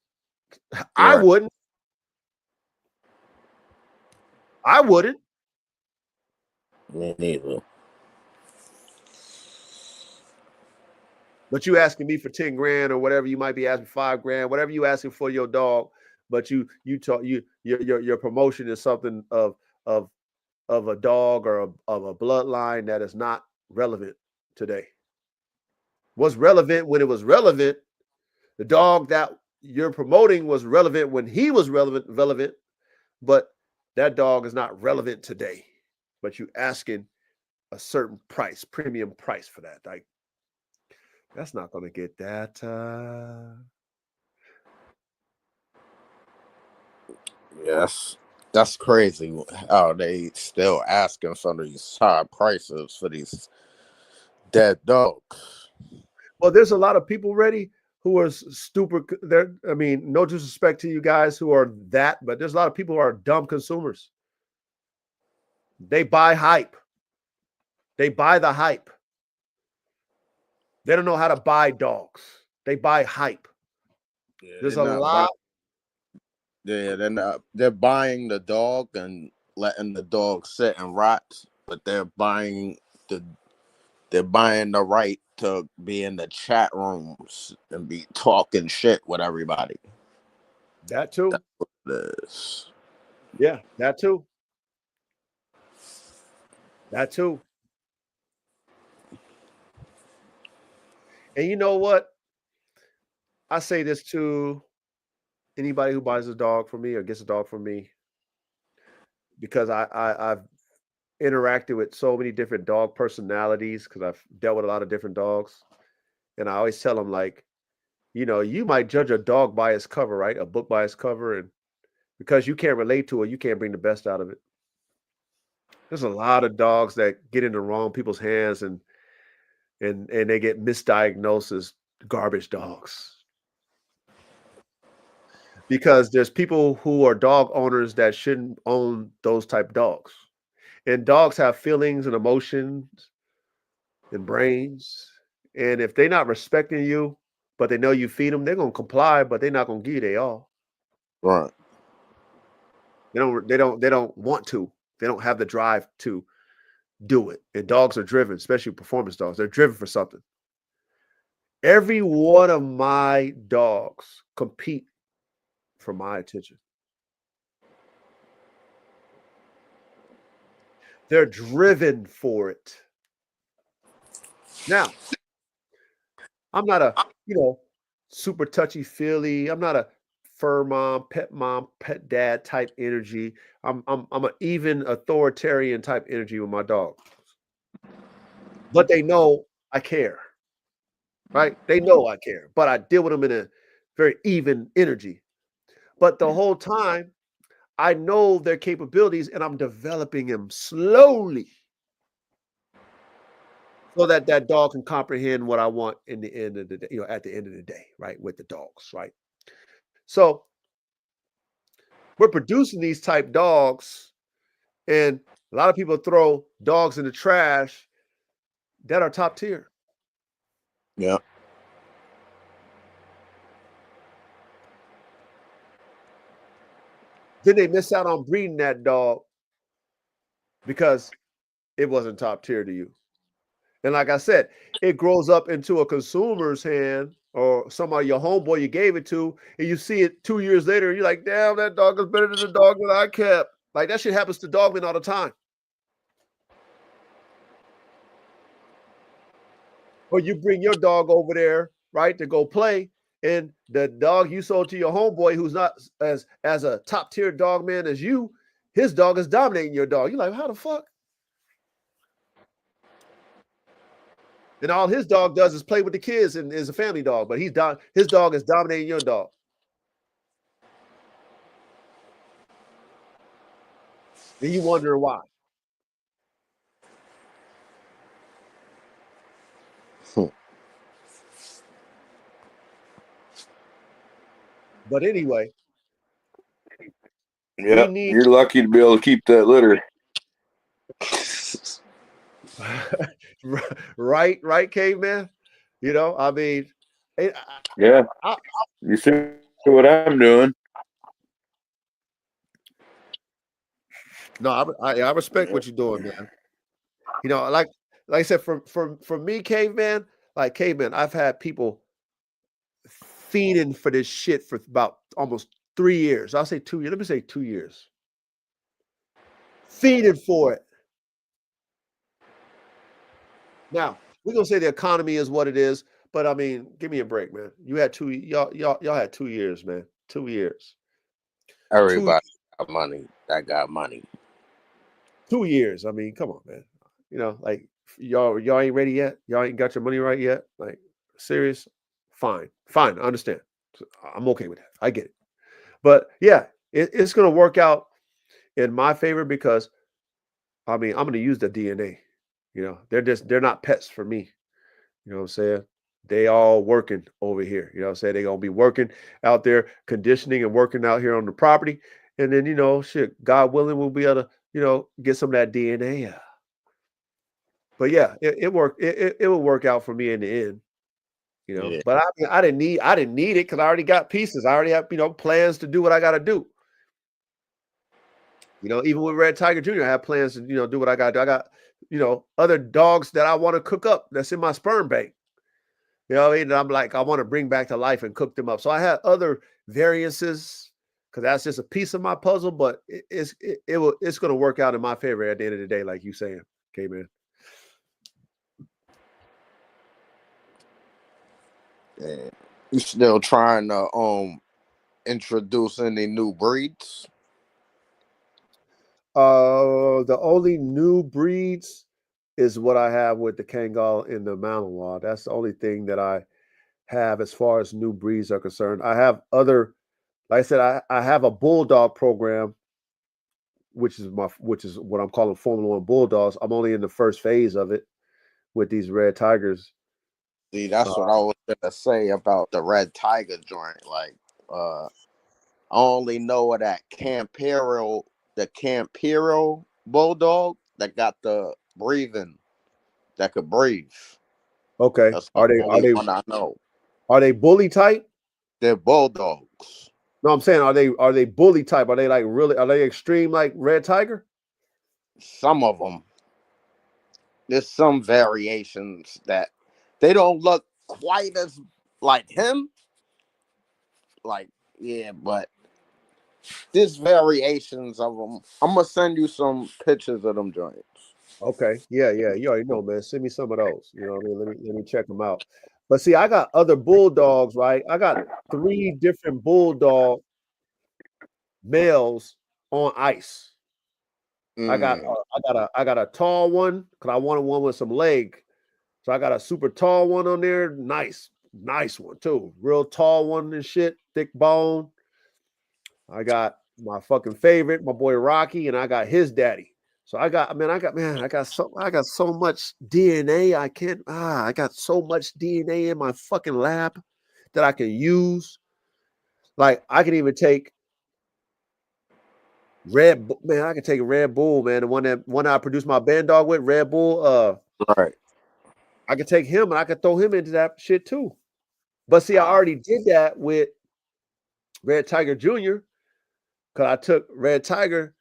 I Right. wouldn't. I wouldn't. Me neither. But you asking me for 10 grand or whatever, you might be asking 5 grand, whatever you asking for your dog. But your promotion is something of a dog or of a bloodline that is not relevant today. Was relevant when it was relevant. The dog that you're promoting was relevant when he was relevant, but that dog is not relevant today. But you asking a certain price, premium price for that. Like, that's not going to get that. Yes. That's crazy how they still asking for these high prices for these dead dogs. Well, there's a lot of people ready who are stupid. I mean, no disrespect to you guys who are that, but there's a lot of people who are dumb consumers. They buy hype. They buy the hype. They don't know how to buy dogs. They buy hype. Yeah, There's a lot. They're buying the dog and letting the dog sit and rot, but they're buying the right to be in the chat rooms and be talking shit with everybody. That too. That's what it is. Yeah, that too. That too. And you know what? I say this to anybody who buys a dog from me or gets a dog from me, because I've interacted with so many different dog personalities, because I've dealt with a lot of different dogs. And I always tell them, like, you know, you might judge a dog by its cover, right? A book by its cover. And because you can't relate to it, you can't bring the best out of it. There's a lot of dogs that get in the wrong people's hands and they get misdiagnosed as garbage dogs. Because there's people who are dog owners that shouldn't own those type dogs. And dogs have feelings and emotions and brains. And if they're not respecting you, but they know you feed them, they're gonna comply, but they're not gonna give you they all. Right. They don't want to. They don't have the drive to do it. And dogs are driven, especially performance dogs. They're driven for something. Every one of my dogs compete for my attention. They're driven for it. Now, I'm not a, super touchy-feely. I'm not a fur mom, pet dad type energy. I'm an even authoritarian type energy with my dog. But they know I care. Right? They know I care, but I deal with them in a very even energy. But the whole time, I know their capabilities and I'm developing them slowly so that that dog can comprehend what I want in the end of the day, at the end of the day, right? With the dogs, right? So we're producing these type dogs, and a lot of people throw dogs in the trash that are top tier. Yeah. Then they miss out on breeding that dog because it wasn't top tier to you. And like I said, it grows up into a consumer's hand or somebody, your homeboy you gave it to, and you see it 2 years later, and you're like, damn, that dog is better than the dog that I kept. Like that shit happens to dogmen all the time. Or you bring your dog over there, right, to go play, and the dog you sold to your homeboy, who's not as a top tier dog man as you, his dog is dominating your dog. You're like, how the fuck? And all his dog does is play with the kids and is a family dog, but his dog is dominating your dog. And you wonder why. But anyway, Yeah, we need you're lucky to be able to keep that litter. right, caveman. I mean, Yeah, you see what I'm doing? no, I respect what you're doing, man. Like I said, for me, caveman, I've had people fiending for this shit for about almost 3 years. I'll say 2 years. Let me say 2 years. Fiending for it. Now, we're gonna say the economy is what it is, but I mean, give me a break, man. You had y'all had 2 years, man. 2 years. Everybody got money. That got money. 2 years. I mean, come on, man. Like y'all ain't ready yet. Y'all ain't got your money right yet. Like, serious? Fine. I understand. I'm okay with that. I get it. But yeah, it's gonna work out in my favor because I mean, I'm gonna use the DNA. They're not pets for me. You know what I'm saying? They all working over here. You know what I'm saying? They're gonna be working out there, conditioning and working out here on the property. And then, shit, God willing, we'll be able to, get some of that DNA. But yeah, it worked. It will work out for me in the end. Yeah. But I didn't need it because I already got pieces. I already have, plans to do what I gotta do. Even with Red Tiger Jr., I have plans to, do what I gotta do. I got, other dogs that I want to cook up that's in my sperm bank. You know what I mean? And I'm like, I want to bring back to life and cook them up. So I had other variances because that's just a piece of my puzzle, but it's going to work out in my favor at the end of the day, like you saying, okay, man. Yeah. You still trying to introduce any new breeds? The only new breeds is what I have with the Kangal and the Malinois. That's the only thing that I have as far as new breeds are concerned. I have other, like I said, I have a bulldog program, which is what I'm calling Formula One Bulldogs. I'm only in the first phase of it with these Red Tigers. See, that's what I was gonna say about the Red Tiger joint. Like, I only know of that the Campero bulldog that got the breathing, that could breathe. Okay, That's the only one I know. Are they bully type? They're bulldogs. No, I'm saying are they bully type? Are they like really? Are they extreme like Red Tiger? Some of them. There's some variations that they don't look quite as like him. Like, yeah, but there's variations of them. I'm gonna send you some pictures of them joints. Okay. Yeah, yeah. You already know, man. Send me some of those. You know what I mean? Let me check them out. But see, I got other bulldogs, right? I got 3 different bulldog males on ice. I got Mm, I got a tall one because I wanted one with some leg. So I got a super tall one on there. Nice one too. Real tall one and shit, thick bone. I got my fucking favorite, my boy Rocky, and I got his daddy. So I got so much DNA. I got so much DNA in my fucking lab that I can use. Like I can even take I can take a Red Bull, man. The one I produced my band dog with, Red Bull. right. I could take him and I could throw him into that shit too. But see, I already did that with Red Tiger Jr. because I took Red Tiger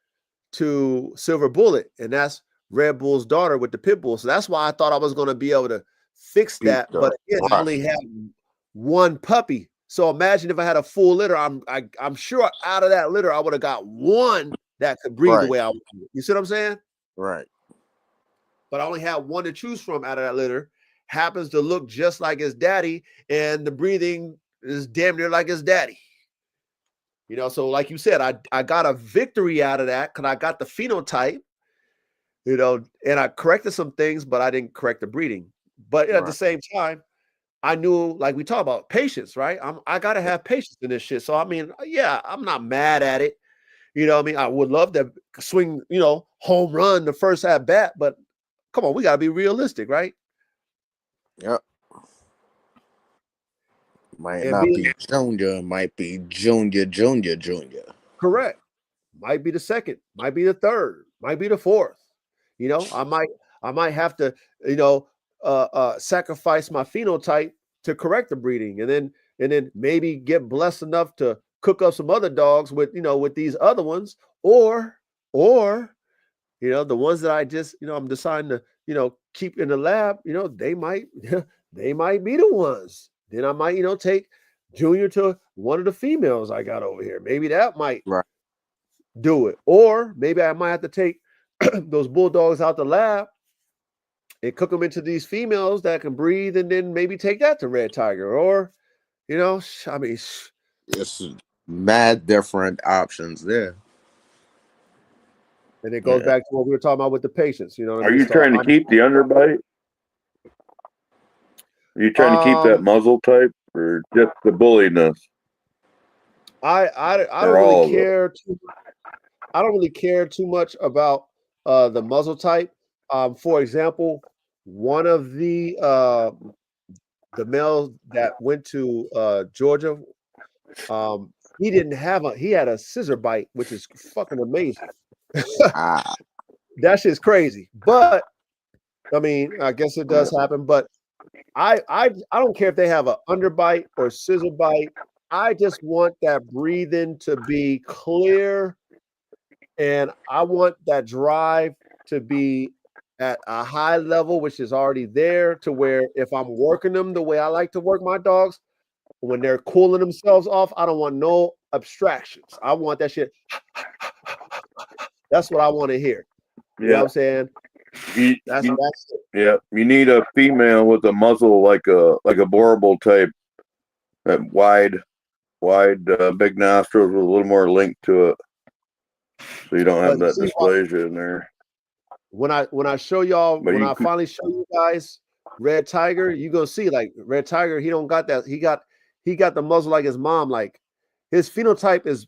to Silver Bullet, and that's Red Bull's daughter with the pit bull. So that's why I thought I was going to be able to fix that. But again, I only had one puppy. So imagine if I had a full litter. I'm sure out of that litter I would have got one that could breathe the way I want. You see what I'm saying? Right. But I only had one to choose from out of that litter. Happens to look just like his daddy, and the breathing is damn near like his daddy. You know, so like you said, I got a victory out of that because I got the phenotype, you know, and I corrected some things, but I didn't correct the breeding. But at the same time, I knew, like we talk about patience, right? I got to have patience in this shit. So, I mean, yeah, I'm not mad at it. You know what I mean? I would love to swing, you know, home run the first at bat, but come on, we got to be realistic, right? Yep. Might not be junior, might be junior. Correct. Might be the second, might be the third, might be the fourth. You know, I might have to, you know, sacrifice my phenotype to correct the breeding, and then maybe get blessed enough to cook up some other dogs with, you know, with these other ones, or you know, the ones that I just, you know, I'm deciding to, you know, keep in the lab, you know, they might they might be the ones. Then I might, you know, take Junior to one of the females I got over here. Maybe that might do it. Or maybe I might have to take those bulldogs out the lab and cook them into these females that can breathe, and then maybe take that to Red Tiger. Or, you know, I mean, it's mad different options there. and it goes back to what we were talking about with the patients. You know what I Are mean? you trying to keep the underbite? Are you trying to keep that muzzle type, or just the bulliness? I don't really care. I don't really care too much about the muzzle type. For example, one of the males that went to Georgia, he had a scissor bite, which is fucking amazing. That shit's crazy. But I mean, I guess it does happen. But I don't care if they have an underbite or scissor bite. I just want that breathing to be clear, and I want that drive to be at a high level, which is already there, to where if I'm working them the way I like to work my dogs, when they're cooling themselves off, I don't want no abstractions. I want that shit. That's what I want to hear. You know what I'm saying? That's it. Yeah, you need a female with a muzzle like a Boerboel type, that wide, big nostrils with a little more link to it, so you don't have that dysplasia in there. When I show y'all, when I finally show you guys Red Tiger, you gonna see like Red Tiger. He don't got that. He got the muzzle like his mom. Like his phenotype is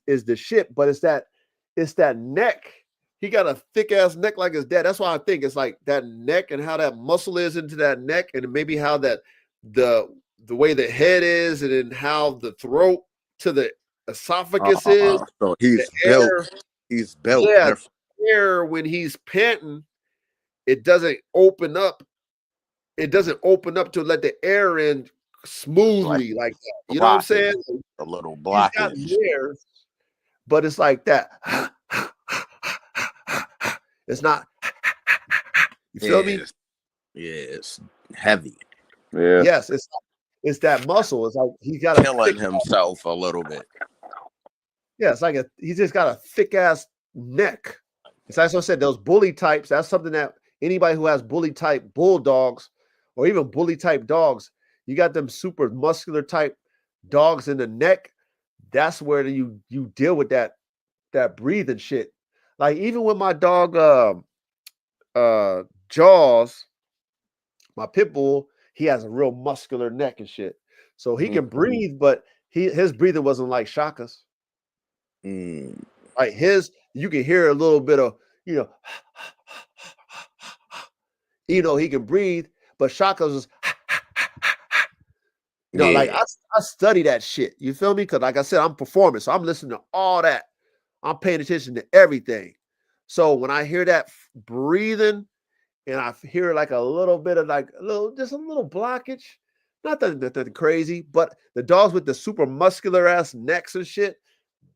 the shit, but it's that neck. He got a thick ass neck like his dad. That's why I think it's like that neck and how that muscle is into that neck, and maybe how that the way the head is, and then how the throat to the esophagus is. So he's built. He's built. Yeah, air when he's panting, it doesn't open up. It doesn't open up to let the air in smoothly like that. You know what I'm saying? A little blockage. But it's like that. It's not. You feel me? Yeah, it's heavy. Yeah. Yes, it's that muscle. It's like he's got a Killing thick, himself a little bit. yeah, it's like he's just got a thick ass neck. It's like I said, those bully types, that's something that anybody who has bully type bulldogs or even bully type dogs, you got them super muscular type dogs in the neck. That's where you deal with that breathing shit. Like even with my dog Jaws, my pit bull, he has a real muscular neck and shit. So he can breathe, but his breathing wasn't like Shaka's. Mm. Like you can hear a little bit of, you know, he can breathe, but Shaka's was, like Yeah. I study that shit. You feel me? Because like I said, I'm performing, so I'm listening to all that. I'm paying attention to everything. So when I hear that breathing, and I hear like a little bit of just a little blockage, nothing crazy, but the dogs with the super muscular ass necks and shit,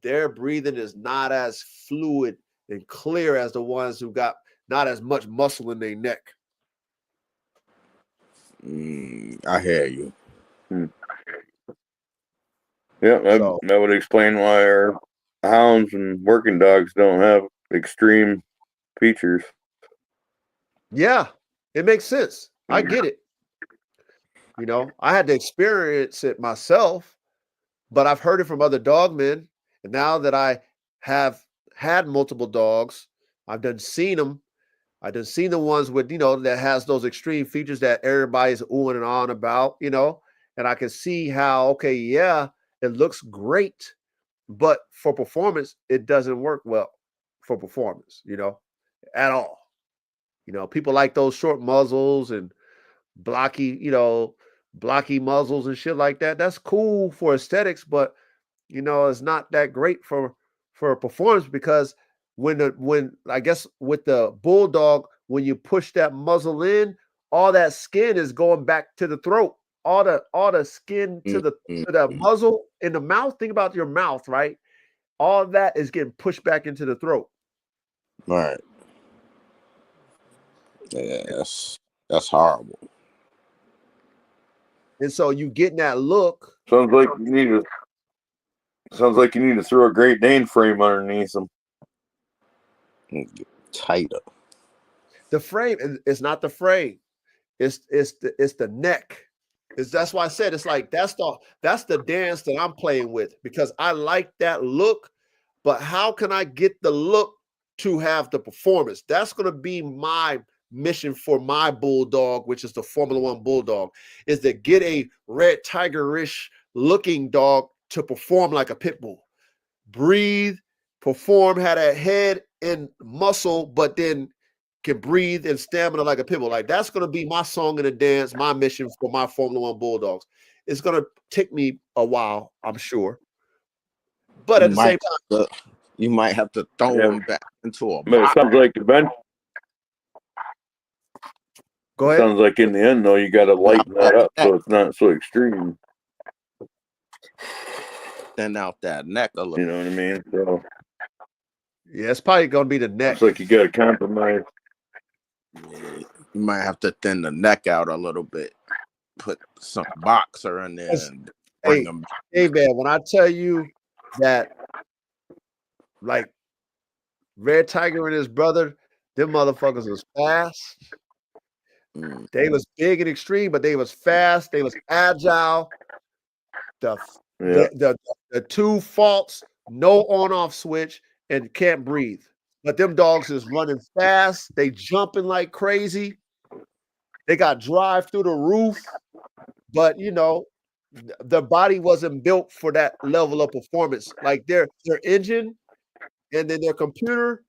their breathing is not as fluid and clear as the ones who got not as much muscle in their neck. I hear you. Yeah, So, that would explain why our hounds and working dogs don't have extreme features. yeah, it makes sense. I get it. You know, I had to experience it myself, but I've heard it from other dogmen. And now that I have had multiple dogs, I've done seen them. I've done seen the ones with, that has those extreme features that everybody's oohing and on about, and I can see how, okay, yeah, it looks great, but for performance, it doesn't work well for performance, at all. People like those short muzzles and blocky, blocky muzzles and shit like that. That's cool for aesthetics, but it's not that great for performance because when I guess with the bulldog, when you push that muzzle in, all that skin is going back to the throat. All the skin to the muzzle in the mouth. Think about your mouth, right? All that is getting pushed back into the throat. Right. Yeah, that's horrible. And so you getting that look. Sounds like you need to throw a Great Dane frame underneath them. Tighter. The frame is not the frame. It's the neck. That's why I said it's like that's the dance that I'm playing with because I like that look, but how can I get the look to have the performance? That's going to be my mission for my bulldog, which is the Formula One bulldog, is to get a red tigerish looking dog to perform like a pit bull, breathe, perform, had a head and muscle, but then can breathe and stamina like a pit bull. Like that's going to be my song and a dance, my mission for my Formula One bulldogs. It's going to take me a while, I'm sure. But at the same time, you might have to throw them back into a But box. it sounds like eventually. Go ahead. Sounds like in the end, though, you got to lighten that up so it's not so extreme. Thin out that neck a little. You know what I mean? So yeah, it's probably going to be the neck. it's like you got to compromise. Yeah, you might have to thin the neck out a little bit. Put some boxer in there and bring them back. Hey, man, when I tell you that, like, Red Tiger and his brother, them motherfuckers was fast. They was big and extreme, but they was fast. They was agile. The two faults, no on-off switch, and can't breathe. But them dogs is running fast. They jumping like crazy. They got drive through the roof. But, the body wasn't built for that level of performance. Like their engine and then their computer,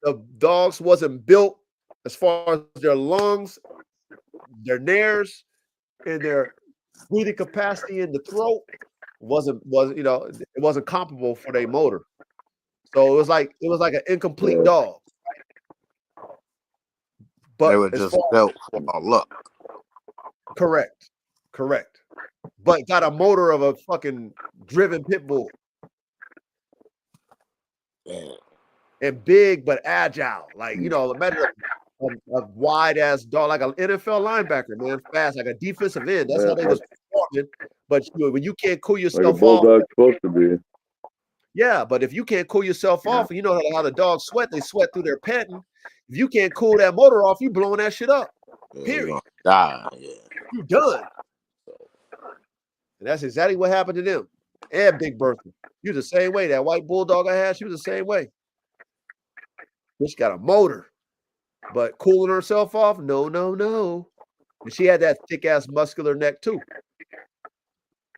the dogs wasn't built as far as their lungs, their nares, and their breathing capacity in the throat it wasn't comparable for their motor. So it was like an incomplete dog. But they were just built for a look. Correct. But got a motor of a fucking driven pit bull. Yeah. And big but agile. Like, imagine a wide ass dog, like an NFL linebacker, man, fast, like a defensive end. That's Yeah, how they was performing. But when you can't cool like a yourself off, bulldog's supposed to be. yeah. But if you can't cool yourself Yeah. off, and you know how the dogs sweat, they sweat through their panting. If you can't cool that motor off, you blowing that shit up. Yeah, Period. you gonna die. Yeah. You done. And that's exactly what happened to them. And Big Bertha. You the same way. That white bulldog I had, she was the same way. Bitch got a motor. But cooling herself off? No, no, no. And she had that thick ass muscular neck too.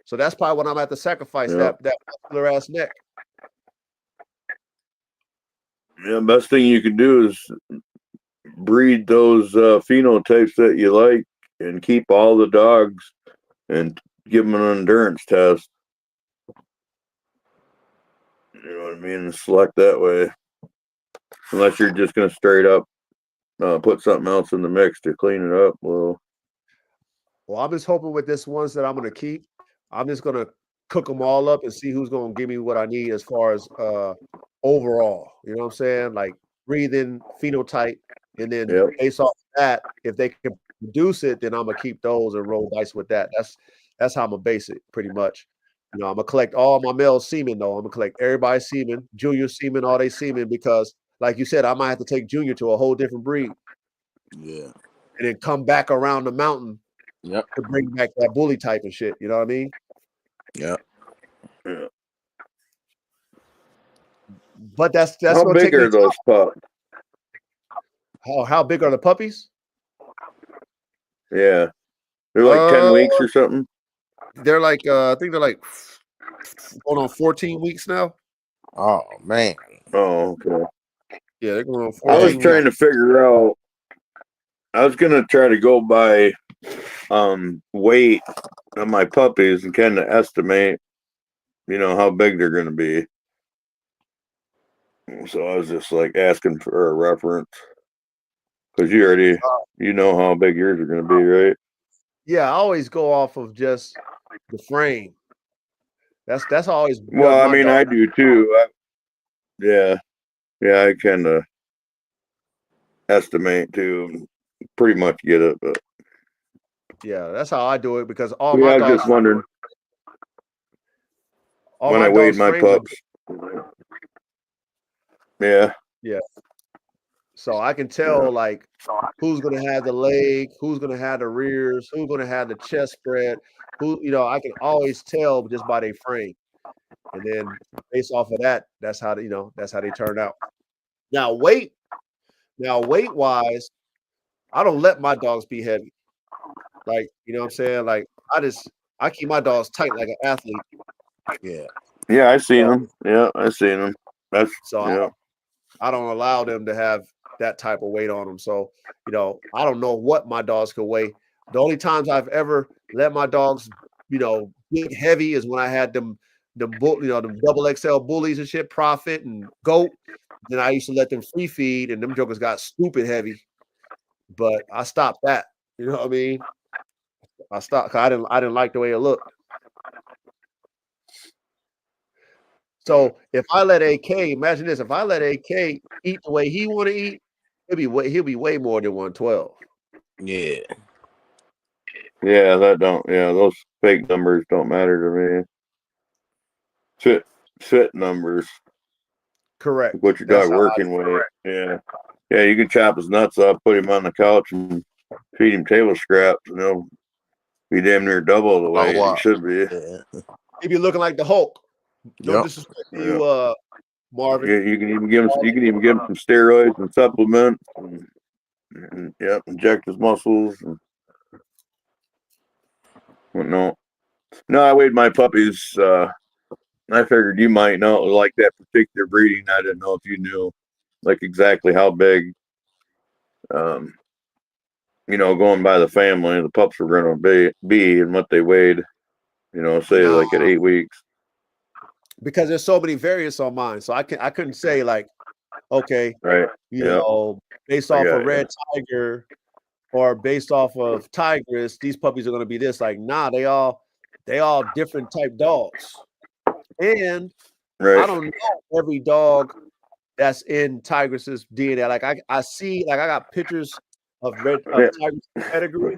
So that's probably when I'm at to sacrifice Yeah. that muscular ass neck. Yeah, best thing you can do is breed those phenotypes that you like and keep all the dogs and give them an endurance test. You know what I mean? And select that way. Unless you're just going to straight up put something else in the mix to clean it up. Well, I'm just hoping with this ones that I'm going to keep, I'm just going to cook them all up and see who's going to give me what I need as far as overall. You know what I'm saying? Like breathing, phenotype, and then Yep. based off of that, if they can produce it, then I'm going to keep those and roll dice with that. That's how I'm going to base it pretty much. You know, I'm going to collect all my male semen, though. I'm going to collect everybody's semen, junior semen, all they semen, because like you said, I might have to take Junior to a whole different breed. Yeah. And then come back around the mountain Yep. to bring back that bully type of shit. You know what I mean? Yep. yeah. But that's How gonna big take me are those pups? How big are the puppies? Yeah. They're like 10 weeks or something. They're like I think they're like going on 14 weeks now. Oh man. Oh, okay. Yeah, they're going on 14 I was weeks. trying to figure out. I was gonna try to go by weight of my puppies and kind of estimate, you know, how big they're gonna be. So I was just like asking for a reference because you know how big yours are gonna be, right? Yeah, I always go off of just the frame. That's always Well, I my mean, dog. I do too. Yeah, I kind of estimate too. Pretty much get it, but Yeah, that's how I do it because all yeah, my I was dogs. just wondering All when my I weighed dogs' my frames are pups. Yeah, so I can tell like who's gonna have the leg, who's gonna have the rears, who's gonna have the chest spread, who I can always tell just by their frame. And then based off of that, that's how they turn out. Now weight wise, I don't let my dogs be heavy. Like, you know what I'm saying? Like I keep my dogs tight like an athlete. yeah, I seen them. Yeah, I seen them. That's So yeah. I don't allow them to have that type of weight on them. So, I don't know what my dogs could weigh. The only times I've ever let my dogs, get heavy is when I had them double XL bullies and shit, Profit and Goat. Then I used to let them free feed and them jokers got stupid heavy. But I stopped that. You know what I mean? I stopped because I didn't like the way it looked. So if I let AK, imagine this, if I let AK eat the way he want to eat, he'll be way more than 112. Yeah. Yeah, those fake numbers don't matter to me. Fit numbers. Correct. Like what your That's dog how working with. Yeah. Yeah, you can chop his nuts up, put him on the couch and feed him table scraps, and he'll be damn near double the weight he should be. Yeah. he be looking like the Hulk. No Yep. disrespect to you, Marvin. Yeah, you can even give him some steroids and supplements and inject his muscles and whatnot. No, I weighed my puppies. I figured you might know, like that particular breeding. I didn't know if you knew, like exactly how big. Going by the family, the pups were going to be and what they weighed. Say like at 8 weeks. Because there's so many variants on mine, so I couldn't say like, okay, Right. based off of Red Tiger or based off of Tigress, these puppies are going to be this. Like, nah, they all different type dogs. And Right. I don't know every dog that's in Tigress's DNA. Like I see, like I got pictures of Yeah. Tigress pedigree,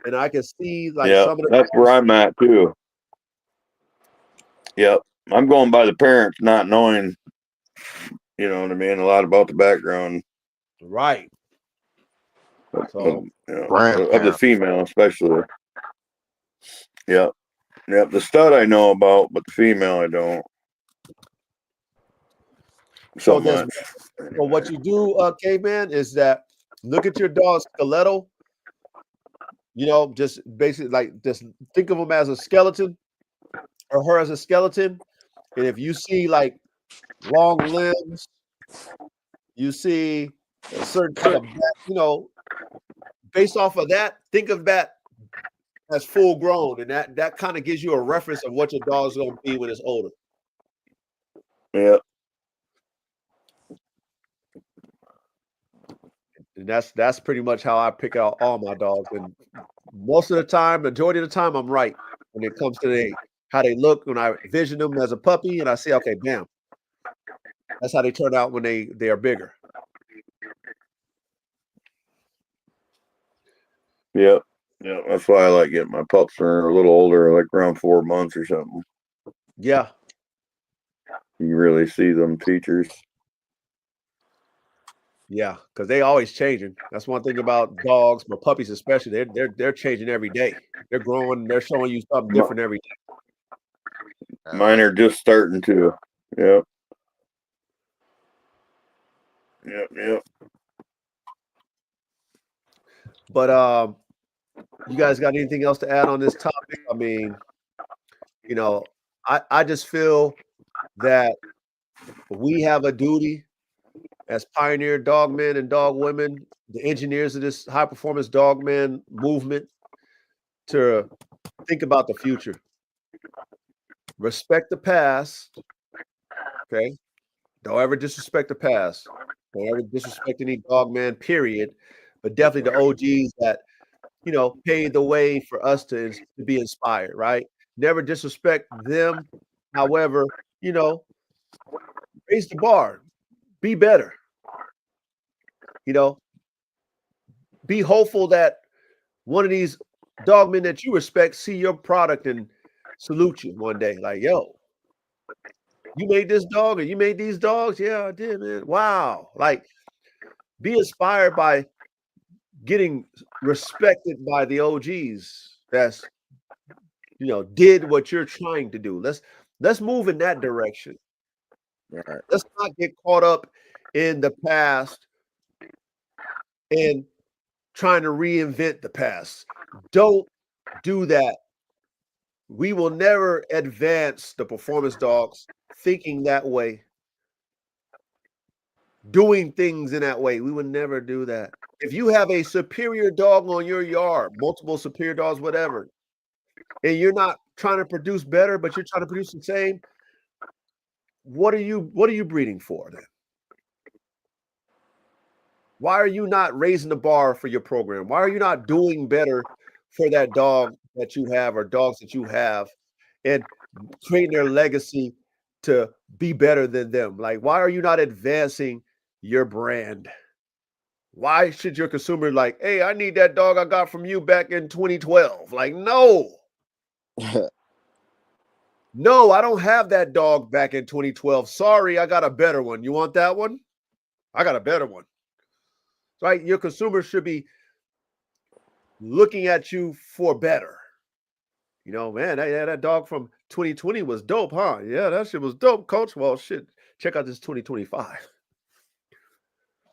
and I can see like Yeah, some of the that's where I'm at too. Yep. I'm going by the parents not knowing, you know what I mean, a lot about the background right. So you know, of the Grandparents. female, especially. Yep. Yep. The stud I know about, but the female I don't. So there's much. so what you do, Caveman, is that look at your dog's skeletal. You know, just basically like just think of him as a skeleton or her as a skeleton. And if you see like long limbs, you see a certain type of back, you know, based off of that, think of that as full grown, and that kind of gives you a reference of what your dog's going to be when it's older. Yeah. And that's pretty much how I pick out all my dogs. And most of the time, majority of the time, I'm right when it comes to how they look when I vision them as a puppy, and I say, okay, bam, that's how they turn out when they are bigger. Yep. Yeah. That's why I like getting my pups when they're a little older, like around 4 months or something. Yeah. You really see them features. Yeah, because they always changing. That's one thing about dogs, but puppies especially. They're changing every day. They're growing. They're showing you something different every day. Mine are just starting to. Yep. Yep. Yep. But you guys got anything else to add on this topic? I mean, you know, I just feel that we have a duty as pioneer dog men and dog women, the engineers of this high performance dog man movement, to think about the future. Respect the past. Okay. Don't ever disrespect the past. Don't ever disrespect any dog man, period. But definitely the OGs that, you know, paved the way for us to be inspired, right? Never disrespect them. However, you know, raise the bar. Be better. You know, be hopeful that one of these dogmen that you respect see your product and salute you one day. Like, yo, you made this dog or you made these dogs? Yeah, I did, man. Wow. Like, be inspired by getting respected by the OGs that's, you know, did what you're trying to do. Let's move in that direction. Right. Let's not get caught up in the past and trying to reinvent the past. Don't do that. We will never advance the performance dogs thinking that way, doing things in that way. We would never do that. If you have a superior dog on your yard, multiple superior dogs, whatever, and you're not trying to produce better, but you're trying to produce the same, what are you breeding for then? Why are you not raising the bar for your program? Why are you not doing better for that dog that you have or dogs that you have and creating their legacy to be better than them? Like, why are you not advancing your brand? Why should your consumer like, hey, I need that dog I got from you back in 2012? Like, no. No, I don't have that dog back in 2012. Sorry, I got a better one. You want that one? I got a better one. Right? Your consumer should be looking at you for better. You know, man, that dog from 2020 was dope, huh? Yeah, that shit was dope, coach. Well, shit, check out this 2025.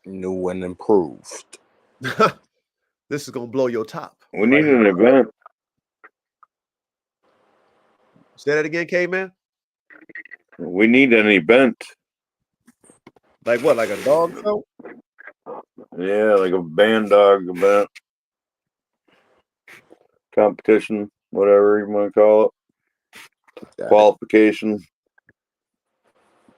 New and improved. This is gonna blow your top. We need an event. Say that again, Caveman. We need an event. Like what? Like a dog show? Yeah, like a band dog event. Competition, whatever you want to call it. Qualification.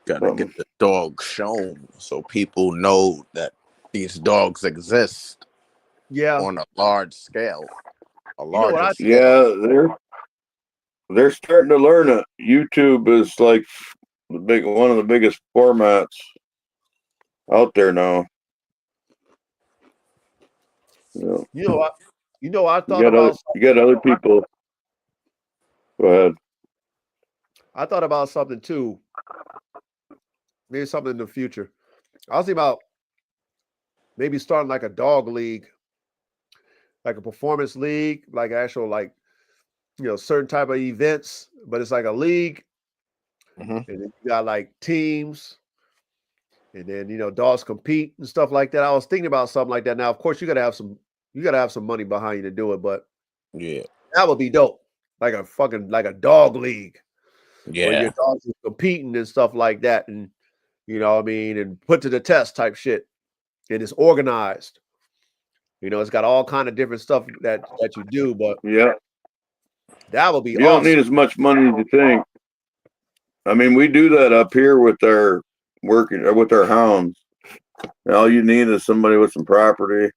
Gotta get the dog shown so people know that these dogs exist. Yeah. On a large scale. Yeah, they're starting to learn it. YouTube is like one of the biggest formats out there now. Yeah. You know, I You thought got other, about you got other people. Go ahead. I thought about something too. Maybe something in the future. I was thinking about maybe starting like a dog league, like a performance league, like actual like certain type of events, but it's like a league, Mhm. and then you got like teams, and then dogs compete and stuff like that. I was thinking about something like that. Now, of course, you gotta have some money behind you to do it, but Yeah. that would be dope. Like a dog league where your Yeah. dogs are competing and stuff like that, and what I mean, and put to the test type shit. And it's organized. It's got all kind of different stuff that you do, but Yeah. that would be You don't need awesome. as much money as you think. I mean, we do that up here with our with our hounds. All you need is somebody with some property,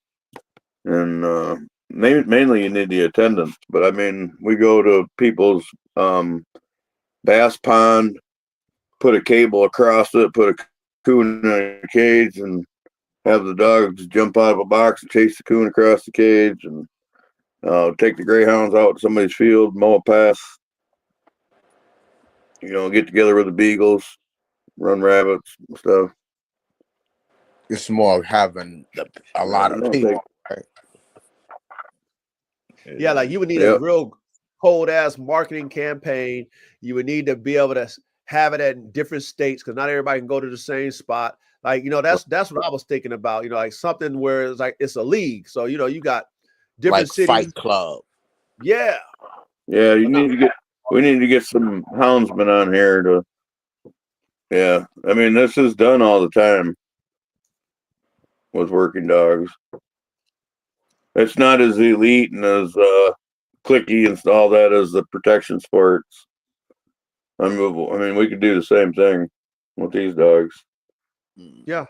and mainly you need the attendance. But I mean, we go to people's bass pond, put a cable across it, put a coon in a cage, and have the dogs jump out of a box and chase the coon across the cage, and take the greyhounds out to somebody's field, mow a pass. Get together with the beagles, run rabbits and stuff. It's more of having a lot of people. Right? Yeah, like you would need a Yep. real cold ass marketing campaign. You would need to be able to have it at different states because not everybody can go to the same spot. Like, that's what I was thinking about. Like something where it's like it's a league. So, you got different Like cities. Fight Club. Yeah. Yeah, we need to get some houndsmen on here to. Yeah, I mean, this is done all the time with working dogs. It's not as elite and as clicky and all that as the protection sports. Unmovable. I mean, we could do the same thing with these dogs. Yeah.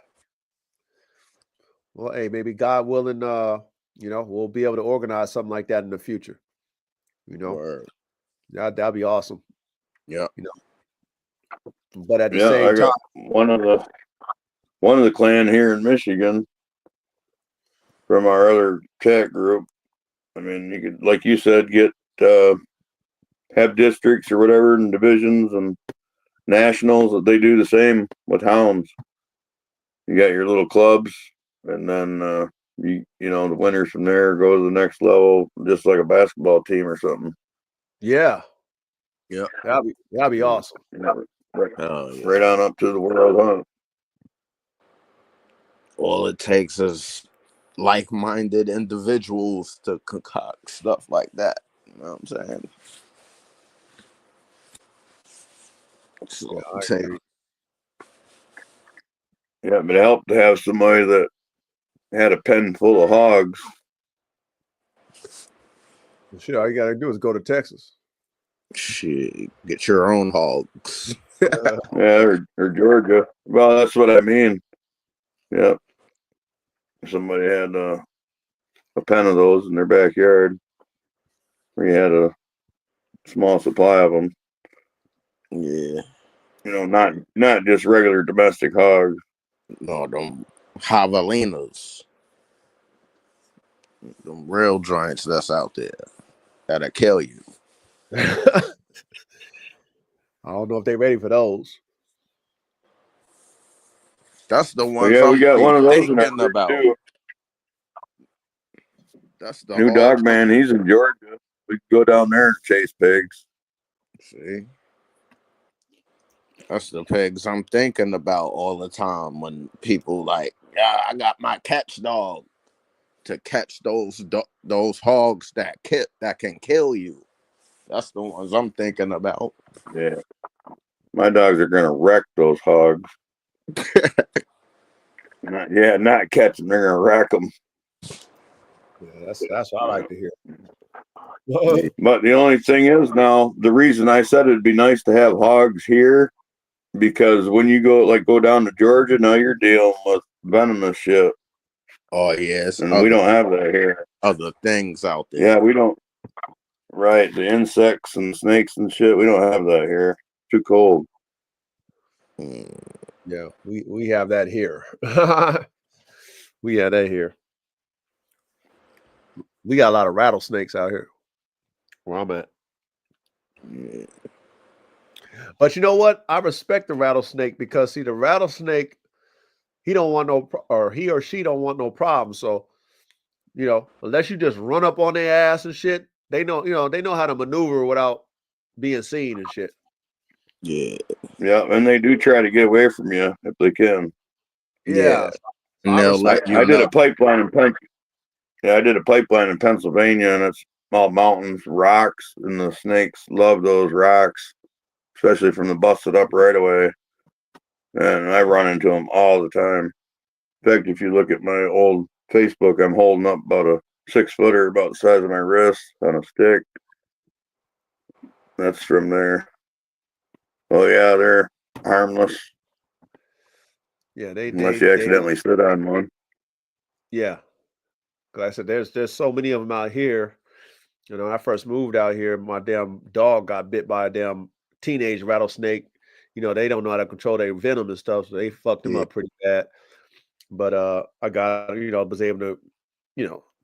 Well, hey, maybe God willing, we'll be able to organize something like that in the future. Word. That'd be awesome. Yeah. But at the Yeah, same I time, got one of the clan here in Michigan from our other chat group. I mean, you could, like you said, get have districts or whatever and divisions and nationals that they do the same with hounds. You got your little clubs, and then the winners from there go to the next level, just like a basketball team or something. yeah, Yeah. that'd be awesome. Right on up to the world hunt. All it takes is like-minded individuals to concoct stuff like that. You know what I'm saying? So I'm saying. Yeah, but it helped to have somebody that had a pen full of hogs. Shit, all you gotta do is go to Texas. Shit, get your own hogs. Yeah, or Georgia. Well, that's what I mean. Yeah. Somebody had a pen of those in their backyard. We had a small supply of them. Yeah. Not just regular domestic hogs. No, them javelinas. Them real giants that's out there that'll kill you. I don't know if they're ready for those. That's the Well, ones yeah, we got one of those in thinking our about. too. That's the New dog man. He's in Georgia. We can go down there and chase pigs. See, that's the pigs I'm thinking about all the time when people like, yeah, I got my catch dog to catch those hogs that can kill you. That's the ones I'm thinking about. Yeah, my dogs are gonna wreck those hogs. Not catch them. They're gonna wreck them. Yeah, that's what I like to hear. But the only thing is now, the reason I said it'd be nice to have hogs here, because when you go down to Georgia, now you're dealing with venomous shit. Oh yes, and we don't have that here. Other things out there. Yeah, we don't. Right, the insects and snakes and shit. We don't have that here. Too cold. Yeah, we have that here. We have that here. We got a lot of rattlesnakes out here where I'm at. Yeah. But you know what? I respect the rattlesnake because see, the rattlesnake, he don't want no, or he or she don't want no problem. So unless you just run up on their ass and shit, they know how to maneuver without being seen and shit. Yeah. Yeah, and they do try to get away from you if they can. Yeah, And I they'll respect. let you I did know. a pipeline in I did a pipeline in Pennsylvania, and it's all mountains, rocks, and the snakes love those rocks, especially from the busted up right away. And I run into them all the time. In fact, if you look at my old Facebook, I'm holding up about a 6-footer, about the size of my wrist, on a stick. That's from there. Oh yeah, they're harmless Yeah, unless you accidentally sit on one. yeah. Like I said, there's so many of them out here. When I first moved out here, my damn dog got bit by a damn teenage rattlesnake. They don't know how to control their venom and stuff, so they fucked him Yeah. up pretty bad. But I got, was able to,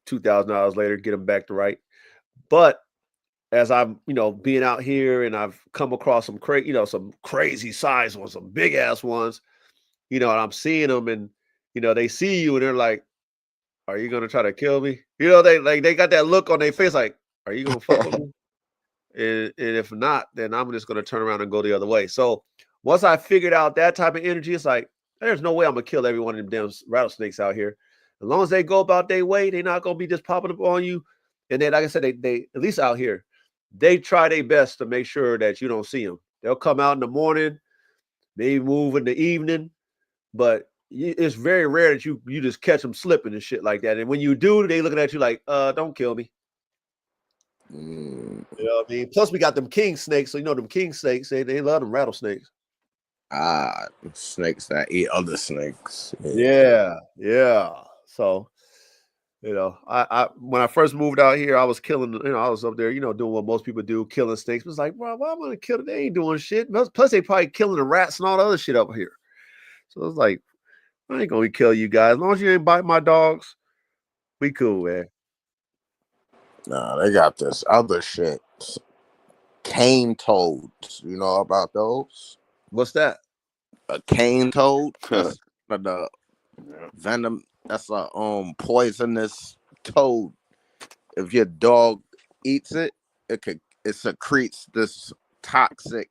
$2,000 later get him back to right. But as I'm, being out here and I've come across some some crazy size ones, some big ass ones, and I'm seeing them and they see you and they're like, "Are you gonna try to kill me?" They got that look on their face like, "Are you gonna fuck with me?" And if not, then I'm just gonna turn around and go the other way. So once I figured out that type of energy, it's like there's no way I'm gonna kill every one of them damn rattlesnakes out here. As long as they go about their way, they're not gonna be just popping up on you. And then, like I said, they at least out here, they try their best to make sure that you don't see them. They'll come out in the morning, maybe move in the evening, but it's very rare that you just catch them slipping and shit like that. And when you do, they looking at you like, don't kill me. Mm. You know what I mean? Plus, we got them king snakes. So them king snakes, they love them rattlesnakes. Snakes that eat other snakes. Yeah. So, I when I first moved out here, I was killing, I was up there, doing what most people do, killing snakes. It was like, bro, why am I gonna kill them? They ain't doing shit. Plus, they probably killing the rats and all the other shit up here. So it's like, I ain't gonna kill you guys. As long as you ain't bite my dogs, we cool, man. Nah, they got this other shit. Cane toads. You know about those? What's that? A cane toad? That's the venom. That's a poisonous toad. If your dog eats it, it secretes this toxic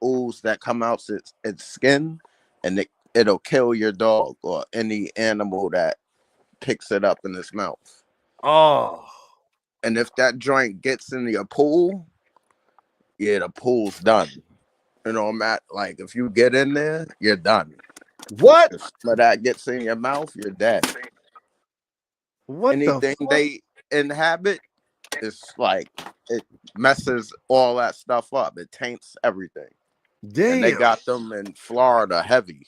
ooze that come out its skin, and it'll kill your dog or any animal that picks it up in its mouth. Oh, And if that joint gets in your pool, yeah, the pool's done. Matt, like if you get in there, you're done. what? If some of that gets in your mouth, you're dead. What Anything the fuck? they inhabit is like it messes all that stuff up. It taints everything. Damn. And they got them in Florida heavy.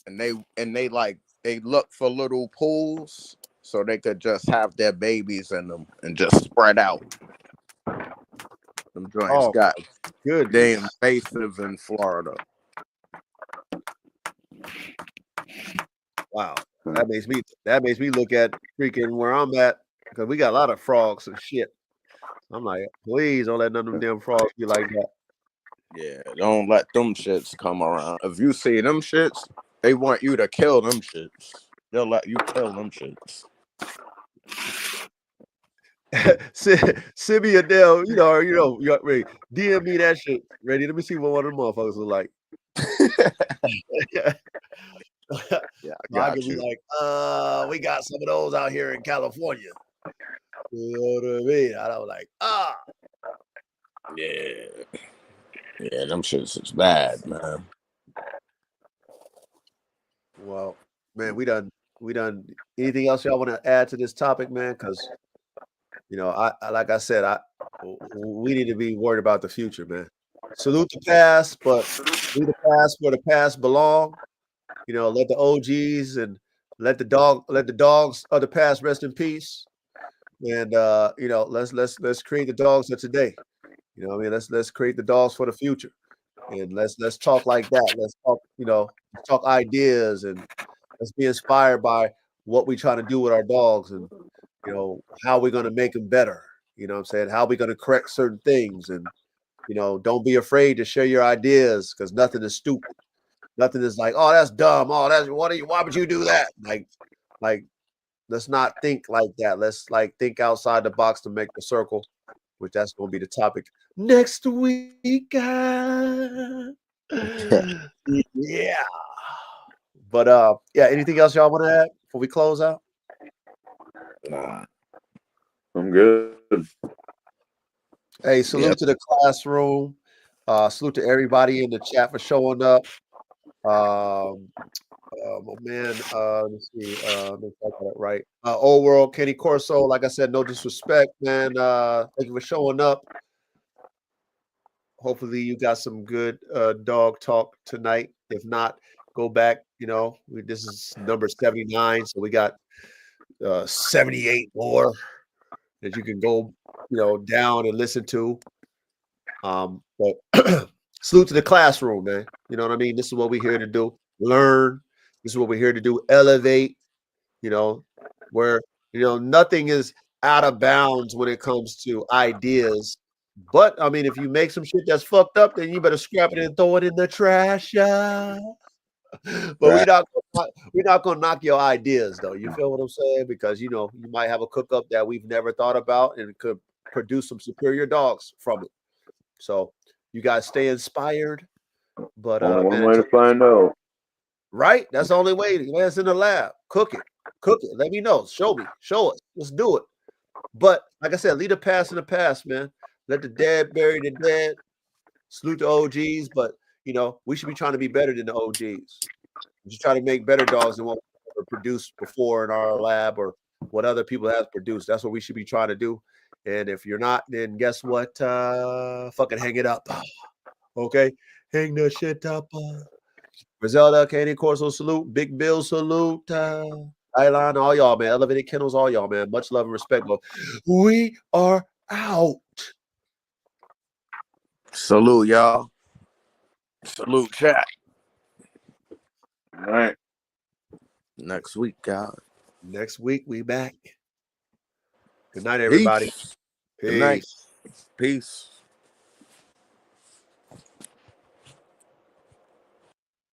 And they look for little pools so they could just have their babies in them and just spread out. Them joints got good. they invasive in Florida. Wow. That makes me look at freaking where I'm at because we got a lot of frogs and shit. I'm like, please don't let none of them damn frogs be like that. Yeah, don't let them shits come around. If you see them shits, they want you to kill them shits. They'll let you kill them shits. Send me a damn, you're ready. DM me that shit. Ready? Let me see what one of them motherfuckers look like. Yeah, I I got could be you. like, we got some of those out here in California. You know what I mean? And I was like, Yeah, them shits is bad, man. Well, man, we done. Anything else y'all want to add to this topic, man? Because I like I said, we need to be worried about the future, man. Salute the past, but leave the past where the past belong. Let the OGs and let the dogs of the past rest in peace. And let's create the dogs of today. Let's create the dogs for the future. And let's talk like that. Let's talk, let's talk ideas, and let's be inspired by what we try to do with our dogs, and how we're going to make them better. You know what I'm saying? How we're going to correct certain things, and don't be afraid to share your ideas, because nothing is stupid. Nothing is like, oh, that's dumb. Oh, why would you do that? Like let's not think like that. Let's think outside the box to make the circle, which that's going to be the topic next week. Yeah. But yeah, anything else y'all want to add before we close out? Nah. I'm good. Hey, salute to the classroom. Salute to everybody in the chat for showing up. My man, let's see, make sure I got it right. Old World, Kenny Corso. Like I said, no disrespect, man. Thank you for showing up. Hopefully, you got some good dog talk tonight. If not, go back. This is number 79, so we got 78 more that you can go, down and listen to. But salute to the classroom, man. You know what I mean? This is what we're here to do. Learn. This is what we're here to do. Elevate. Where nothing is out of bounds when it comes to ideas. But I mean, if you make some shit that's fucked up, then you better scrap it and throw it in the trash. But Right. we're not gonna knock your ideas, though. You feel what I'm saying? Because you might have a cook up that we've never thought about, and it could produce some superior dogs from it. So you guys stay inspired. But Only one man, way to find out. right? That's the only way. Man, it's in the lab. Cook it. Let me know. Show me. Show us. Let's do it. But like I said, leave the past in the past, man. Let the dead bury the dead. Salute the OGs, but we should be trying to be better than the OGs. We should try to make better dogs than what we ever produced before in our lab, or what other people have produced. That's what we should be trying to do. And if you're not, then guess what? Fucking hang it up. Okay? Hang the shit up. Griselda, Candy Corso, salute. Big Bill, salute. Island, all y'all, man. Elevated Kennels, all y'all, man. Much love and respect. We are out. Salute, y'all. Salute, chat. All right. Next week, y'all. Next week, we back. Good night, everybody. Peace. Good night. Peace.